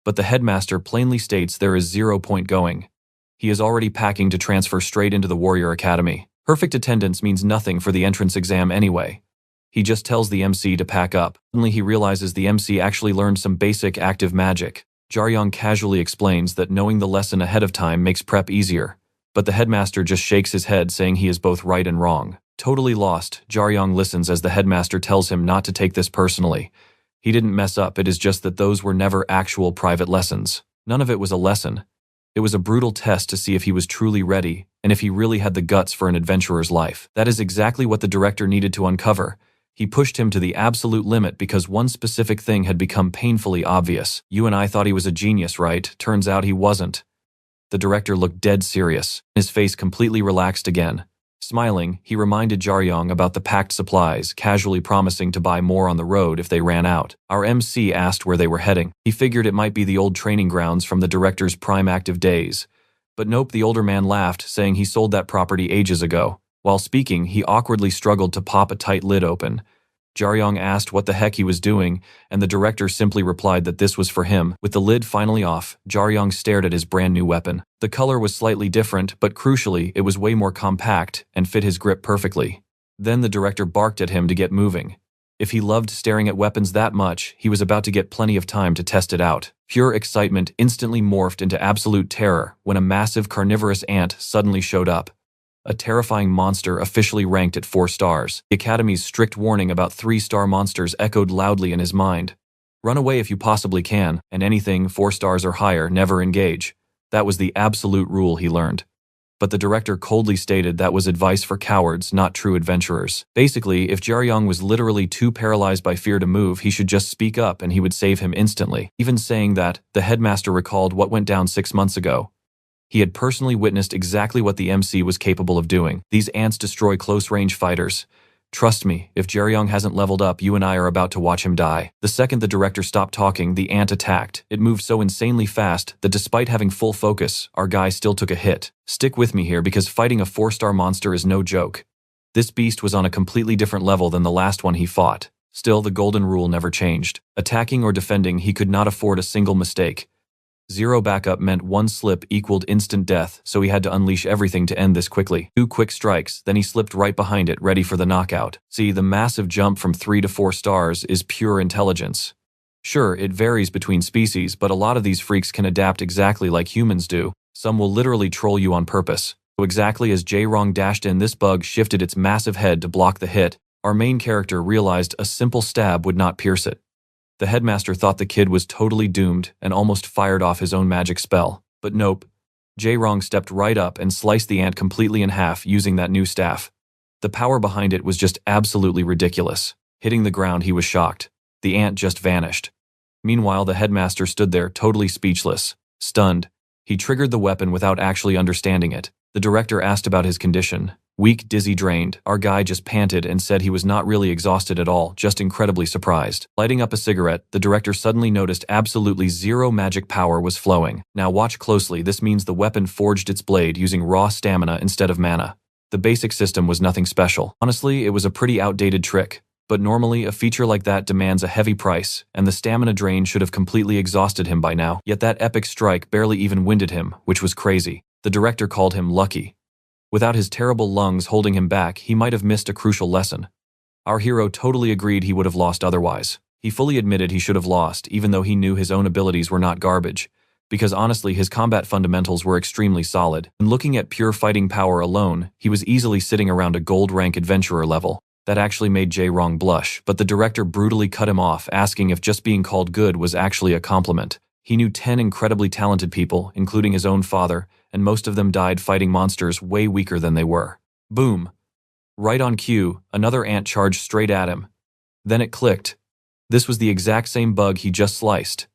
But the headmaster plainly states there is 0 point going. He is already packing to transfer straight into the Warrior Academy. Perfect attendance means nothing for the entrance exam anyway. He just tells the MC to pack up. Suddenly he realizes the MC actually learned some basic active magic. Jaeyun casually explains that knowing the lesson ahead of time makes prep easier. But the headmaster just shakes his head, saying he is both right and wrong. Totally lost, Jaeyun listens as the headmaster tells him not to take this personally. He didn't mess up, it is just that those were never actual private lessons. None of it was a lesson. It was a brutal test to see if he was truly ready, and if he really had the guts for an adventurer's life. That is exactly what the director needed to uncover. He pushed him to the absolute limit because one specific thing had become painfully obvious. You and I thought he was a genius, right? Turns out he wasn't. The director looked dead serious, his face completely relaxed again. Smiling, he reminded Jaeyun about the packed supplies, casually promising to buy more on the road if they ran out. Our MC asked where they were heading. He figured it might be the old training grounds from the director's prime active days. But nope, the older man laughed, saying he sold that property ages ago. While speaking, he awkwardly struggled to pop a tight lid open. Jaeyun asked what the heck he was doing, and the director simply replied that this was for him. With the lid finally off, Jaeyun stared at his brand new weapon. The color was slightly different, but crucially, it was way more compact and fit his grip perfectly. Then the director barked at him to get moving. If he loved staring at weapons that much, he was about to get plenty of time to test it out. Pure excitement instantly morphed into absolute terror when a massive carnivorous ant suddenly showed up. A terrifying monster officially ranked at 4 stars. The Academy's strict warning about 3-star monsters echoed loudly in his mind. Run away if you possibly can, and anything 4 stars or higher, never engage. That was the absolute rule he learned. But the director coldly stated that was advice for cowards, not true adventurers. Basically, if Jaeyun was literally too paralyzed by fear to move, he should just speak up and he would save him instantly. Even saying that, the headmaster recalled what went down 6 months ago. He had personally witnessed exactly what the MC was capable of doing. These ants destroy close-range fighters. Trust me, if Jaeyun hasn't leveled up, you and I are about to watch him die. The second the director stopped talking, the ant attacked. It moved so insanely fast that despite having full focus, our guy still took a hit. Stick with me here because fighting a 4-star monster is no joke. This beast was on a completely different level than the last one he fought. Still, the golden rule never changed. Attacking or defending, he could not afford a single mistake. 0 backup meant 1 slip equaled instant death, so he had to unleash everything to end this quickly. 2 quick strikes, then he slipped right behind it, ready for the knockout. See, the massive jump from 3 to 4 stars is pure intelligence. Sure, it varies between species, but a lot of these freaks can adapt exactly like humans do. Some will literally troll you on purpose. So exactly as Jaeyun dashed in, this bug shifted its massive head to block the hit. Our main character realized a simple stab would not pierce it. The headmaster thought the kid was totally doomed and almost fired off his own magic spell. But nope. Jaeyun stepped right up and sliced the ant completely in half using that new staff. The power behind it was just absolutely ridiculous. Hitting the ground, he was shocked. The ant just vanished. Meanwhile, the headmaster stood there totally speechless, stunned. He triggered the weapon without actually understanding it. The director asked about his condition. Weak, dizzy, drained. Our guy just panted and said he was not really exhausted at all, just incredibly surprised. Lighting up a cigarette, the director suddenly noticed absolutely 0 magic power was flowing. Now watch closely, this means the weapon forged its blade using raw stamina instead of mana. The basic system was nothing special. Honestly, it was a pretty outdated trick. But normally, a feature like that demands a heavy price, and the stamina drain should have completely exhausted him by now. Yet that epic strike barely even winded him, which was crazy. The director called him lucky. Without his terrible lungs holding him back, he might have missed a crucial lesson. Our hero totally agreed he would have lost otherwise. He fully admitted he should have lost, even though he knew his own abilities were not garbage, because honestly his combat fundamentals were extremely solid. And looking at pure fighting power alone, he was easily sitting around a gold rank adventurer level. That actually made Jae-rong blush, but the director brutally cut him off, asking if just being called good was actually a compliment. He knew 10 incredibly talented people, including his own father, and most of them died fighting monsters way weaker than they were. Boom. Right on cue, another ant charged straight at him. Then it clicked. This was the exact same bug he just sliced.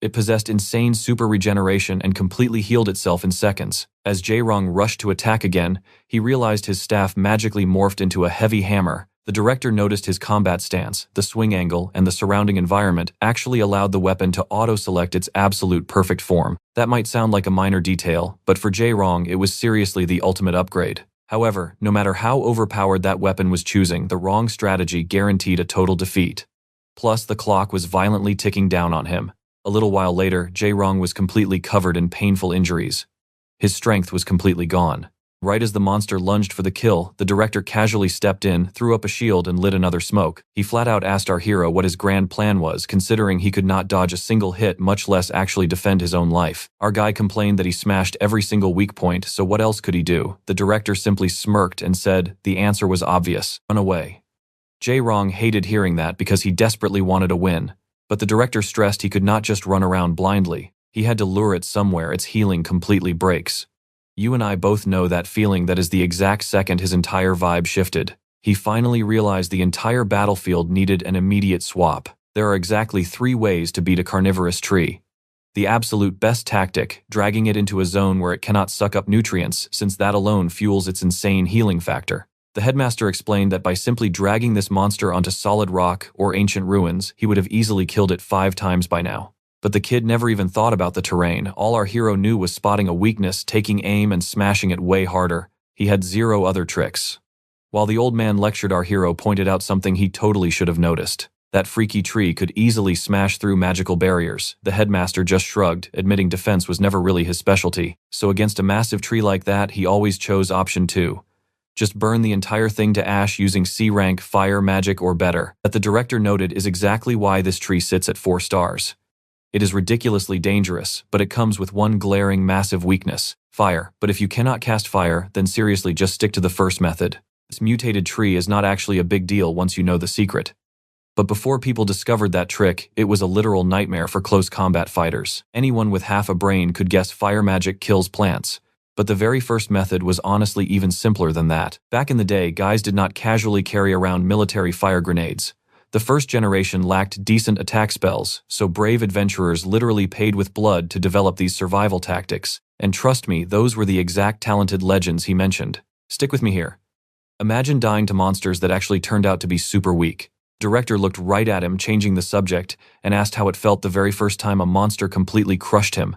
It possessed insane super regeneration and completely healed itself in seconds. As Jae-rong rushed to attack again, he realized his staff magically morphed into a heavy hammer. The director noticed his combat stance, the swing angle, and the surrounding environment actually allowed the weapon to auto-select its absolute perfect form. That might sound like a minor detail, but for Jae-rong it was seriously the ultimate upgrade. However, no matter how overpowered that weapon was choosing, the wrong strategy guaranteed a total defeat. Plus, the clock was violently ticking down on him. A little while later, Jae-rong was completely covered in painful injuries. His strength was completely gone. Right as the monster lunged for the kill, the director casually stepped in, threw up a shield, and lit another smoke. He flat out asked our hero what his grand plan was, considering he could not dodge a single hit, much less actually defend his own life. Our guy complained that he smashed every single weak point, so what else could he do? The director simply smirked and said the answer was obvious: run away. Jae-rong hated hearing that because he desperately wanted a win. But the director stressed he could not just run around blindly. He had to lure it somewhere its healing completely breaks. You and I both know that feeling that is the exact second his entire vibe shifted. He finally realized the entire battlefield needed an immediate swap. There are exactly 3 ways to beat a carnivorous tree. The absolute best tactic, dragging it into a zone where it cannot suck up nutrients, since that alone fuels its insane healing factor. The headmaster explained that by simply dragging this monster onto solid rock or ancient ruins, he would have easily killed it 5 times by now. But the kid never even thought about the terrain. All our hero knew was spotting a weakness, taking aim, and smashing it way harder. He had 0 other tricks. While the old man lectured, our hero pointed out something he totally should have noticed. That freaky tree could easily smash through magical barriers. The headmaster just shrugged, admitting defense was never really his specialty. So against a massive tree like that, he always chose option 2. Just burn the entire thing to ash using C-rank fire magic or better. That the director noted is exactly why this tree sits at 4 stars. It is ridiculously dangerous, but it comes with one glaring massive weakness: fire. But if you cannot cast fire, then seriously just stick to the first method. This mutated tree is not actually a big deal once you know the secret. But before people discovered that trick, it was a literal nightmare for close combat fighters. Anyone with half a brain could guess fire magic kills plants. But the very first method was honestly even simpler than that. Back in the day, guys did not casually carry around military fire grenades. The first generation lacked decent attack spells, so brave adventurers literally paid with blood to develop these survival tactics. And trust me, those were the exact talented legends he mentioned. Stick with me here. Imagine dying to monsters that actually turned out to be super weak. Director looked right at him, changing the subject, and asked how it felt the very first time a monster completely crushed him.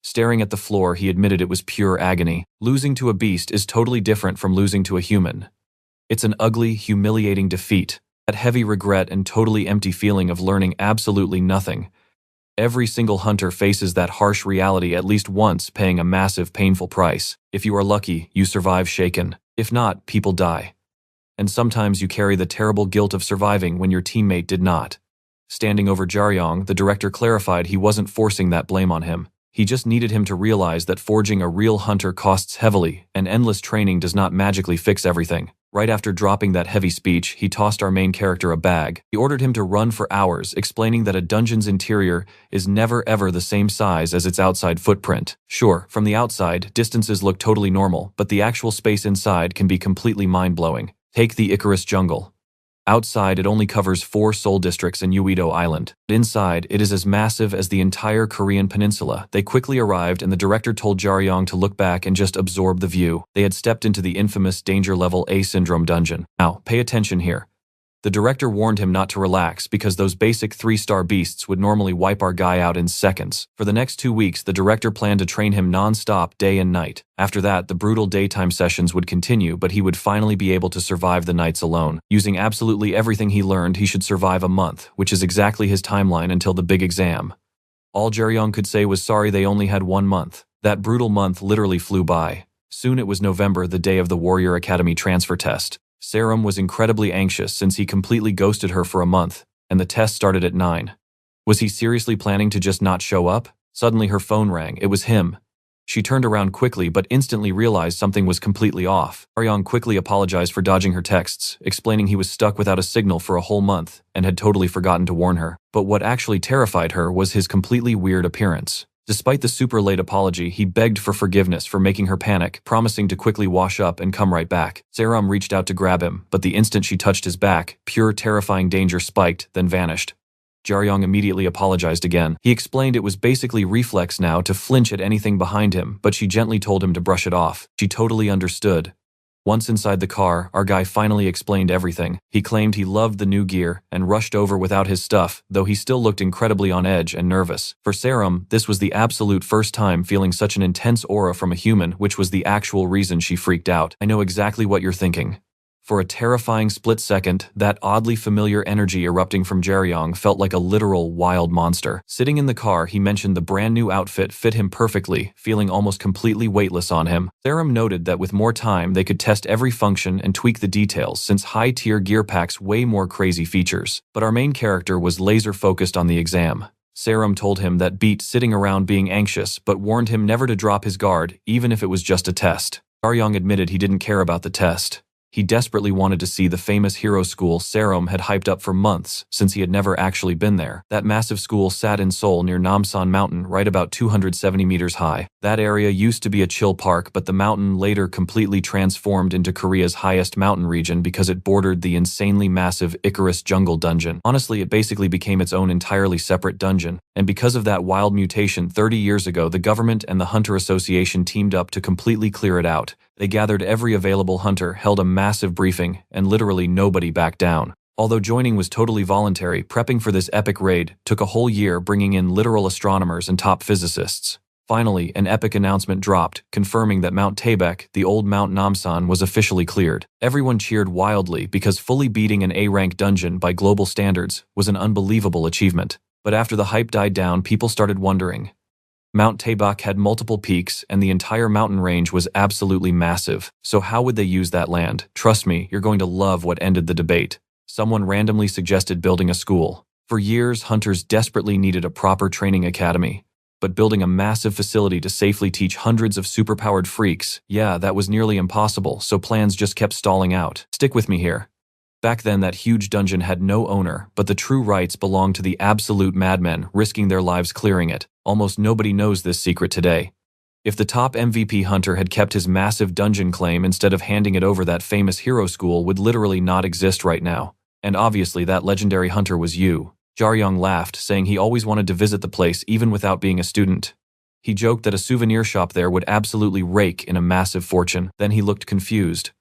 Staring at the floor, he admitted it was pure agony. Losing to a beast is totally different from losing to a human. It's an ugly, humiliating defeat. That heavy regret and totally empty feeling of learning absolutely nothing. Every single hunter faces that harsh reality at least once, paying a massive, painful price. If you are lucky, you survive shaken. If not, people die. And sometimes you carry the terrible guilt of surviving when your teammate did not. Standing over Jaeyun, the director clarified he wasn't forcing that blame on him. He just needed him to realize that forging a real hunter costs heavily, and endless training does not magically fix everything. Right after dropping that heavy speech, he tossed our main character a bag. He ordered him to run for hours, explaining that a dungeon's interior is never ever the same size as its outside footprint. Sure, from the outside, distances look totally normal, but the actual space inside can be completely mind-blowing. Take the Icarus jungle. Outside, it only covers 4 Seoul districts and Uido Island. Inside, it is as massive as the entire Korean peninsula. They quickly arrived, and the director told Jaeyun to look back and just absorb the view. They had stepped into the infamous Danger Level A Syndrome dungeon. Now, pay attention here. The director warned him not to relax because those basic 3-star beasts would normally wipe our guy out in seconds. For the next 2 weeks, the director planned to train him non-stop day and night. After that, the brutal daytime sessions would continue, but he would finally be able to survive the nights alone. Using absolutely everything he learned, he should survive a month, which is exactly his timeline until the big exam. All Jaeyun could say was sorry they only had 1 month. That brutal month literally flew by. Soon it was November, the day of the Warrior Academy transfer test. Sarum was incredibly anxious since he completely ghosted her for a month. and the test started at 9. Was he seriously planning to just not show up? Suddenly her phone rang. It was him. She turned around quickly but instantly realized something was completely off. Jaeyun quickly apologized for dodging her texts, explaining he was stuck without a signal for a whole month and had totally forgotten to warn her. But what actually terrified her was his completely weird appearance. Despite the super late apology, he begged for forgiveness for making her panic, promising to quickly wash up and come right back. Seram reached out to grab him, but the instant she touched his back, pure terrifying danger spiked, then vanished. Jaeyun immediately apologized again. He explained it was basically reflex now to flinch at anything behind him, but she gently told him to brush it off. She totally understood. Once inside the car, our guy finally explained everything. He claimed he loved the new gear and rushed over without his stuff, though he still looked incredibly on edge and nervous. For Seram, this was the absolute first time feeling such an intense aura from a human, which was the actual reason she freaked out. I know exactly what you're thinking. For a terrifying split second, that oddly familiar energy erupting from Jaeyun felt like a literal wild monster. Sitting in the car, he mentioned the brand new outfit fit him perfectly, feeling almost completely weightless on him. Seram noted that with more time, they could test every function and tweak the details since high-tier gear packs way more crazy features. But our main character was laser-focused on the exam. Seram told him that beat sitting around being anxious, but warned him never to drop his guard, even if it was just a test. Jaeyun admitted he didn't care about the test. He desperately wanted to see the famous hero school Seram had hyped up for months since he had never actually been there. That massive school sat in Seoul near Namsan Mountain, right about 270 meters high. That area used to be a chill park, but the mountain later completely transformed into Korea's highest mountain region because it bordered the insanely massive Icarus jungle dungeon. Honestly, it basically became its own entirely separate dungeon. And because of that wild mutation 30 years ago, the government and the Hunter Association teamed up to completely clear it out. They gathered every available hunter, held a massive briefing, and literally nobody backed down. Although joining was totally voluntary, prepping for this epic raid took a whole year, bringing in literal astronomers and top physicists. Finally, an epic announcement dropped, confirming that Mount Taebaek, the old Mount Namsan, was officially cleared. Everyone cheered wildly because fully beating an A-rank dungeon by global standards was an unbelievable achievement. But after the hype died down, people started wondering. Mount Taebaek had multiple peaks, and the entire mountain range was absolutely massive. So how would they use that land? Trust me, you're going to love what ended the debate. Someone randomly suggested building a school. For years, hunters desperately needed a proper training academy. But building a massive facility to safely teach hundreds of superpowered freaks, yeah, that was nearly impossible, so plans just kept stalling out. Stick with me here. Back then, that huge dungeon had no owner, but the true rights belonged to the absolute madmen, risking their lives clearing it. Almost nobody knows this secret today. If the top MVP hunter had kept his massive dungeon claim instead of handing it over, that famous hero school would literally not exist right now. And obviously that legendary hunter was you. Jaeyun laughed, saying he always wanted to visit the place even without being a student. He joked that a souvenir shop there would absolutely rake in a massive fortune. Then he looked confused.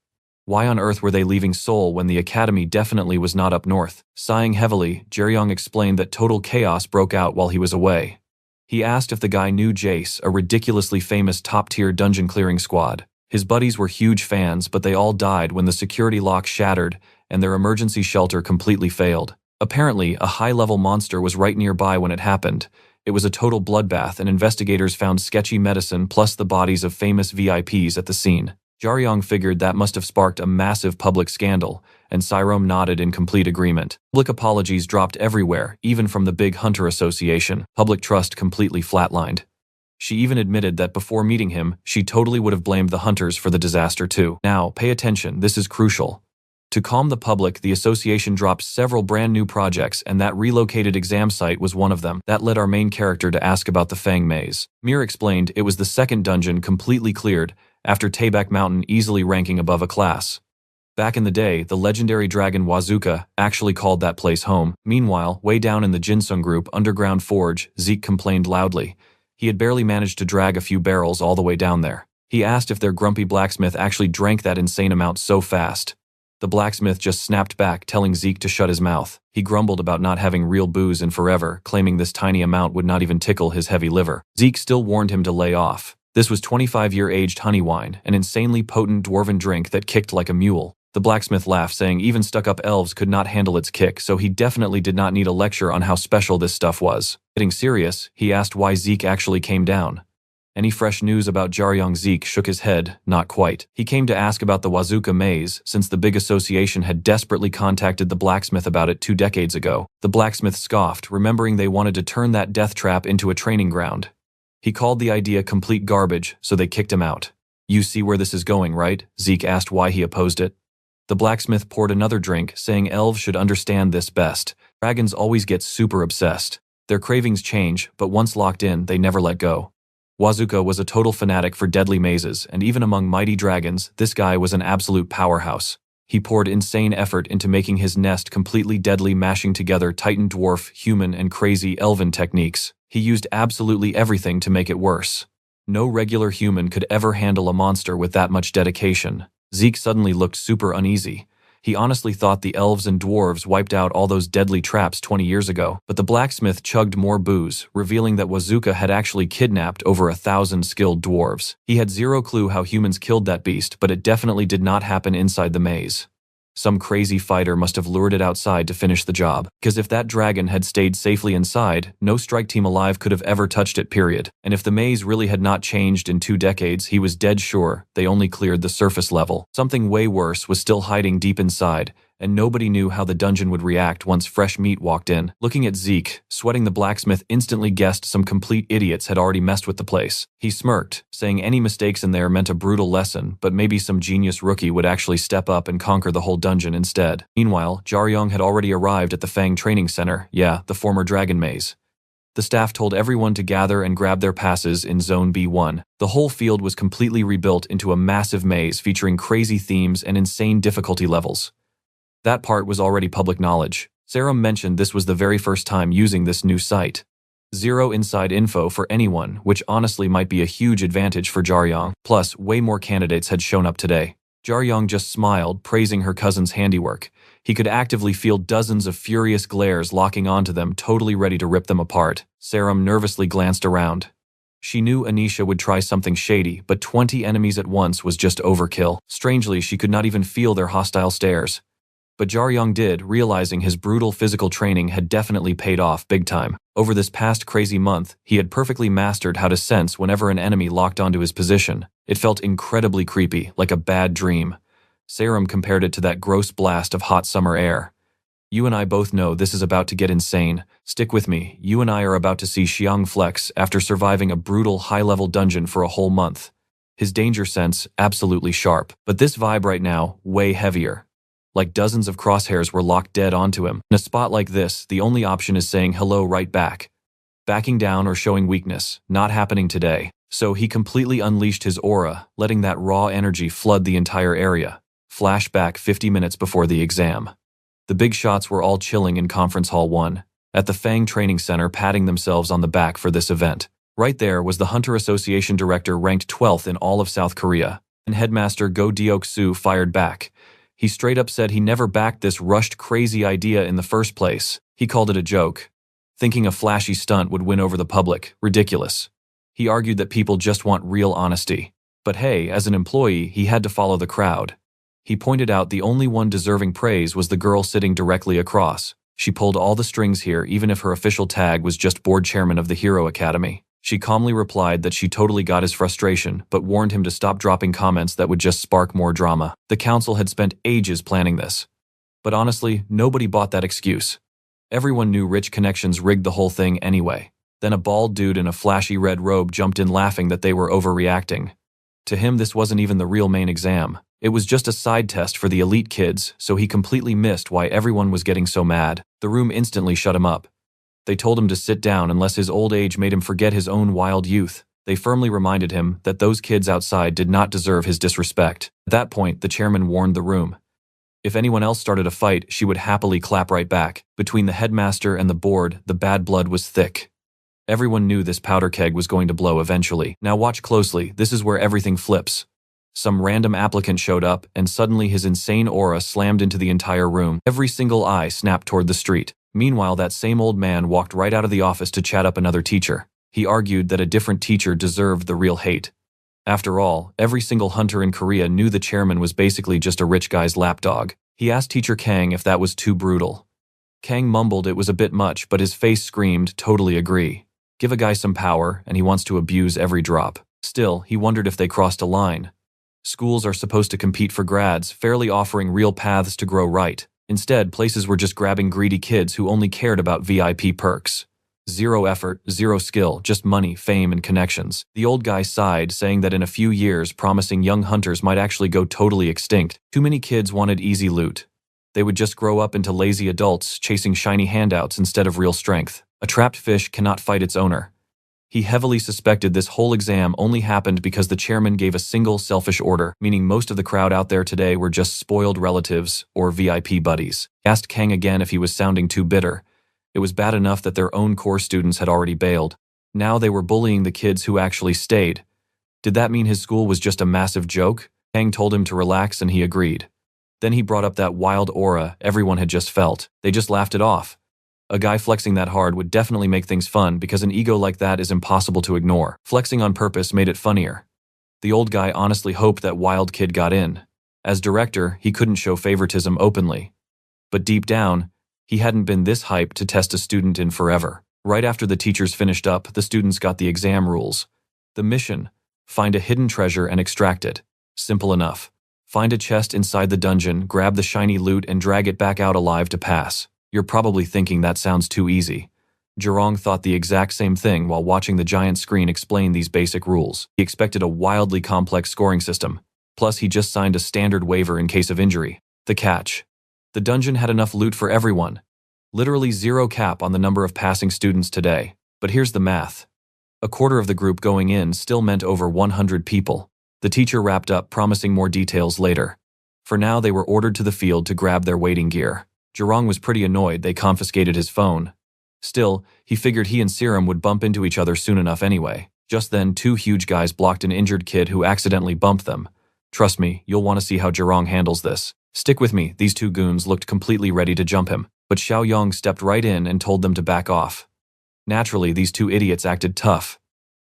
Why on earth were they leaving Seoul when the academy definitely was not up north? Sighing heavily, Jaeyun explained that total chaos broke out while he was away. He asked if the guy knew Jace, a ridiculously famous top-tier dungeon clearing squad. His buddies were huge fans, but they all died when the security lock shattered and their emergency shelter completely failed. Apparently, a high-level monster was right nearby when it happened. It was a total bloodbath, and investigators found sketchy medicine plus the bodies of famous VIPs at the scene. Jaeyun figured that must have sparked a massive public scandal, and Seram nodded in complete agreement. Public apologies dropped everywhere, even from the big Hunter Association. Public trust completely flatlined. She even admitted that before meeting him, she totally would have blamed the hunters for the disaster too. Now, pay attention, this is crucial. To calm the public, the association dropped several brand new projects, and that relocated exam site was one of them. That led our main character to ask about the Fang Maze. Mir explained it was the second dungeon completely cleared, after Taebaek Mountain easily ranking above a class. Back in the day, the legendary dragon Wazuka actually called that place home. Meanwhile, way down in the Jinsung Group underground forge, Zeke complained loudly. He had barely managed to drag a few barrels all the way down there. He asked if their grumpy blacksmith actually drank that insane amount so fast. The blacksmith just snapped back, telling Zeke to shut his mouth. He grumbled about not having real booze in forever, claiming this tiny amount would not even tickle his heavy liver. Zeke still warned him to lay off. This was 25-year-aged honey wine, an insanely potent dwarven drink that kicked like a mule. The blacksmith laughed, saying even stuck-up elves could not handle its kick, so he definitely did not need a lecture on how special this stuff was. Getting serious, he asked why Zeke actually came down. Any fresh news about Jaeyun? Zeke shook his head, not quite. He came to ask about the Wazuka maze, since the big association had desperately contacted the blacksmith about it 2 decades ago. The blacksmith scoffed, remembering they wanted to turn that death trap into a training ground. He called the idea complete garbage, so they kicked him out. You see where this is going, right? Zeke asked why he opposed it. The blacksmith poured another drink, saying elves should understand this best. Dragons always get super obsessed. Their cravings change, but once locked in, they never let go. Wazuka was a total fanatic for deadly mazes, and even among mighty dragons, this guy was an absolute powerhouse. He poured insane effort into making his nest completely deadly, mashing together Titan dwarf, human, and crazy elven techniques. He used absolutely everything to make it worse. No regular human could ever handle a monster with that much dedication. Zeke suddenly looked super uneasy. He honestly thought the elves and dwarves wiped out all those deadly traps 20 years ago, but the blacksmith chugged more booze, revealing that Wazuka had actually kidnapped over 1,000 skilled dwarves. He had zero clue how humans killed that beast, but it definitely did not happen inside the maze. Some crazy fighter must have lured it outside to finish the job, because if that dragon had stayed safely inside, no strike team alive could have ever touched it, period. And if the maze really had not changed in 2 decades, he was dead sure they only cleared the surface level. Something way worse was still hiding deep inside, and nobody knew how the dungeon would react once fresh meat walked in. Looking at Zeke, sweating, the blacksmith instantly guessed some complete idiots had already messed with the place. He smirked, saying any mistakes in there meant a brutal lesson, but maybe some genius rookie would actually step up and conquer the whole dungeon instead. Meanwhile, Jaeyun had already arrived at the Fang Training Center, the former dragon maze. The staff told everyone to gather and grab their passes in Zone B1. The whole field was completely rebuilt into a massive maze featuring crazy themes and insane difficulty levels. That part was already public knowledge. Sarum mentioned this was the very first time using this new site. Zero inside info for anyone, which honestly might be a huge advantage for Jaeyun. Plus, way more candidates had shown up today. Jaeyun just smiled, praising her cousin's handiwork. He could actively feel dozens of furious glares locking onto them, totally ready to rip them apart. Sarum nervously glanced around. She knew Anisha would try something shady, but 20 enemies at once was just overkill. Strangely, she could not even feel their hostile stares. But Jaeyun did, realizing his brutal physical training had definitely paid off big time. Over this past crazy month, he had perfectly mastered how to sense whenever an enemy locked onto his position. It felt incredibly creepy, like a bad dream. Sarum compared it to that gross blast of hot summer air. You and I both know this is about to get insane. Stick with me, you and I are about to see Xiang flex after surviving a brutal high-level dungeon for a whole month. His danger sense, absolutely sharp. But this vibe right now, way heavier. Like dozens of crosshairs were locked dead onto him. In a spot like this, the only option is saying hello right back. Backing down or showing weakness, not happening today. So he completely unleashed his aura, letting that raw energy flood the entire area. Flashback 50 minutes before the exam. The big shots were all chilling in Conference Hall 1, at the Fang Training Center, patting themselves on the back for this event. Right there was the Hunter Association director, ranked 12th in all of South Korea. And Headmaster Go Deok-soo fired back. He straight up said he never backed this rushed, crazy idea in the first place. He called it a joke. Thinking a flashy stunt would win over the public, ridiculous. He argued that people just want real honesty. But hey, as an employee, he had to follow the crowd. He pointed out the only one deserving praise was the girl sitting directly across. She pulled all the strings here, even if her official tag was just board chairman of the Hero Academy. She calmly replied that she totally got his frustration, but warned him to stop dropping comments that would just spark more drama. The council had spent ages planning this. But honestly, nobody bought that excuse. Everyone knew rich connections rigged the whole thing anyway. Then a bald dude in a flashy red robe jumped in, laughing that they were overreacting. To him, this wasn't even the real main exam. It was just a side test for the elite kids, so he completely missed why everyone was getting so mad. The room instantly shut him up. They told him to sit down unless his old age made him forget his own wild youth. They firmly reminded him that those kids outside did not deserve his disrespect. At that point, the chairman warned the room. If anyone else started a fight, she would happily clap right back. Between the headmaster and the board, the bad blood was thick. Everyone knew this powder keg was going to blow eventually. Now watch closely, this is where everything flips. Some random applicant showed up, and suddenly his insane aura slammed into the entire room. Every single eye snapped toward the street. Meanwhile, that same old man walked right out of the office to chat up another teacher. He argued that a different teacher deserved the real hate. After all, every single hunter in Korea knew the chairman was basically just a rich guy's lapdog. He asked Teacher Kang if that was too brutal. Kang mumbled it was a bit much, but his face screamed, totally agree. Give a guy some power, and he wants to abuse every drop. Still, he wondered if they crossed a line. Schools are supposed to compete for grads, fairly offering real paths to grow right. Instead, places were just grabbing greedy kids who only cared about VIP perks. Zero effort, zero skill, just money, fame, and connections. The old guy sighed, saying that in a few years, promising young hunters might actually go totally extinct. Too many kids wanted easy loot. They would just grow up into lazy adults, chasing shiny handouts instead of real strength. A trapped fish cannot fight its owner. He heavily suspected this whole exam only happened because the chairman gave a single selfish order, meaning most of the crowd out there today were just spoiled relatives or VIP buddies. He asked Kang again if he was sounding too bitter. It was bad enough that their own core students had already bailed. Now they were bullying the kids who actually stayed. Did that mean his school was just a massive joke? Kang told him to relax and he agreed. Then he brought up that wild aura everyone had just felt. They just laughed it off. A guy flexing that hard would definitely make things fun because an ego like that is impossible to ignore. Flexing on purpose made it funnier. The old guy honestly hoped that wild kid got in. As director, he couldn't show favoritism openly. But deep down, he hadn't been this hyped to test a student in forever. Right after the teachers finished up, the students got the exam rules. The mission: find a hidden treasure and extract it. Simple enough. Find a chest inside the dungeon, grab the shiny loot, and drag it back out alive to pass. You're probably thinking that sounds too easy. Jaeyun thought the exact same thing while watching the giant screen explain these basic rules. He expected a wildly complex scoring system. Plus, he just signed a standard waiver in case of injury. The catch: the dungeon had enough loot for everyone. Literally zero cap on the number of passing students today. But here's the math. A quarter of the group going in still meant over 100 people. The teacher wrapped up, promising more details later. For now, they were ordered to the field to grab their waiting gear. Jaeyun was pretty annoyed they confiscated his phone. Still, he figured he and Serum would bump into each other soon enough anyway. Just then, two huge guys blocked an injured kid who accidentally bumped them. Trust me, you'll want to see how Jaeyun handles this. Stick with me, these two goons looked completely ready to jump him. But Xiaoyong stepped right in and told them to back off. Naturally, these two idiots acted tough.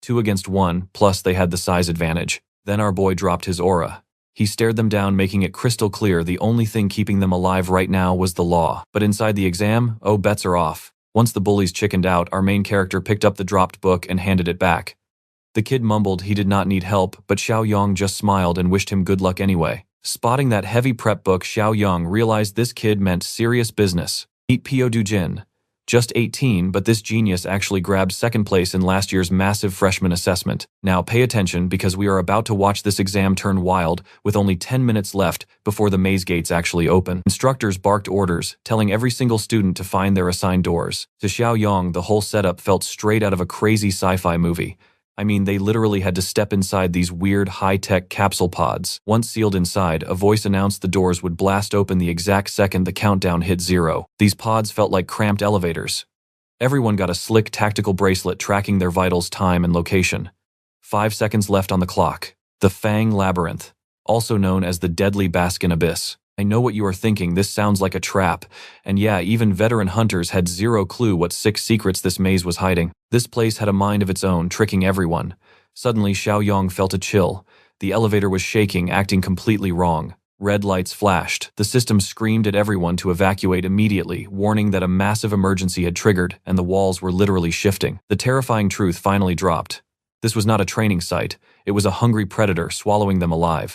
2 against 1, plus they had the size advantage. Then our boy dropped his aura. He stared them down, making it crystal clear the only thing keeping them alive right now was the law. But inside the exam, oh, bets are off. Once the bullies chickened out, our main character picked up the dropped book and handed it back. The kid mumbled he did not need help, but Xiaoyong just smiled and wished him good luck anyway. Spotting that heavy prep book, Xiaoyong realized this kid meant serious business. Meet Pio Dujin. Just 18, but this genius actually grabbed second place in last year's massive freshman assessment. Now pay attention because we are about to watch this exam turn wild with only 10 minutes left before the maze gates actually open. Instructors barked orders, telling every single student to find their assigned doors. To Xiaoyong, the whole setup felt straight out of a crazy sci-fi movie. I mean, they literally had to step inside these weird high-tech capsule pods. Once sealed inside, a voice announced the doors would blast open the exact second the countdown hit 0. These pods felt like cramped elevators. Everyone got a slick tactical bracelet tracking their vitals, time, and location. 5 seconds left on the clock. The Fang Labyrinth, also known as the Deadly Baskin Abyss. I know what you are thinking, this sounds like a trap. And yeah, even veteran hunters had zero clue what 6 secrets this maze was hiding. This place had a mind of its own, tricking everyone. Suddenly, Xiaoyong felt a chill. The elevator was shaking, acting completely wrong. Red lights flashed. The system screamed at everyone to evacuate immediately, warning that a massive emergency had triggered, and the walls were literally shifting. The terrifying truth finally dropped. This was not a training site. It was a hungry predator swallowing them alive.